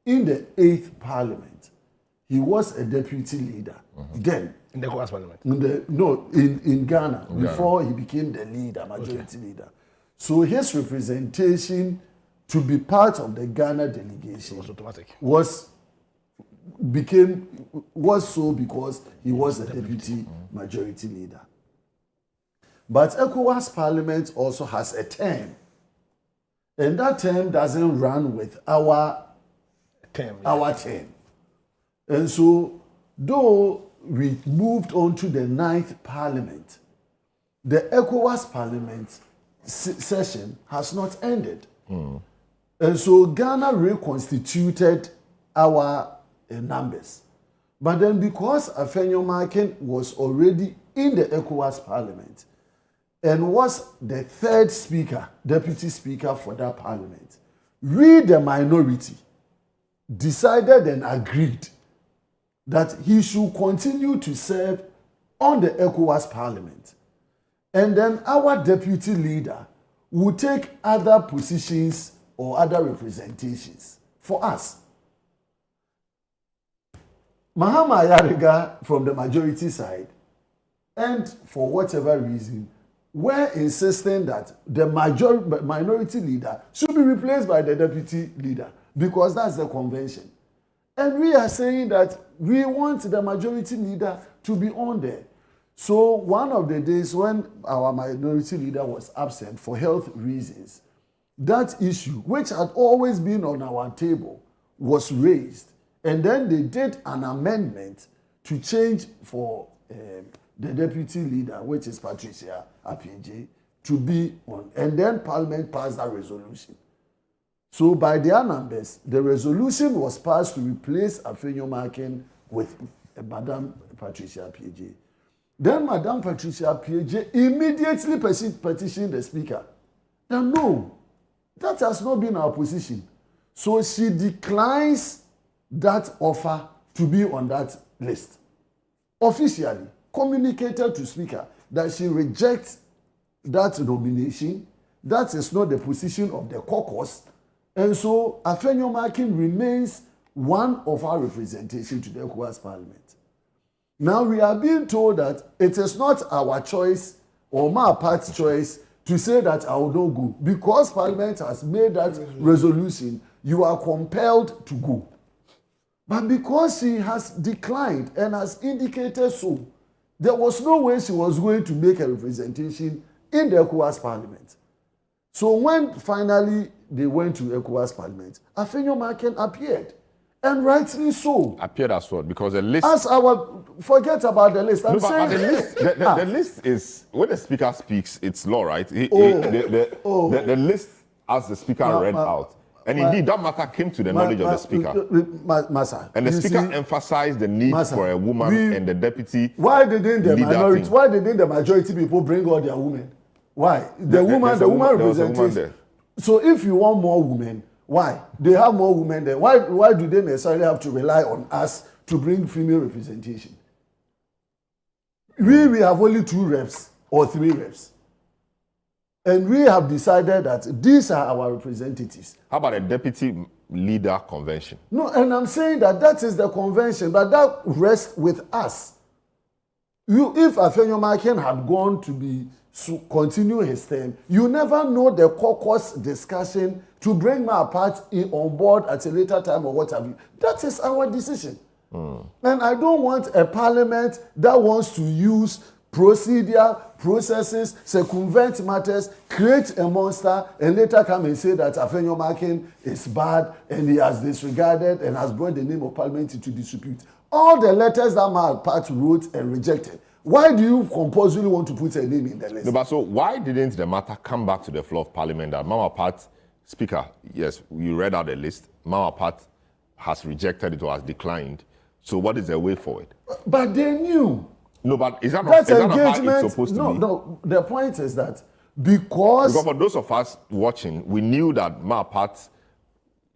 in the 8th Parliament, he was a deputy leader. Then, in the ECOWAS Parliament? In Ghana, before he became the leader, majority leader. So, his representation to be part of the Ghana delegation was automatic. Was so because he was a deputy majority leader. But ECOWAS Parliament also has a term. And that term doesn't run with our term. And so, though we moved on to the 9th Parliament, the ECOWAS Parliament session has not ended. And so Ghana reconstituted our numbers. But then because Afenyo Makin was already in the ECOWAS Parliament and was the 3rd speaker, deputy speaker for that parliament, we, the minority, decided and agreed that he should continue to serve on the ECOWAS Parliament. And then our deputy leader would take other positions or other representations for us. Mahama Ayariga from the majority side, and for whatever reason, were insisting that the minority leader should be replaced by the deputy leader because that's the convention. And we are saying that we want the majority leader to be on there. So one of the days when our minority leader was absent for health reasons, that issue, which had always been on our table, was raised. And then they did an amendment to change for the deputy leader, which is Patricia Appiagyei, to be on. And then Parliament passed that resolution. So by their numbers, the resolution was passed to replace Afenyo Makin with Madam Patricia Appiagyei. Then Madam Patricia Appiagyei immediately petitioned the Speaker. Now, no, that has not been our position. So she declines that offer to be on that list. Officially communicated to Speaker that she rejects that nomination. That is not the position of the caucus. And so Afenyo Makin remains one of our representation to the ECOWAS Parliament. Now we are being told that it is not our choice or my party's choice to say that I will not go. Because Parliament has made that resolution, you are compelled to go. But because she has declined and has indicated so, there was no way she was going to make a representation in the ECOWAS Parliament. So when finally they went to ECOWAS Parliament, Afenyo Makin appeared. And rightly so. Appeared as well, because the list... Forget about the list. But the list, the list is, when the speaker speaks, it's law, right? The list, as the speaker read out. And indeed, that matter came to the knowledge of the speaker. And the speaker emphasized the need for a woman and the deputy. Why didn't the majority people bring all their women? Why? The woman representation. So if you want more women, why? They have more women there. Why do they necessarily have to rely on us to bring female representation? We have only 2 reps or 3 reps. And we have decided that these are our representatives. How about a deputy leader convention? No, and I'm saying that is the convention, but that rests with us. If Afenyomaken had gone to continue his term, you never know the caucus discussion to bring my party on board at a later time or what have you. That is our decision. And I don't want a parliament that wants to use processes, circumvent matters, create a monster, and later come and say that Afenyomaken is bad and he has disregarded and has brought the name of parliament into disrepute. All the letters that my party wrote and rejected. Why do you compulsorily want to put a name in the list? No, but so why didn't the matter come back to the floor of parliament that Mama Pat, Speaker, yes, you read out the list, Mama Pat has rejected it or has declined. So what is the way forward? But they knew. No, but is that not how it's supposed to be? No, the point is that because for those of us watching, we knew that Mama Pat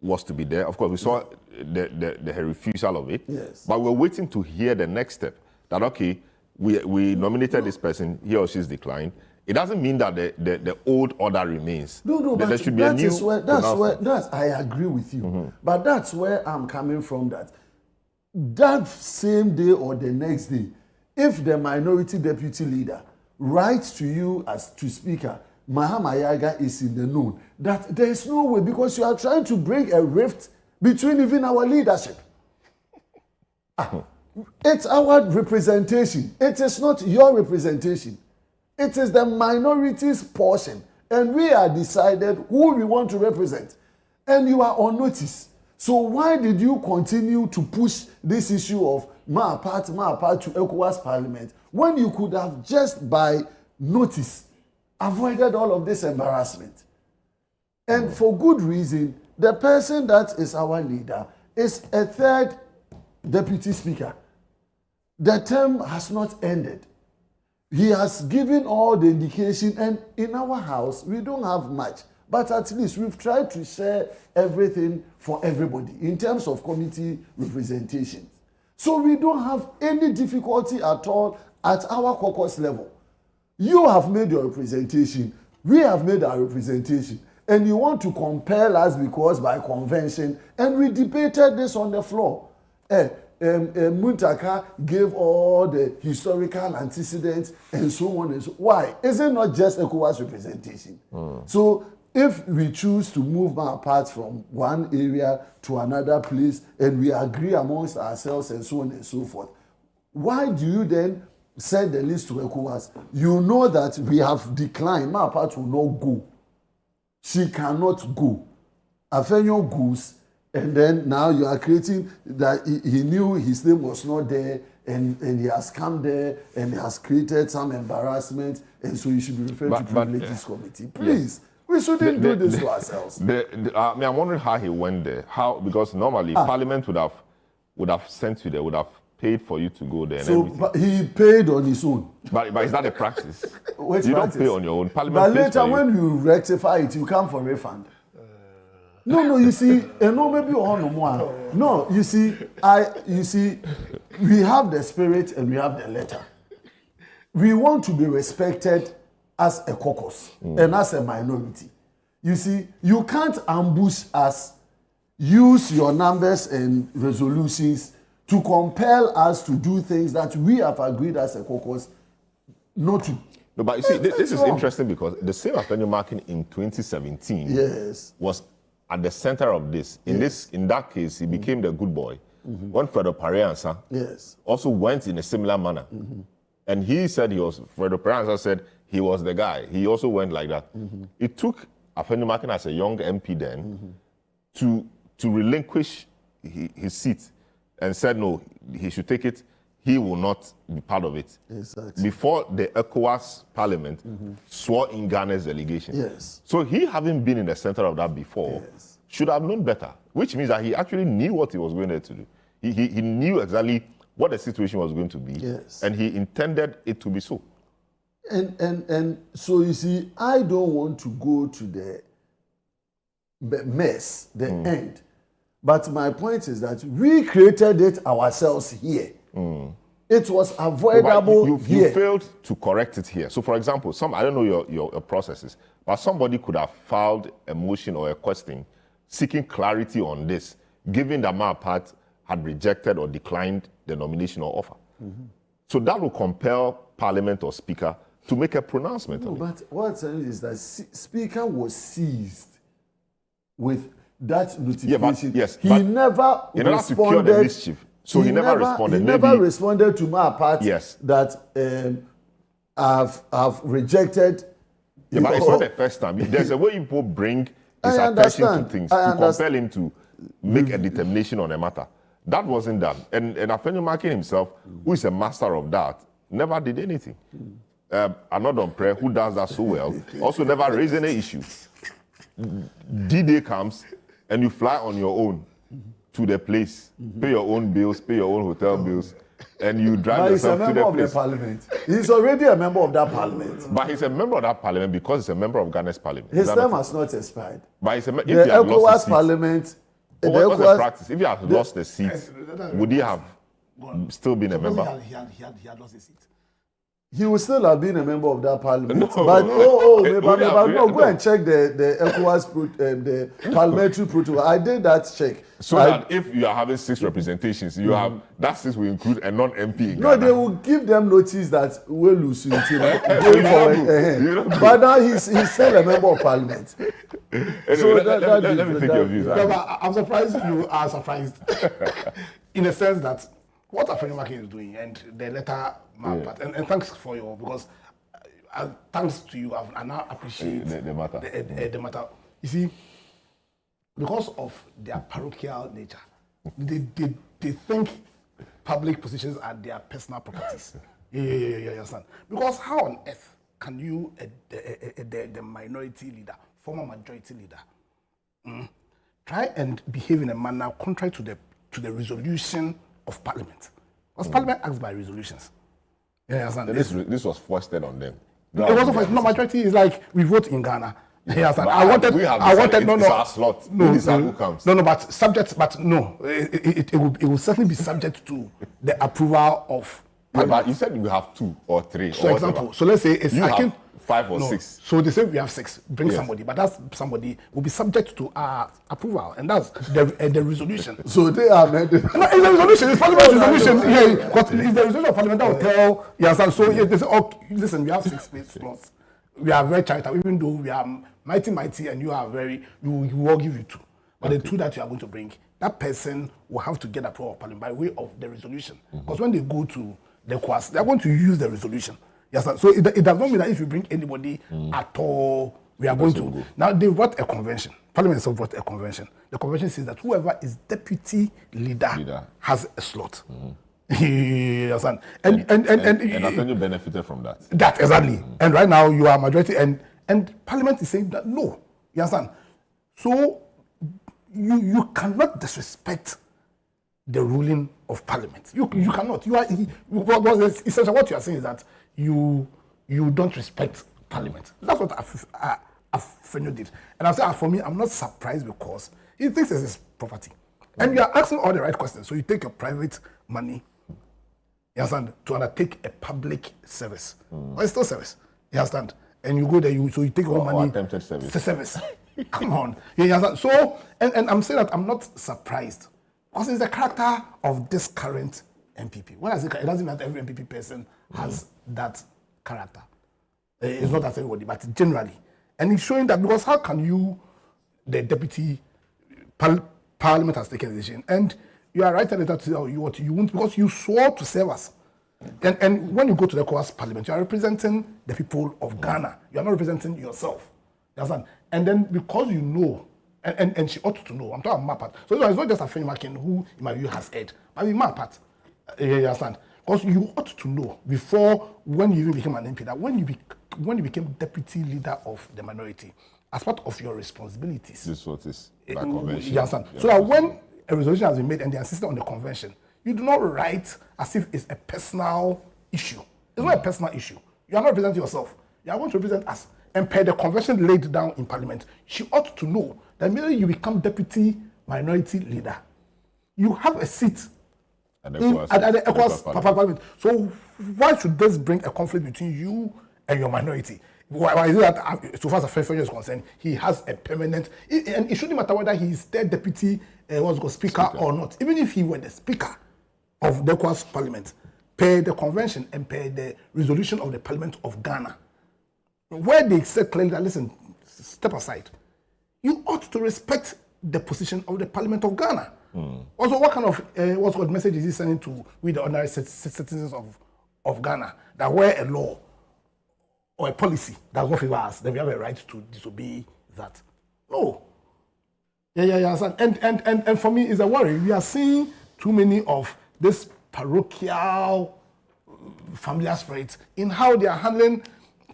was to be there. Of course, we saw her refusal of it. Yes. But we're waiting to hear the next step. That, okay, we nominated this person, he or she's declined. It doesn't mean that the old order remains. No, but there should be a new I agree with you. But that's where I'm coming from, that same day or the next day, if the minority deputy leader writes to you as to speaker, Mahama Yaga is in the known, that there is no way, because you are trying to bring a rift between even our leadership. It's our representation. It is not your representation. It is the minority's portion. And we are decided who we want to represent. And you are on notice. So why did you continue to push this issue of Maapat to ECOWAS Parliament when you could have just by notice avoided all of this embarrassment? And for good reason, the person that is our leader is a third deputy speaker. The term has not ended. He has given all the indication, and in our house, we don't have much. But at least we've tried to share everything for everybody in terms of committee representation. So we don't have any difficulty at all at our caucus level. You have made your representation. We have made our representation. And you want to compel us because by convention, and we debated this on the floor. Muntaka gave all the historical antecedents and so on and so on. Why? Is it not just ECOWAS representation? So if we choose to move apart from one area to another place and we agree amongst ourselves and so on and so forth, why do you then send the list to ECOWAS? You know that we have declined. Maapat will not go. She cannot go. Afenyo goes. And then now you are creating that he knew his name was not there and he has come there and he has created some embarrassment and so you should be referred to privileges committee. Please, we shouldn't do this to ourselves. I'm wondering how he went there. Because normally Parliament would have sent you there, would have paid for you to go there. And so but he paid on his own. But is that a practice? You don't pay on your own. Parliament but later when you rectify it, you come for refund. No, you see, no, maybe on no more. No, you see, we have the spirit and we have the letter. We want to be respected as a caucus and as a minority. You see, you can't ambush us, use your numbers and resolutions to compel us to do things that we have agreed as a caucus not to. No, but you see, this is interesting because the same Afenyomaken in 2017 was at the center of this. In that case, he became the good boy. When Fredo Pareansa also went in a similar manner. And he said Fredo Pareansa said he was the guy. He also went like that. It took Afenyomaken as a young MP then to relinquish his seat and said no, he should take it, he will not be part of it. Exactly. Before the ECOWAS Parliament swore in Ghana's delegation. Yes. So he, having been in the center of that before, should have known better, which means that he actually knew what he was going there to do. He knew exactly what the situation was going to be, and he intended it to be so. And so you see, I don't want to go to the mess, the end. But my point is that we created it ourselves here. It was avoidable You failed to correct it here. So, for example, I don't know your processes, but somebody could have filed a motion or a question seeking clarity on this, given that my part had rejected or declined the nomination or offer. So that will compel Parliament or Speaker to make a pronouncement on it. But what I'm saying is that Speaker was seized with that notification. He never responded. To cure the mischief. So he never responded. He never responded to my part that I've rejected. Yeah, but it's not the first time. There's a way people bring his attention to things to compel him to make a determination on a matter. That wasn't done. And Afenyo Makin himself, who is a master of that, never did anything. Another prayer who does that so well, also never raised any issue. D-Day comes and you fly on your own to the place, pay your own bills, pay your own hotel bills, and you drive yourself to the place. He's a member of the parliament. He's already a member of that parliament. But he's a member of that parliament because he's a member of Ghana's parliament. His term has not expired. But the ECOWAS parliament. What's the practice? If he had lost the seat, would he have still been a member? He had lost his seat. He would still have been a member of that parliament. No. But go and check the ECOWAS, the parliamentary protocol. I did that check. So that if you are having 6 representations, you have that 6 will include a non-MP in No, Ghana. they will give them notice that we're losing going forward. But now he's still a member of parliament. Anyway, so let me take your views. I'm surprised you are surprised in a sense that what Afenyo Makin is doing and the letter part, and thanks for your, because thanks to you, I now appreciate the matter. The matter. You see, because of their parochial nature, they think public positions are their personal properties. You understand? Because how on earth can you, the minority leader, former majority leader, try and behave in a manner contrary to the resolution of Parliament? Because Parliament acts by resolutions. You understand? This was foisted on them. It wasn't foisted. No, majority is like we vote in Ghana. Yes, I wanted. It's our slot. But subject. But no, it will certainly be subject to the approval of. But you said we have 2 or 3. For example, so let's say it's you have 5 or 6. So they say we have 6. Bring somebody, but that somebody will be subject to our approval, and that's the resolution. So they are. No, it's a resolution. It's Parliament resolution. Yeah, because it's the resolution of Parliament that will tell. Yes, and so they say, oh, listen, we have 6 space slots. We are very charitable, even though we are mighty, and you are very. We will give you 2, but the 2 that you are going to bring, that person will have to get approval of Parliament by way of the resolution. Because when they go to the courts, they are going to use the resolution. Yes, so it does not mean that if you bring anybody at all, we are going to. Now they brought a convention. Parliament itself brought a convention. The convention says that whoever is deputy leader has a slot. Yes, and Afenyo benefited from that. That exactly. And right now you are majority, and Parliament is saying that no. You understand? So you cannot disrespect the ruling of Parliament. You cannot. You are essentially what you are saying is that you don't respect Parliament. That's what Afenyo did. And I say for me, I'm not surprised because he thinks it's his property. And you are asking all the right questions. So you take your private money, you understand, to undertake a public service. But it's still service. You understand? And you go there, so you take your money. Attempted service. It's a service. Come on. You understand? So, and I'm saying that I'm not surprised. Because it's the character of this current MPP. When I say it doesn't mean that every MPP person has that character. It's not that everybody, but generally. And it's showing that because how can you, the deputy Parliament has taken a decision, and you are writing a letter to tell you what you want because you swore to serve us. And when you go to the ECOWAS Parliament, you are representing the people of Ghana. You are not representing yourself. You understand? And then because you know, And she ought to know. I'm talking about my part. So it's not just a friend who, in my view, has heard. I mean, my part. You understand? Because you ought to know before, when you even became an MP, that when you became deputy leader of the minority, as part of your responsibilities. This is what is that convention. You understand? So that when a resolution has been made and they insist on the convention, you do not write as if it's a personal issue. It's not a personal issue. You are not representing yourself. You are going to represent us. And per the convention laid down in Parliament, she ought to know that immediately you become deputy minority leader, you have a seat at the ECOWAS Parliament. So why should this bring a conflict between you and your minority? Why is it that, so far as French is concerned, he has a permanent, and it shouldn't matter whether he is the deputy speaker or not. Even if he were the speaker of the ECOWAS Parliament, per the convention and per the resolution of the Parliament of Ghana, where they said clearly that, listen, step aside, you ought to respect the position of the Parliament of Ghana. Also, what kind of message is he sending to we, the ordinary citizens of Ghana, that where a law or a policy does not favor us, then we have a right to disobey that? No. And for me, it's a worry. We are seeing too many of this parochial familiar spirits in how they are handling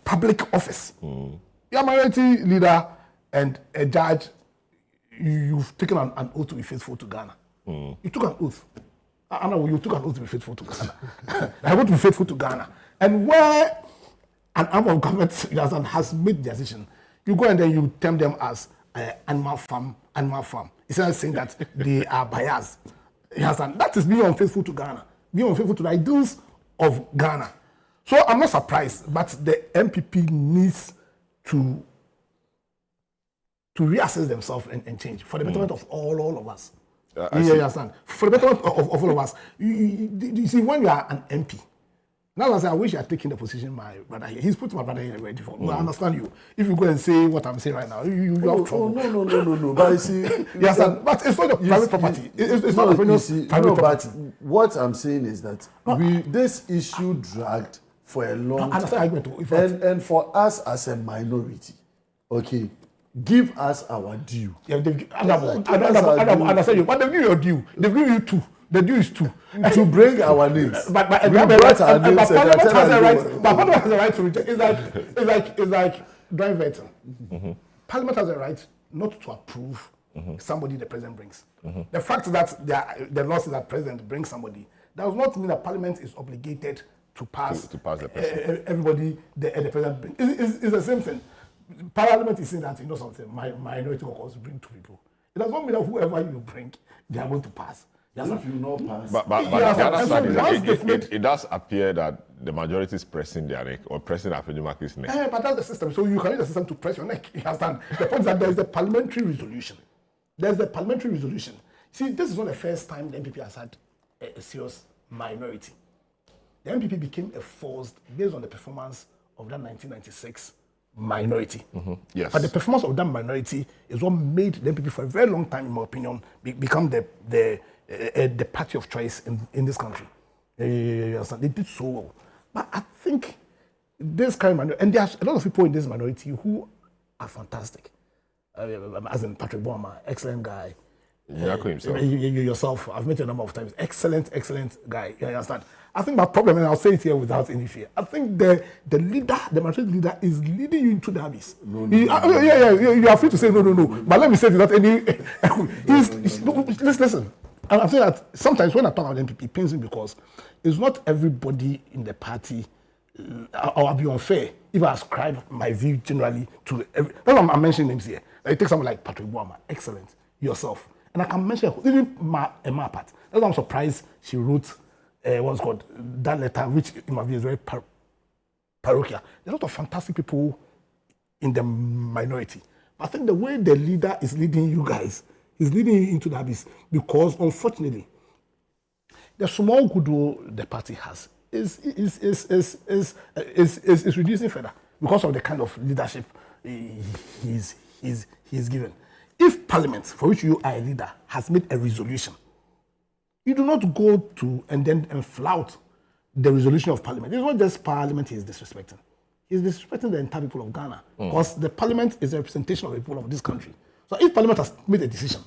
public office. You're a minority leader and a judge. You've taken an oath to be faithful to Ghana. You took an oath. Anna, you took an oath to be faithful to Ghana. I want to be faithful to Ghana. And where an arm of government has made the decision, you go and then you term them as animal farm. It's not saying that they are biased. That is being unfaithful to Ghana, being unfaithful to the ideals of Ghana. So I'm not surprised, but the MPP needs to reassess themselves and change for the betterment of all of us. You understand? For the betterment of all of us. You see, when you are an MP, now I wish I had taken the position my brother here. He's put my brother here already. I understand you. If you go and say what I'm saying right now, you have trouble. No. But you see, yes, but it's not your private property. It's not private property. But what I'm saying is that this issue dragged for a long time. And for us as a minority, okay, give us our due. I understand you, but they've given you your due. They've given you two. The due is two. To bring our names. But Parliament has a right to reject. It's like dry vetting. Parliament has a right not to approve somebody the president brings. The fact that the laws that president brings somebody does not mean that Parliament is obligated to pass the president. Everybody the president brings. It's the same thing. Parliament is saying that, you know something, my minority caucus bring two people. It does not mean that whoever you bring, they are going to pass. If you not pass. But the other side is that it does appear that the majority is pressing their neck or pressing Afenjumaki's neck. But that's the system. So you can use the system to press your neck. You understand? The point is that there is the parliamentary resolution. There's the parliamentary resolution. See, this is not the first time the MPP has had a serious minority. The MPP became a force based on the performance of that 1996 minority. Yes. But the performance of that minority is what made the MPP for a very long time, in my opinion, become the party of choice in this country. They did so well. But I think this kind of minority, and there's a lot of people in this minority who are fantastic. As in Patrick Boama, excellent guy. Yourself, I've met you a number of times. Excellent guy. You understand? I think my problem, and I'll say it here without any fear, I think the leader, the majority leader, is leading you into the abyss. You are free to say no. But let me say it without any. Listen. I'm saying that sometimes when I talk about MPP, it pains me because it's not everybody in the party. I'll be unfair if I ascribe my view generally to every. That's why I'm mentioning names here. Like, take someone like Patrick Boama, excellent, yourself, and I can mention even my part. That's why I'm surprised she wrote what's called that letter, which in my view is very parochial. There are a lot of fantastic people in the minority, but I think the way the leader is leading you guys. Is leading you into the abyss because, unfortunately, the small goodwill the party has is reducing further because of the kind of leadership he's given. If Parliament, for which you are a leader, has made a resolution, you do not go to and flout the resolution of Parliament. It's not just Parliament he is disrespecting. He is disrespecting the entire people of Ghana because the Parliament is a representation of the people of this country. So if Parliament has made a decision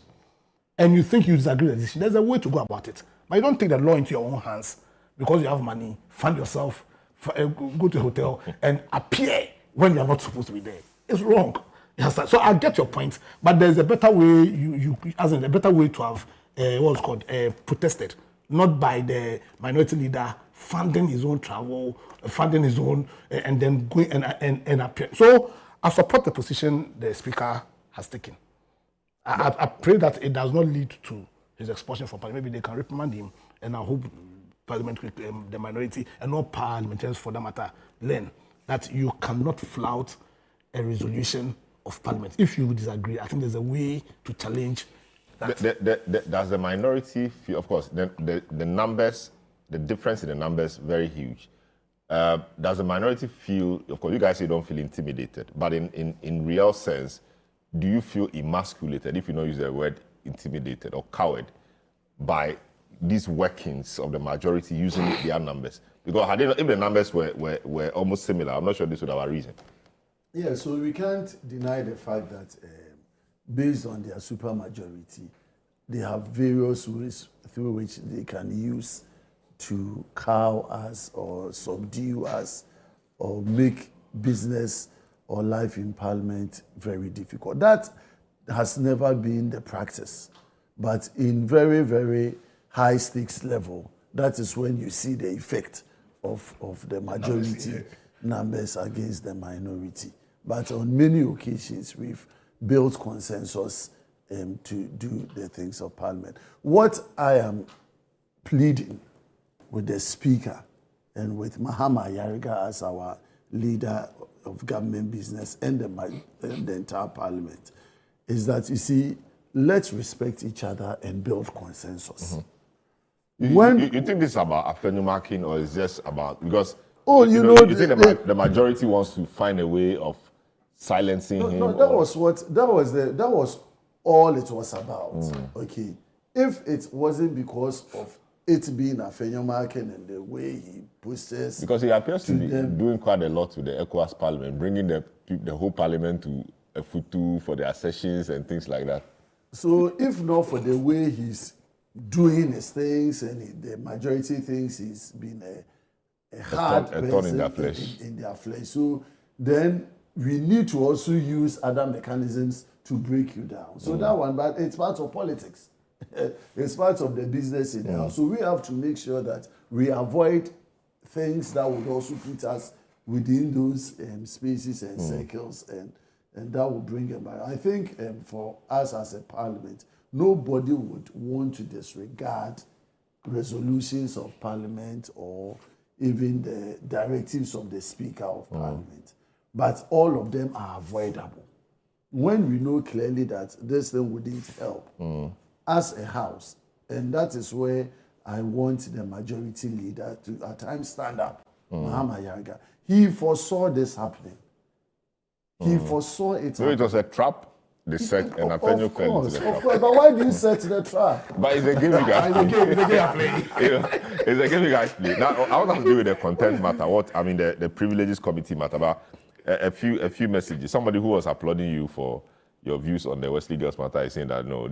and you think you disagree with the decision, there's a way to go about it. But you don't take the law into your own hands because you have money, fund yourself, go to a hotel and appear when you are not supposed to be there. It's wrong. So I get your point, but there's a better way. A better way to have what's called protested, not by the minority leader funding his own travel, funding his own, and then going and appear. So I support the position the Speaker has taken. I pray that it does not lead to his expulsion from Parliament. Maybe they can reprimand him, and I hope Parliamentary, the minority, and all parliamentarians for that matter, learn that you cannot flout a resolution of Parliament. If you disagree, I think there's a way to challenge that. Does the minority feel, of course, the numbers, the difference in the numbers, very huge. Does the minority feel, of course, you guys say you don't feel intimidated, but in real sense, do you feel emasculated, if you don't use the word intimidated or cowed, by these workings of the majority using their numbers? Because if the numbers were almost similar, I'm not sure this would have a reason. Yeah, so we can't deny the fact that based on their supermajority, they have various ways through which they can use to cow us or subdue us or make business or life in Parliament very difficult. That has never been the practice. But in very, very high stakes level, that is when you see the effect of the majority numbers against the minority. But on many occasions, we've built consensus to do the things of Parliament. What I am pleading with the Speaker and with Mahama Yariga as our leader of government business and the entire Parliament is that, you see, let's respect each other and build consensus. Mm-hmm. You think this is about Afenyomakin, or is just about, because you think the majority wants to find a way of silencing him? No, that was all it was about. Okay, if it wasn't because of it being Afenyomakin and the way he pushes, because he appears to be doing quite a lot with the ECOWAS Parliament, bringing the whole Parliament to a futu for their sessions and things like that. So if not for the way he's doing his things and the majority thinks he's been a hard person in their flesh, so then we need to also use other mechanisms to break you down. So that one, but it's part of politics. It's part of the business in the house. So we have to make sure that we avoid things that would also put us within those spaces and circles, and that will bring about. I think for us as a Parliament, nobody would want to disregard resolutions of Parliament or even the directives of the Speaker of Parliament. But all of them are avoidable. When we know clearly that this thing wouldn't help as a House, and that is where I want the majority leader to at times stand up, Mahama Yariga. He foresaw this happening. He foresaw it. So it was a trap, they set, and Afenyo fell into the trap. Of course, but why do you set the trap? But it's a game you guys play. It's a game you guys play. Now, I want to do with the content matter, the privileges committee matter, but a few messages. Somebody who was applauding you for your views on the Wesley Girls matter is saying that no,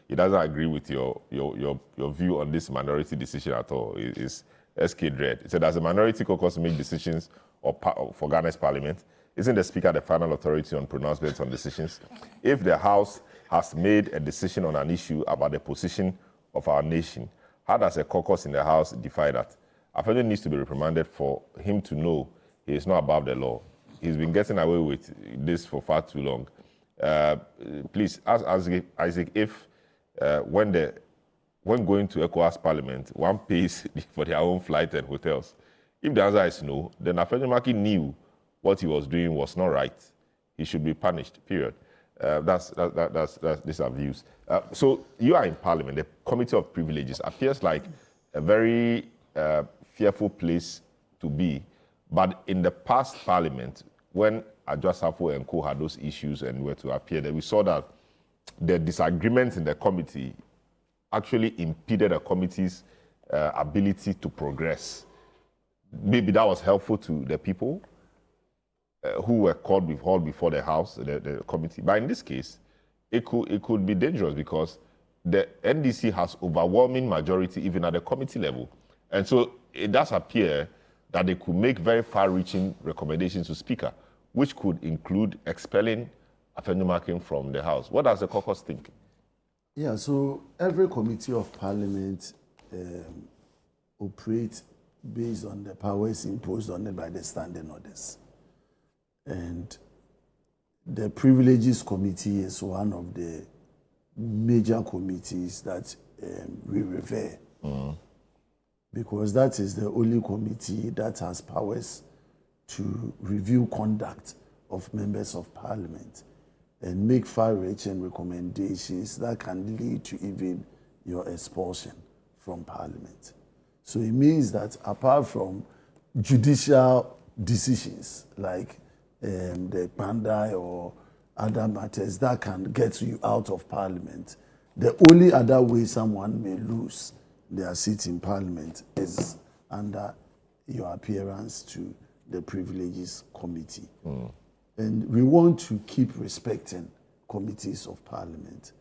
he doesn't agree with your view on this minority decision at all. It's SK Dread. He said, does the minority caucus make decisions for Ghana's Parliament? Isn't the Speaker the final authority on pronouncements on decisions? If the House has made a decision on an issue about the position of our nation, how does a caucus in the House defy that? Afenyo needs to be reprimanded for him to know he is not above the law. He's been getting away with this for far too long. Please ask Isaac if when going to ECOWAS Parliament, one pays for their own flight and hotels. If the answer is no, then Afenyomakin knew what he was doing was not right. He should be punished, period. These are views. So you are in Parliament. The Committee of Privileges appears like a very fearful place to be. But in the past Parliament, when Adjasafo and Co had those issues and were to appear there, we saw that the disagreements in the committee actually impeded the committee's ability to progress. Maybe that was helpful to the people who were called before the House, the committee. But in this case, it could be dangerous because the NDC has overwhelming majority even at the committee level. And so it does appear that they could make very far-reaching recommendations to Speaker, which could include expelling Afenyomakin from the House. What does the caucus think? Yeah, so every committee of parliament operates based on the powers imposed on it by the standing orders. And the Privileges Committee is one of the major committees that we revere. Because that is the only committee that has powers to review conduct of members of parliament and make far-reaching recommendations that can lead to even your expulsion from parliament. So it means that apart from judicial decisions like the Pandai or other matters that can get you out of parliament, the only other way someone may lose their seat in parliament is under your appearance to the Privileges Committee. And we want to keep respecting committees of parliament.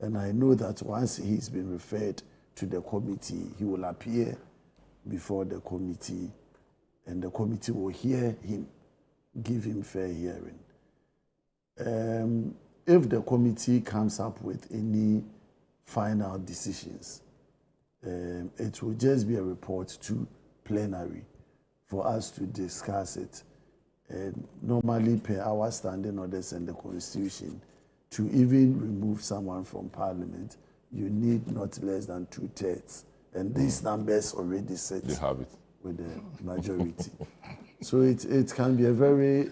And I know that once he's been referred to the committee, he will appear before the committee, and the committee will hear him, give him fair hearing. If the committee comes up with any final decisions, it will just be a report to plenary for us to discuss it. Normally, per our standing orders and the Constitution, to even remove someone from Parliament, you need not less than 2/3. And these numbers already set with the majority. So it can be a very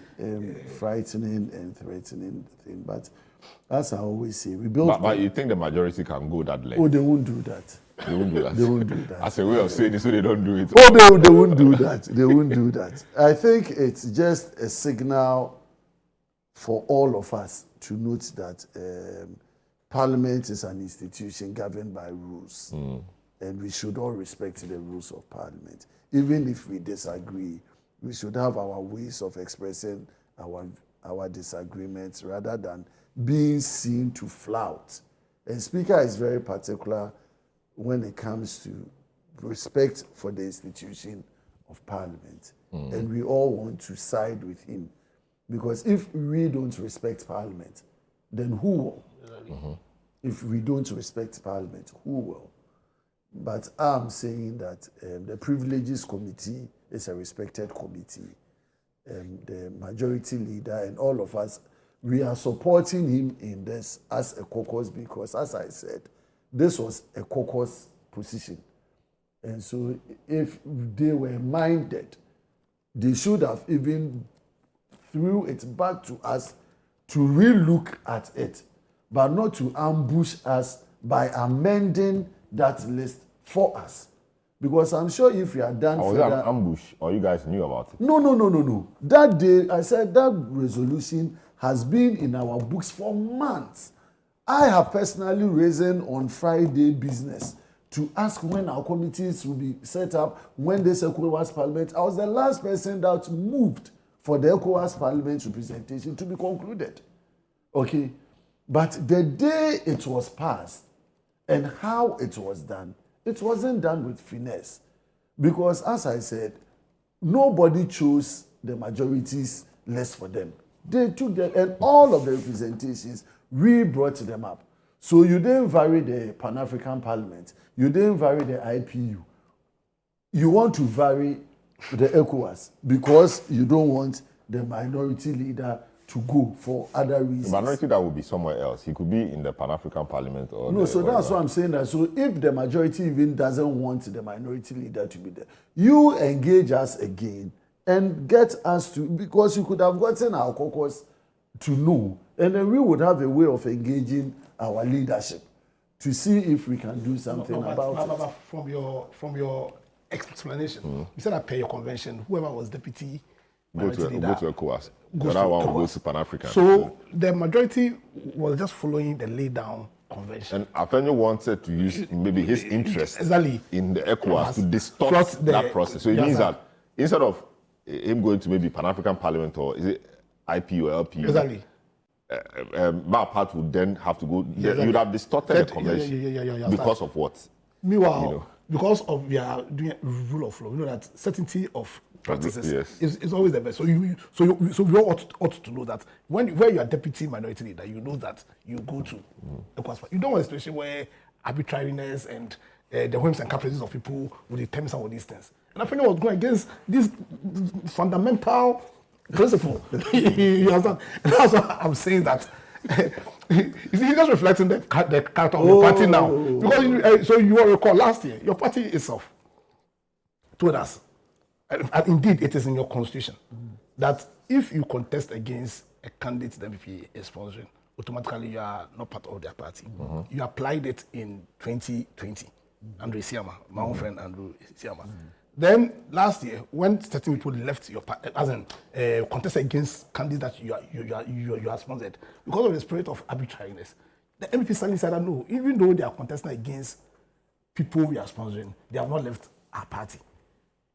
frightening and threatening thing. But as I always say, we build... But you think the majority can go that length? Oh, they won't do that. They won't do that. They won't do that. As a way of saying it, so they don't do it. Oh, they won't do that. They won't do that. I think it's just a signal for all of us to note that Parliament is an institution governed by rules. And we should all respect the rules of Parliament. Even if we disagree, we should have our ways of expressing our disagreements rather than being seen to flout. And Speaker is very particular when it comes to respect for the institution of Parliament. And we all want to side with him. Because if we don't respect Parliament, then who will? If we don't respect Parliament, who will? But I'm saying that the Privileges Committee is a respected committee. The majority leader and all of us, we are supporting him in this as a caucus because, as I said, this was a caucus position. And so if they were minded, they should have even threw it back to us to re-look at it, but not to ambush us by amending that list for us. Because I'm sure if we had done... Was it an ambush or you guys knew about it? No. That day, I said that resolution has been in our books for months. I have personally risen on Friday business to ask when our committees will be set up, when there's ECOWAS Parliament. I was the last person that moved for the ECOWAS Parliament representation to be concluded. Okay? But the day it was passed and how it was done, it wasn't done with finesse. Because, as I said, nobody chose the majority's list for them. They took them, and all of the representations, we brought them up. So you didn't vary the Pan-African Parliament. You didn't vary the IPU. You want to vary the ECOWAS because you don't want the minority leader to go for other reasons. The minority that would be somewhere else. He could be in the Pan-African Parliament or... No, so that's what I'm saying. That so if the majority even doesn't want the minority leader to be there, you engage us again and get us to... Because you could have gotten our caucus to know, and then we would have a way of engaging our leadership to see if we can do something about it. From your explanation, you said that per your convention, whoever was deputy... Go to ECOWAS. The other one will go to Pan-African. So the majority was just following the laid-down convention. And Afenyo wanted to use maybe his interest in the ECOWAS to distort that process. So it means that instead of him going to maybe Pan-African Parliament or is it IPU or LPU, Part would then have to go. You would have distorted the convention because of what? Meanwhile, because of their doing rule of law, you know that certainty of practices is always the best. So we all ought to know that where you are deputy minority leader, you know that you go to ECOWAS. You don't want a situation where arbitrariness and the whims and caprices of people will determine some of these things. And I think it was going against this fundamental principle. You understand? That's why I'm saying that. You see, you're just reflecting the character of your party now. Because so you will recall last year, your party itself told us, and indeed it is in your constitution, that if you contest against a candidate the MPP is sponsoring, automatically you are not part of their party. You applied it in 2020. Andrew Isiama, my own friend Andrew Isiama. Then last year, when certain people left your party, as in contest against candidates that you are sponsored, because of the spirit of arbitrariness, the MPP suddenly said that no, even though they are contesting against people we are sponsoring, they have not left our party.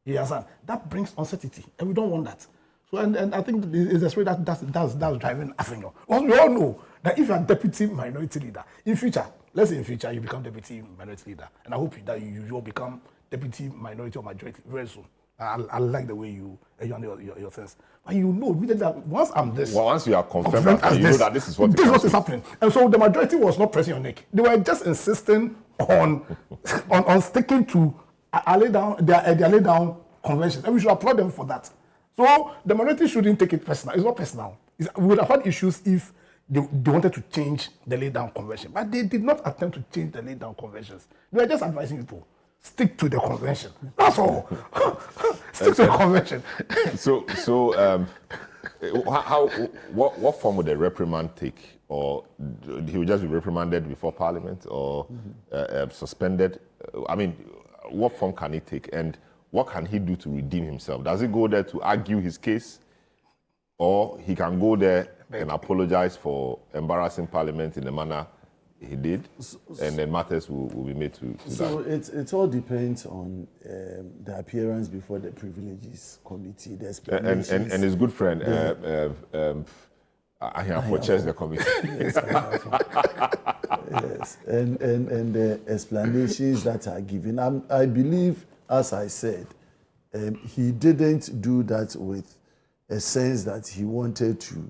You understand? That brings uncertainty, and we don't want that. So, and I think it's the spirit that's driving Afinyo. Well, we all know that if you are deputy minority leader, in future, let's say in future you become deputy minority leader, and I hope that you will become deputy minority or majority very soon. I like the way you your sense. But you know immediately that once I'm this, once you are confirmed as you know that this is what is happening. And so the majority was not pressing your neck. They were just insisting on sticking to their lay down conventions. And we should applaud them for that. So the minority shouldn't take it personal. It's not personal. We would have had issues if they wanted to change the lay down convention. But they did not attempt to change the lay down conventions. They were just advising people. Stick to the convention. That's all. Stick to the convention. What form would the reprimand take? Or he would just be reprimanded before Parliament or suspended? I mean, what form can he take? And what can he do to redeem himself? Does he go there to argue his case? Or he can go there and apologize for embarrassing Parliament in the manner he did, and then matters will be made to so that. It all depends on the appearance before the Privileges Committee, the explanations. And his good friend, for chairs the committee. Yes, and the explanations that are given. I believe, as I said, he didn't do that with a sense that he wanted to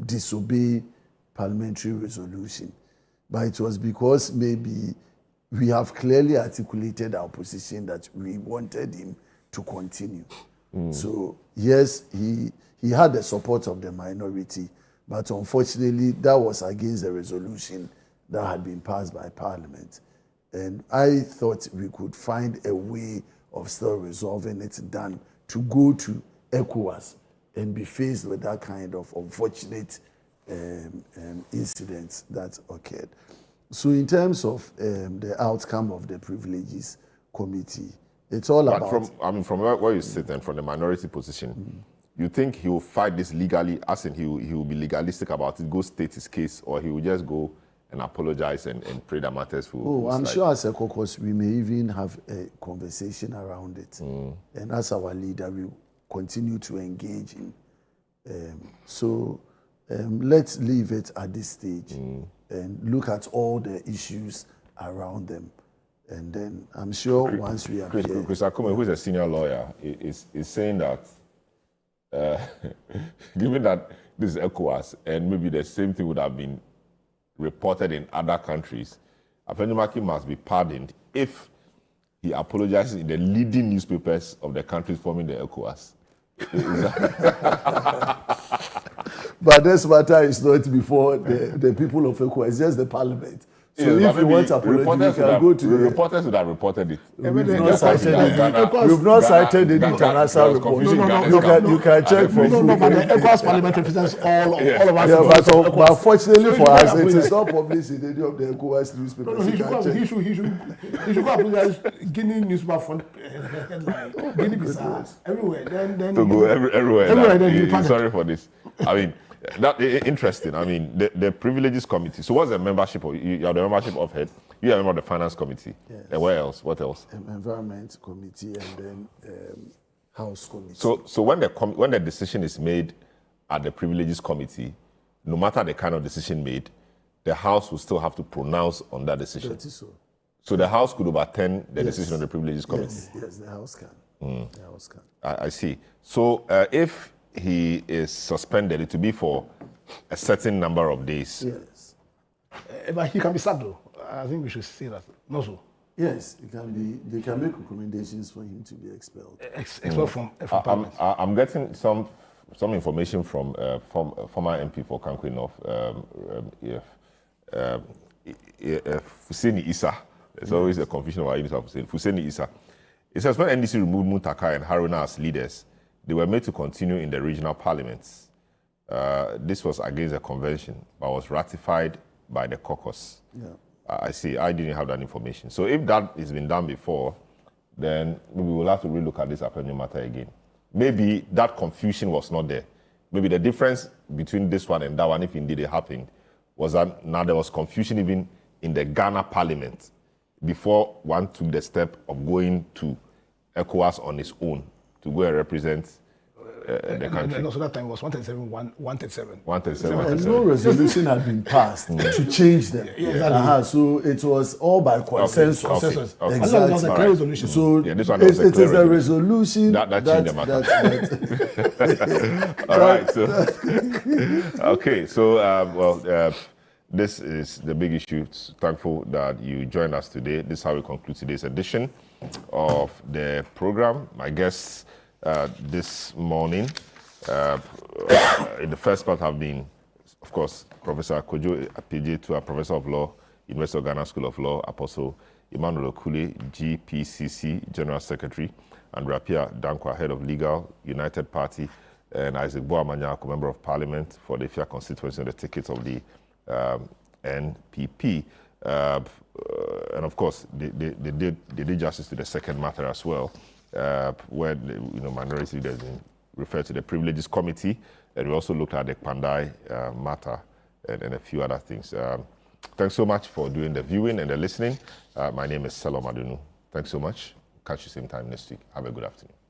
disobey parliamentary resolution. But it was because maybe we have clearly articulated our position that we wanted him to continue. So yes, he had the support of the minority, but unfortunately that was against the resolution that had been passed by Parliament. And I thought we could find a way of still resolving it than to go to ECOWAS and be faced with that kind of unfortunate incidents that occurred. So in terms of the outcome of the Privileges Committee, it's all about... From where you sit and from the minority position, you think he will fight this legally, as in he will be legalistic about it, go state his case, or he will just go and apologize and pray that matters will... I'm sure as a caucus, we may even have a conversation around it. And as our leader, we continue to engage in. Let's leave it at this stage and look at all the issues around them. And then I'm sure once we appear... Chris Akume, who is a senior lawyer, is saying that given that this is ECOWAS and maybe the same thing would have been reported in other countries, Afenimaki must be pardoned if he apologizes in the leading newspapers of the countries forming the ECOWAS. But this matter is not before the people of ECOWAS, it's just the Parliament. So if you want to apologize, you can go to the... Reporters would have reported it. We've not cited any international report. You can check for... No, but the ECOWAS Parliamentary presents all of us. But fortunately for us, it is not published in any of the ECOWAS newspapers. He should go apologize. Guinea newspaper front headline. Guinea-Bissau. Everywhere. Then to go everywhere. Sorry for this. I mean... That interesting. I mean, the Privileges Committee. So, what's the membership of? You are the membership of head. You are a member of the Finance Committee. Yes. And where else? What else? Environment Committee and then House Committee. So when the decision is made at the Privileges Committee, no matter the kind of decision made, the House will still have to pronounce on that decision. That is so. So the House could overturn the decision of the Privileges Committee? Yes, the House can. The House can. I see. So if he is suspended, it will be for a certain number of days. Yes. But he can be sacked, though. I think we should say that. No, so. Yes, it can be. They can make recommendations for him to be expelled. Expelled from Parliament. I'm getting some information from former MP for Kankwe North, Fuseni Issa. There's always a confusion about Issa Hussein. Fuseni Issa. It says when NDC removed Muntaka and Haruna as leaders, they were made to continue in the regional parliaments. This was against the convention, but was ratified by the caucus. Yeah. I see. I didn't have that information. So if that has been done before, then maybe we'll have to relook at this Appenio matter again. Maybe that confusion was not there. Maybe the difference between this one and that one, if indeed it happened, was that now there was confusion even in the Ghana parliament before one took the step of going to ECOWAS on its own to go and represent the country. And also that time was 137. And no resolution had been passed to change them. So it was all by consensus. Okay. Exactly. That was a clear resolution. So this one it was a clear is a resolution that changed the matter. All right. So, okay. So, this is the big issue. Thankful that you joined us today. This is how we conclude today's edition of the program. My guests this morning, in the first part, have been, of course, Professor Kojo Apije, Professor of Law, University of Ghana School of Law, Apostle Emmanuel Okule, GPCC General Secretary, and Rapia Dankwa, Head of Legal, United Party, and Isaac Boamanyako, Member of Parliament for the Ifia constituency on the ticket of the NPP. And of course, they did justice to the second matter as well, where minority leaders referred to the Privileges Committee, and we also looked at the Kpandai matter and a few other things. Thanks so much for doing the viewing and the listening. My name is Selorm Adonoo. Thanks so much. Catch you same time next week. Have a good afternoon.